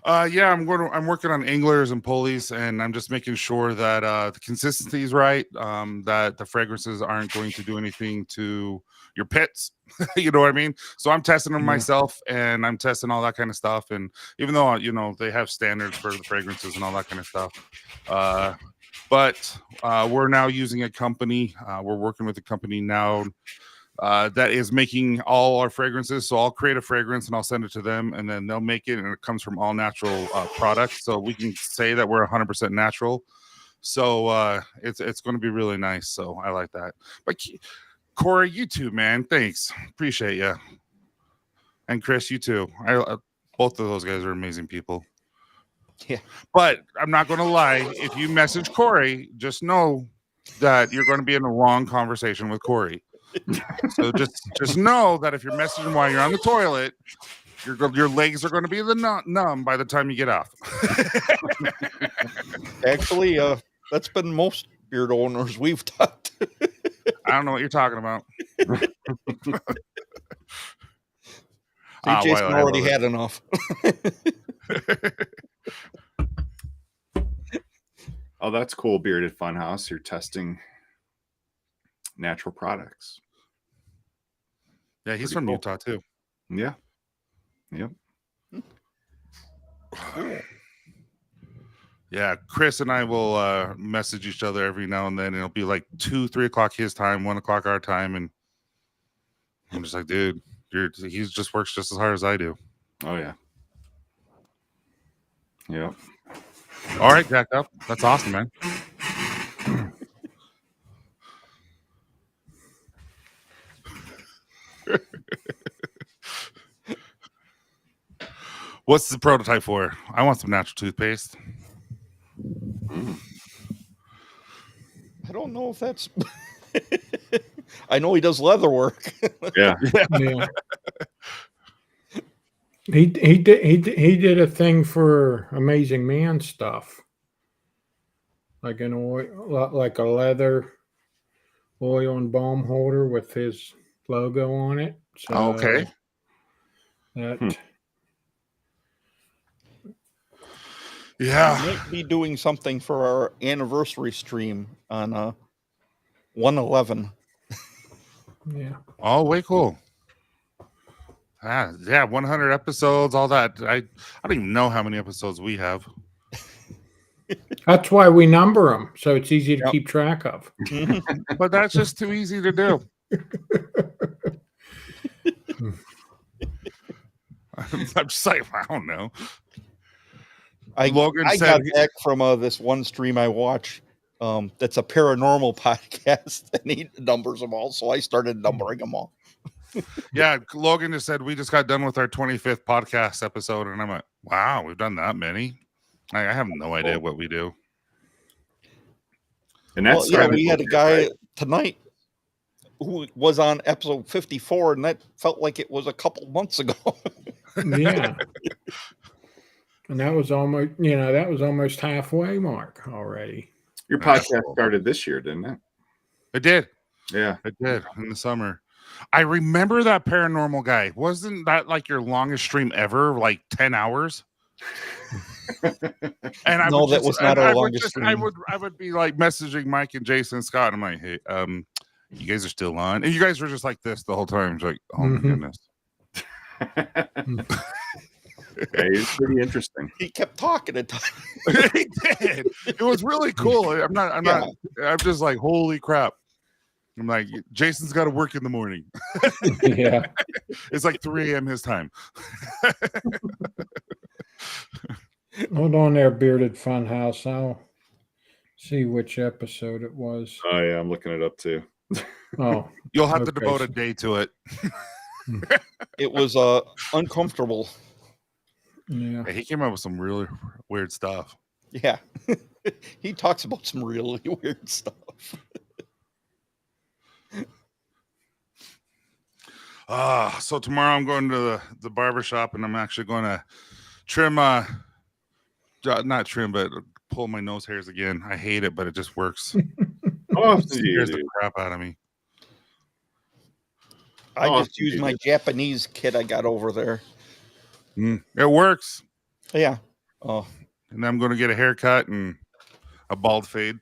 Yeah, I'm working on anglers and pulleys, and I'm just making sure that the consistency is right. That the fragrances aren't going to do anything to your pits. You know what I mean? So I'm testing them Yeah. myself, and I'm testing all that kind of stuff. And even though they have standards for the fragrances and all that kind of stuff, but we're now using a company. We're working with a company now that is making all our fragrances. So I'll create a fragrance and I'll send it to them, and then they'll make it, and it comes from all natural products. So we can say that we're 100% natural. So it's going to be really nice. So I like that. But Corey, you too, man. Thanks, appreciate you. And Chris, you too. Both of those guys are amazing people. Yeah. But I'm not going to lie. If you message Corey, just know that you're going to be in a long conversation with Corey. So just know that if you're messaging while you're on the toilet, your legs are going to be numb by the time you get off. Actually, that's been most beard owners we've talked to. I don't know what you're talking about. Jason already had enough. Oh, that's cool, Bearded Funhouse. You're testing natural products. Yeah, he's Pretty from cool. Utah too. Yeah. Yep. Yeah, Chris and I will message each other every now and then. It'll be like 2-3 o'clock his time, 1 o'clock our time, and I'm just like, dude, he just works just as hard as I do. Oh yeah. Yep. All right, Jack up. That's awesome, man. What's the prototype for? I want some natural toothpaste. I don't know if that's. I know he does leather work. Yeah. Yeah. He did a thing for Amazing Man stuff, like an oil, like a leather oil and balm holder with his logo on it. So Okay. that Yeah. We might be doing something for our anniversary stream on 111. yeah. Oh, way cool. Yeah, 100 episodes, all that. I don't even know how many episodes we have. That's why we number them, so it's easy to Yep. keep track of. But that's just too easy to do. I'm just like, I don't know. Logan I said got back from this one stream I watch. That's a paranormal podcast, and he numbers them all. So I started numbering them all. yeah, Logan just said we just got done with our 25th podcast episode, and I'm like, wow, we've done that many. I have no idea what we do. And that's we had a guy tonight who was on episode 54, and that felt like it was a couple months ago. Yeah. And that was almost halfway mark already. Your podcast started this year, didn't it? It did. Yeah, it did in the summer. I remember that paranormal guy. Wasn't that like your longest stream ever? Like 10 hours? And No, that was not our longest stream. I would be like messaging Mike and Jason and Scott. I'm like, hey, you guys are still on, and you guys were just like this the whole time. It's like, oh my goodness. Yeah, it's pretty interesting. He kept talking and talking. He did. It was really cool. I'm just like, holy crap. I'm like, Jason's got to work in the morning. Yeah. It's like 3 a.m. his time. Hold on there, Bearded Funhouse. I'll see which episode it was. Oh yeah, I'm looking it up too. Oh, you'll have to devote a day to it. It was uncomfortable. Yeah, he came up with some really weird stuff. Yeah, he talks about some really weird stuff. So tomorrow I'm going to the barber shop, and I'm actually going to trim not trim, but pull my nose hairs again. I hate it, but it just works. It scares the crap out of me. I just use my Japanese kit I got over there. It works. Yeah. Oh. And I'm going to get a haircut and a bald fade.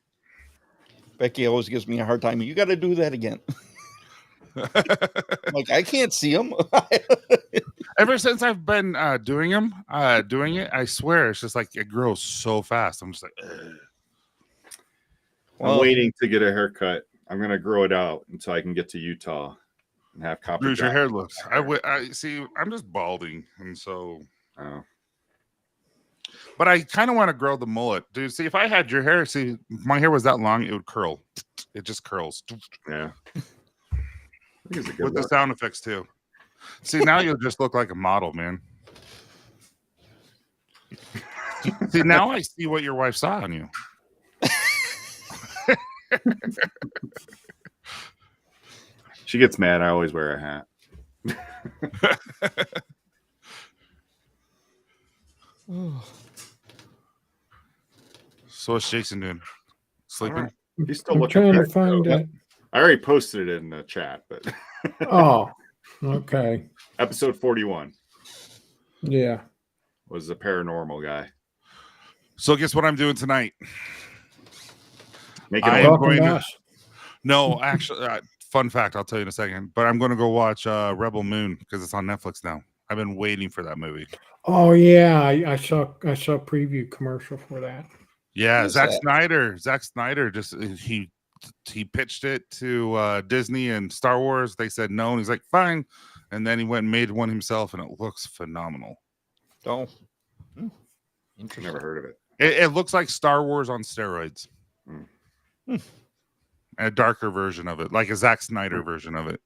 Becky always gives me a hard time. You got to do that again. Like, I can't see them. Ever since I've been doing it, I swear it's just like it grows so fast. I'm just like, ugh. I'm waiting to get a haircut. I'm going to grow it out until I can get to Utah and have copper. Dude, your hair looks. I see. I'm just balding, and so. But I kind of want to grow the mullet, dude. See, if I had your hair, see, my hair was that long, it would curl. It just curls. Yeah. With the sound effects too. See, now you'll just look like a model, man. See, now I see what your wife saw on you. She gets mad. I always wear a hat. So what's Jason doing? Sleeping? Right. He's still I'm looking. trying to find it. I already posted it in the chat, but Oh, okay. Episode 41 Yeah. was the paranormal guy. So guess what I'm doing tonight? No, actually, fun fact, I'll tell you in a second. But I'm going to go watch Rebel Moon because it's on Netflix now. I've been waiting for that movie. Oh yeah, I saw a preview commercial for that. Yeah, Zack Snyder just he pitched it to Disney and Star Wars. They said no, and he's like, fine. And then he went and made one himself, and it looks phenomenal. Oh, never heard of it. It looks like Star Wars on steroids. A darker version of it, like a Zack Snyder version of it.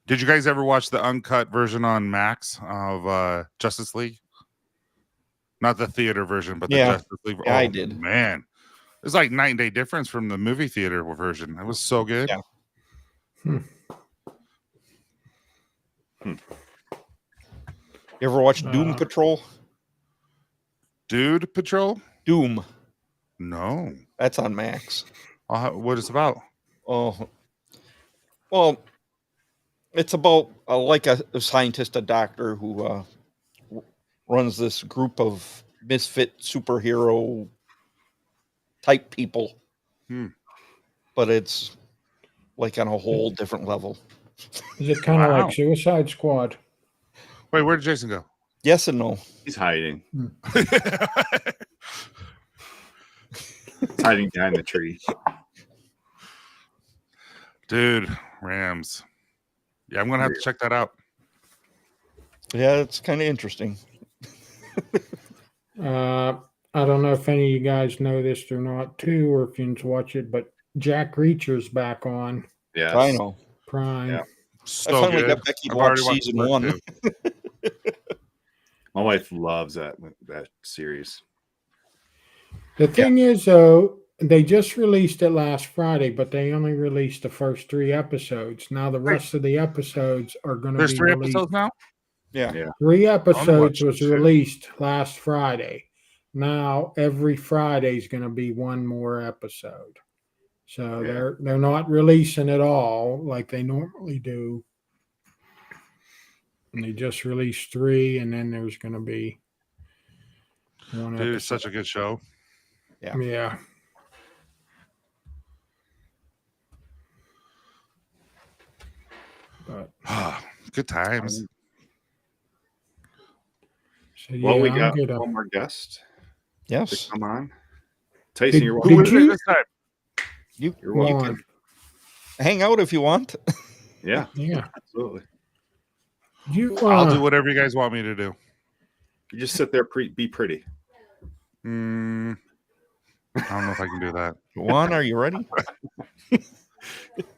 Did you guys ever watch the uncut version on Max of Justice League? Not the theater version, but the Justice League. Yeah, I did. Man, it's like night and day difference from the movie theater version. It was so good. Yeah. You ever watch Doom Patrol? Dude Patrol? Doom. No. That's on Max. What is it about? Oh, well, it's about like a scientist, a doctor who runs this group of misfit superhero type people. But it's like on a whole different level. Is it kind of like Suicide Squad? Wait, where did Jason go? Yes and no. He's hiding. He's hiding behind the tree. Dude, Rams. Yeah, I'm going to have to check that out. Yeah, it's kind of interesting. I don't know if any of you guys know this or not, too, or if you can watch it, but Jack Reacher's back on Yes. I know. Prime. Yeah. I So finally good. got Becky to I've watch already watched season the first 1. two. My wife loves that series. The thing is, though, they just released it last Friday, but they only released the first 3 episodes. Now the rest of the episodes are going to There's be 3 released. episodes now. Yeah. 3 episodes watch was two. released last Friday. Now every Friday is going to be one more episode. So Yeah. they're not releasing it all like they normally do. And they just released 3, and then there's going to be one Dude, it's episode. such a good show. Yeah. But Good times. so Well, we I'm got good. one more guest to Yes. come on. Tyson, you're Did welcome. Who is you- it this time? You, You're you welcome. can hang out if you want. Yeah, Yeah. absolutely. You I'll do whatever you guys want me to do. You just sit there, be pretty. I don't know if I can do that. Juan, are you ready?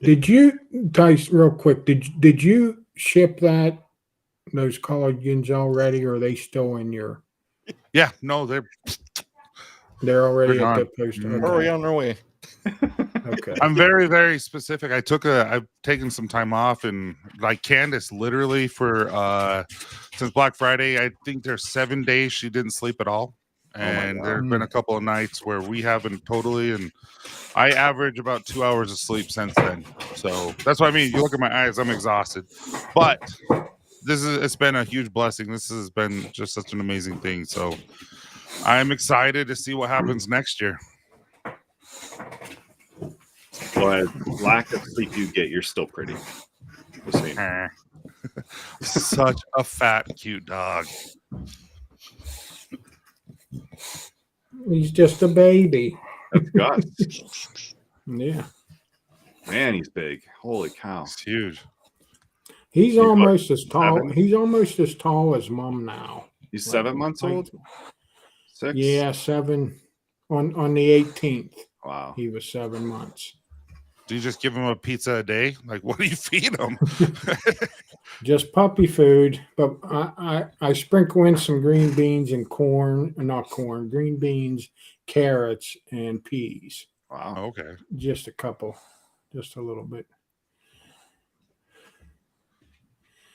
Did you, Tice, real quick, did you ship those collagens already, or are they still in your? Yeah, no, they're They're already They're at the gone. post. Mhm. Hurry on their way. Okay. I'm very, very specific. I've taken some time off, and like Candace, literally for since Black Friday, I think there's 7 days she didn't sleep at all. And there's been a couple of nights where we haven't totally, and I average about 2 hours of sleep since then. So that's what I mean. You look at my eyes, I'm exhausted. But it's been a huge blessing. This has been just such an amazing thing. So I'm excited to see what happens next year. Well, as lack of sleep you get, you're still pretty. Just saying. Such a fat, cute dog. He's just a baby. That's Gus. Yeah. Man, he's big. Holy cow. It's huge. He's You're almost as tall. 7? He's almost as tall as Mom now. He's 7 months old? 6? Yeah, 7 on the 18th. Wow. He was 7 months. Do you just give him a pizza a day? Like, what do you feed him? Just puppy food, but I sprinkle in some green beans and green beans, carrots, and peas. Wow. Okay. Just a couple, just a little bit.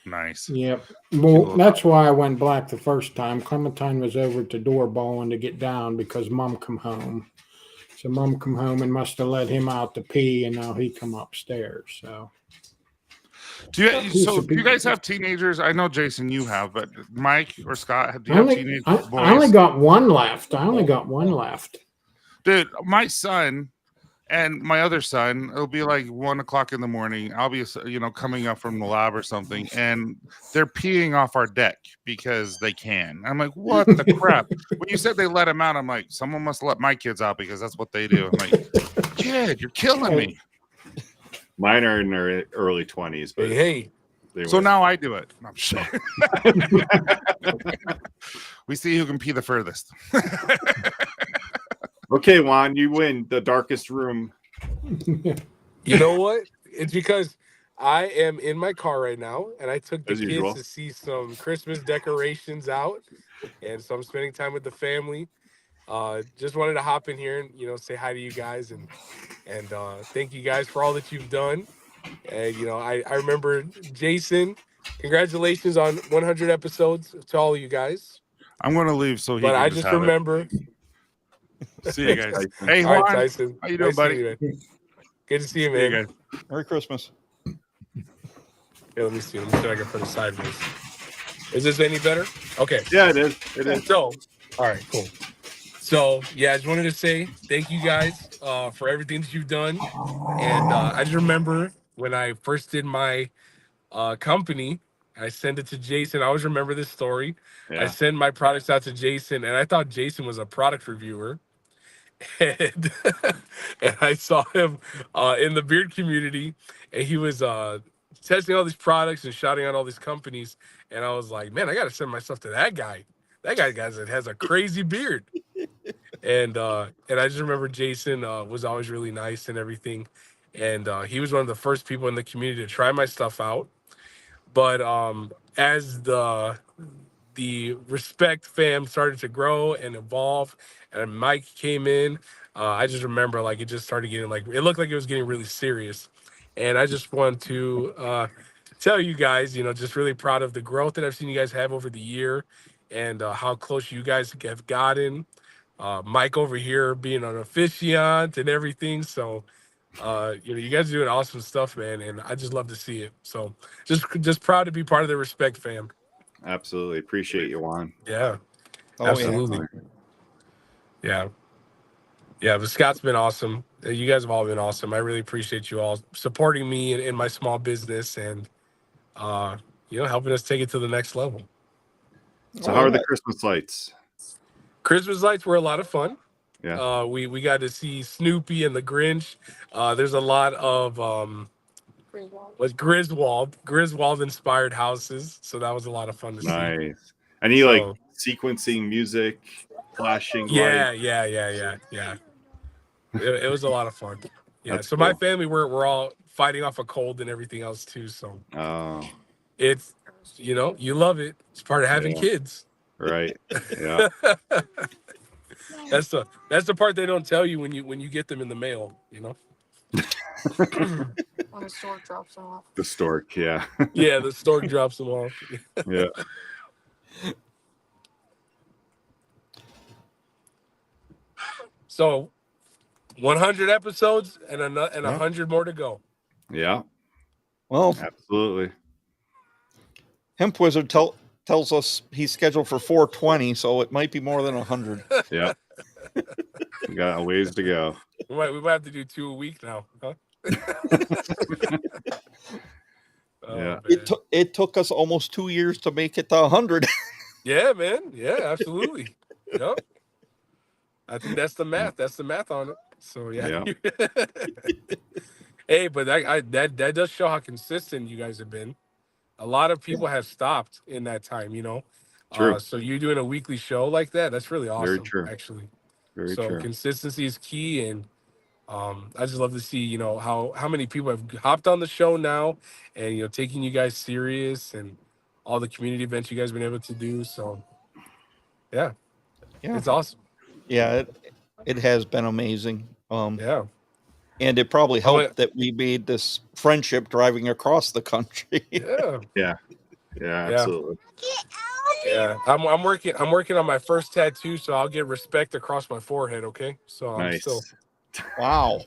Nice. Yep. Well, that's why I went black the first time. Clementine was over at the door bawling to get down because Mom come home. So Mom come home and must have let him out to pee, and now he come upstairs. So Do you guys have teenagers? I know Jason, you have, but Mike or Scott, do you have teenage boys? I only got one left. Dude, my son and my other son, it'll be like 1 o'clock in the morning. I'll be, coming up from the lab or something, and they're peeing off our deck because they can. I'm like, what the crap? When you said they let him out, I'm like, someone must let my kids out because that's what they do. I'm like, kid, you're killing me. Mine are in their early 20s. But hey. So now I do it. I'm sure. We see who can pee the furthest. Okay, Juan, you win the darkest room. You know what? It's because I am in my car right now, and I took the As kids usual. to see some Christmas decorations out, and so I'm spending time with the family. Just wanted to hop in here and say hi to you guys and thank you guys for all that you've done. And I remember Jason. Congratulations on 100 episodes to all of you guys. I'm going to leave so he. But can I just just have it. remember. See you guys. Hey, All Juan. right, Tyson. How you doing, Nice buddy? seeing you, man. Good to see you, See you man. guys. Merry Christmas. Here, let me see. Let me see if I can put it sideways. Is this any better? Okay. Yeah, it is. It is. So, all right, cool. So, yeah, I just wanted to say thank you guys for everything that you've done. And I just remember when I first did my company, I sent it to Jason. I always remember this story. Yeah. I sent my products out to Jason, and I thought Jason was a product reviewer. And, and I saw him in the beard community, and he was testing all these products and shouting out all these companies. And I was like, man, I got to send my stuff to that guy. that guy has a crazy beard. And I just remember Jason was always really nice and everything. And he was one of the first people in the community to try my stuff out. But as the Respect fam started to grow and evolve, and Mike came in, I just remember like it just started getting like, it looked like it was getting really serious. And I just want to tell you guys, just really proud of the growth that I've seen you guys have over the year, and how close you guys have gotten. Mike over here being an officiant and everything. So, you guys are doing awesome stuff, man. And I just love to see it. So just proud to be part of the Respect fam. Absolutely. Appreciate you, Juan. Yeah, Oh, absolutely. Yeah. Yeah, but Scott's been awesome. You guys have all been awesome. I really appreciate you all supporting me in my small business and, helping us take it to the next level. So how are the Christmas lights? Christmas lights were a lot of fun. Yeah. We got to see Snoopy and the Grinch. There's a lot of Griswold inspired houses. So that was a lot of fun to see. Nice. Any like sequencing music, flashing lights? Yeah. It was a lot of fun. Yeah. That's so cool. my family, we're all fighting off a cold and everything else too. So it's, you love it. It's part of having kids. Right. Yeah. That's the part they don't tell you when you get them in the mail, When the stork drops them off. The stork, yeah. Yeah, the stork drops them off. Yeah. So 100 episodes and 100 more to go. Yeah. Well, absolutely. Hemp Wizard tells us he's scheduled for 420, so it might be more than 100. Yeah. We got a ways to go. We might have to do 2 a week now, huh? Yeah. It took us almost 2 years to make it to 100. Yeah, man. Yeah, absolutely. Yep. I think that's the math. That's the math on it. So yeah. Hey, but that does show how consistent you guys have been. A lot of people have stopped in that time, True. So you doing a weekly show like that's really awesome. Very true. Actually. Very so true. Consistency is key, and I just love to see, how many people have hopped on the show now, and taking you guys serious, and all the community events you guys have been able to do. So yeah, it's awesome. Yeah, it has been amazing. Yeah. And it probably helped that we made this friendship driving across the country. Yeah. Yeah, absolutely. Yeah. I'm working on my first tattoo, so I'll get respect across my forehead, okay? So I'm Nice. still Wow.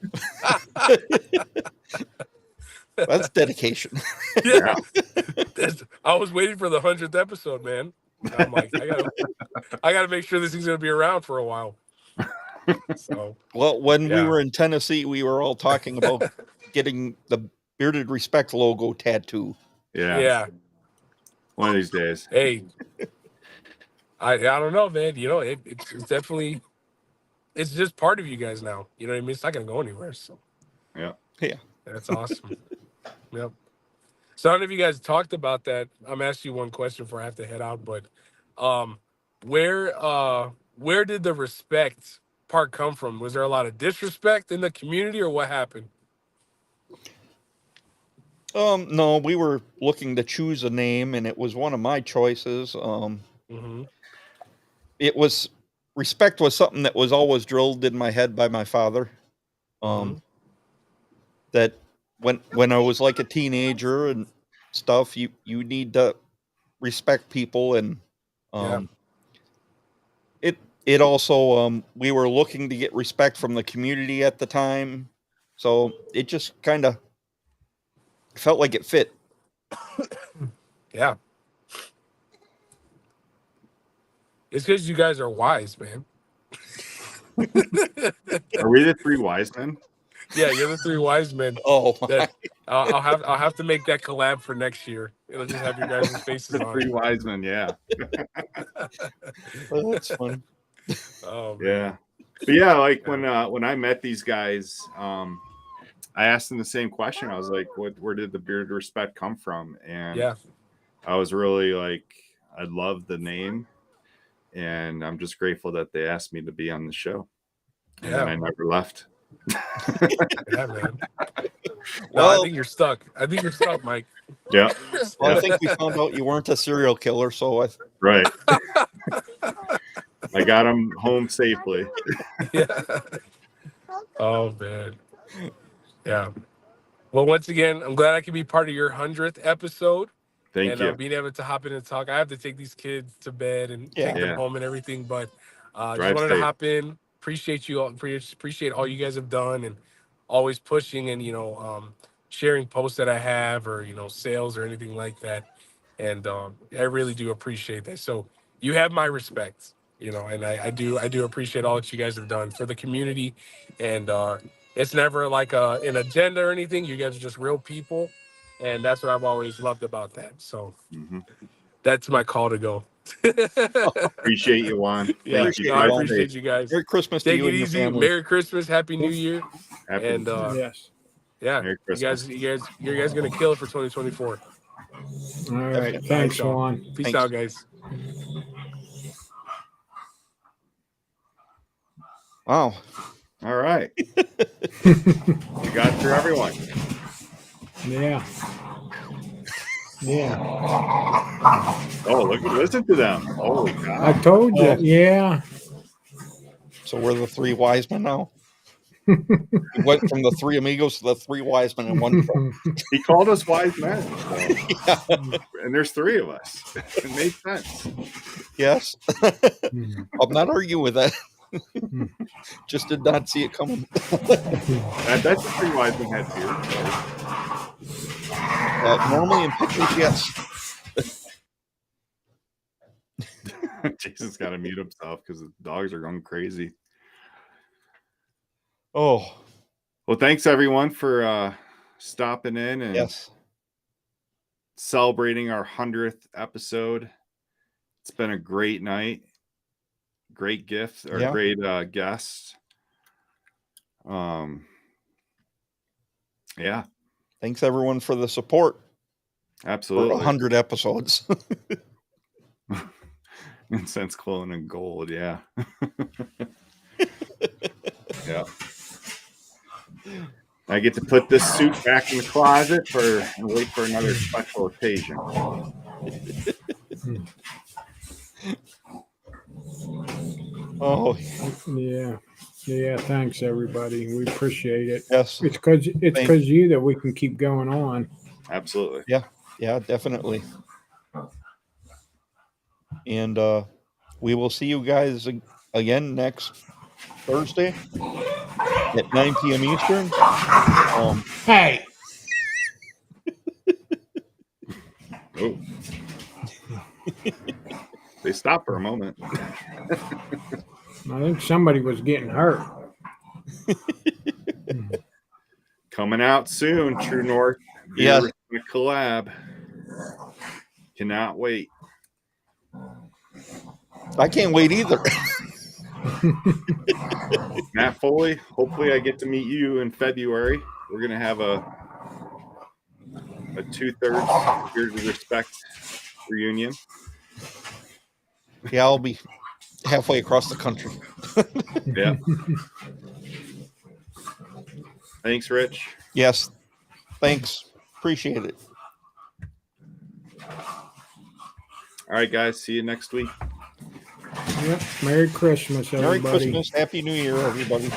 That's dedication. Yeah. I was waiting for the 100th episode, man. I'm like, I gotta make sure this thing's gonna be around for a while. So Well, when we were in Tennessee, we were all talking about getting the Bearded Respect logo tattoo. Yeah. One of these days. Hey, I don't know, man. It's definitely, it's just part of you guys now. You know what I mean? It's not gonna go anywhere. So yeah, that's awesome. Yep. So I don't know if you guys talked about that. I'm asking you one question before I have to head out, but where did the respect part come from? Was there a lot of disrespect in the community, or what happened? No, we were looking to choose a name, and it was one of my choices. It was respect was something that was always drilled in my head by my father. That when I was like a teenager and stuff, you need to respect people, and it also we were looking to get respect from the community at the time, so it just kind of felt like it fit. Yeah. It's because you guys are wise, man. Are we the 3 wise men? Yeah, you're the 3 wise men. Oh, I'll have to make that collab for next year. It'll just have your guys' faces The on 3 it. wise men, yeah. Well, that's fun. Oh, Yeah. But yeah, like when I met these guys, I asked them the same question. I was like, where did the Bearded Respect come from? And yeah, I was really like, I love the name. and I'm just grateful that they asked me to be on the show. And Yeah. I never left. Yeah, man. No, Well- I think you're stuck. I think you're stuck, Mike. Yeah. Well, Yeah. I think we found out you weren't a serial killer, so I Right. I got him home safely. Yeah. Oh man. Yeah. Well, once again, I'm glad I could be part of your 100th episode. Thank and you. being able to hop in and talk. I have to take these kids to bed and take them Yeah. home and everything, but just Drive wanted to safe. hop in. Appreciate you all. Appreciate all you guys have done and always pushing and sharing posts that I have or sales or anything like that. And I really do appreciate that. So you have my respect, and I do appreciate all that you guys have done for the community. And it's never like an agenda or anything. You guys are just real people. And that's what I've always loved about that. So that's my call to go. Appreciate you, Juan. Yeah, Thank you. no, I Drive appreciate safe. you guys. Merry Christmas to Take you it and your easy. family. Merry Christmas. Happy New Year. Happy- And Yes. yeah, Merry you guys gonna kill it for 2024. All right. Thanks, y'all. Juan. Peace Thanks. out, guys. Wow. All right. We got through everyone. Yeah. Yeah. Oh, listen to them. Holy I God. told you. Oh. Yeah. So we're the three wise men now. We went from the three amigos to the three wise men in one truck. He called us wise men. So. And there's three of us. It makes sense. Yes. I'm not arguing with that. Just did not see it coming. That's the three wise men had beer. Normally in pictures, yes. Jason's got to mute himself because the dogs are going crazy. Oh, well, thanks everyone for stopping in and yes. celebrating our 100th episode. It's been a great night. Great gift or Yeah. great guest. Yeah, Thanks everyone for the support for absolutely. 100 episodes. Incense, cologne, and gold. Yeah. Yeah. I get to put this suit back in the closet and wait for another special occasion. Oh, Yeah. Yeah. Thanks, everybody. We appreciate it. yes. It's because Thank- of you that we can keep going on. Absolutely. Yeah, definitely. And we will see you guys again next Thursday at 9 p.m. Eastern. Hey. Oh. They stopped for a moment. I think somebody was getting hurt. Coming out soon, True North. Yeah. Beer collab. Cannot wait. I can't wait either. Matt Foley, hopefully I get to meet you in February. We're going to have a 2/3 Beer to Respect reunion. Yeah, I'll be halfway across the country. Yeah. Thanks, Rich. Yes. Thanks. Appreciate it. All right, guys. See you next week. Yep. Merry Christmas, Merry everybody. Christmas. Happy New Year, everybody.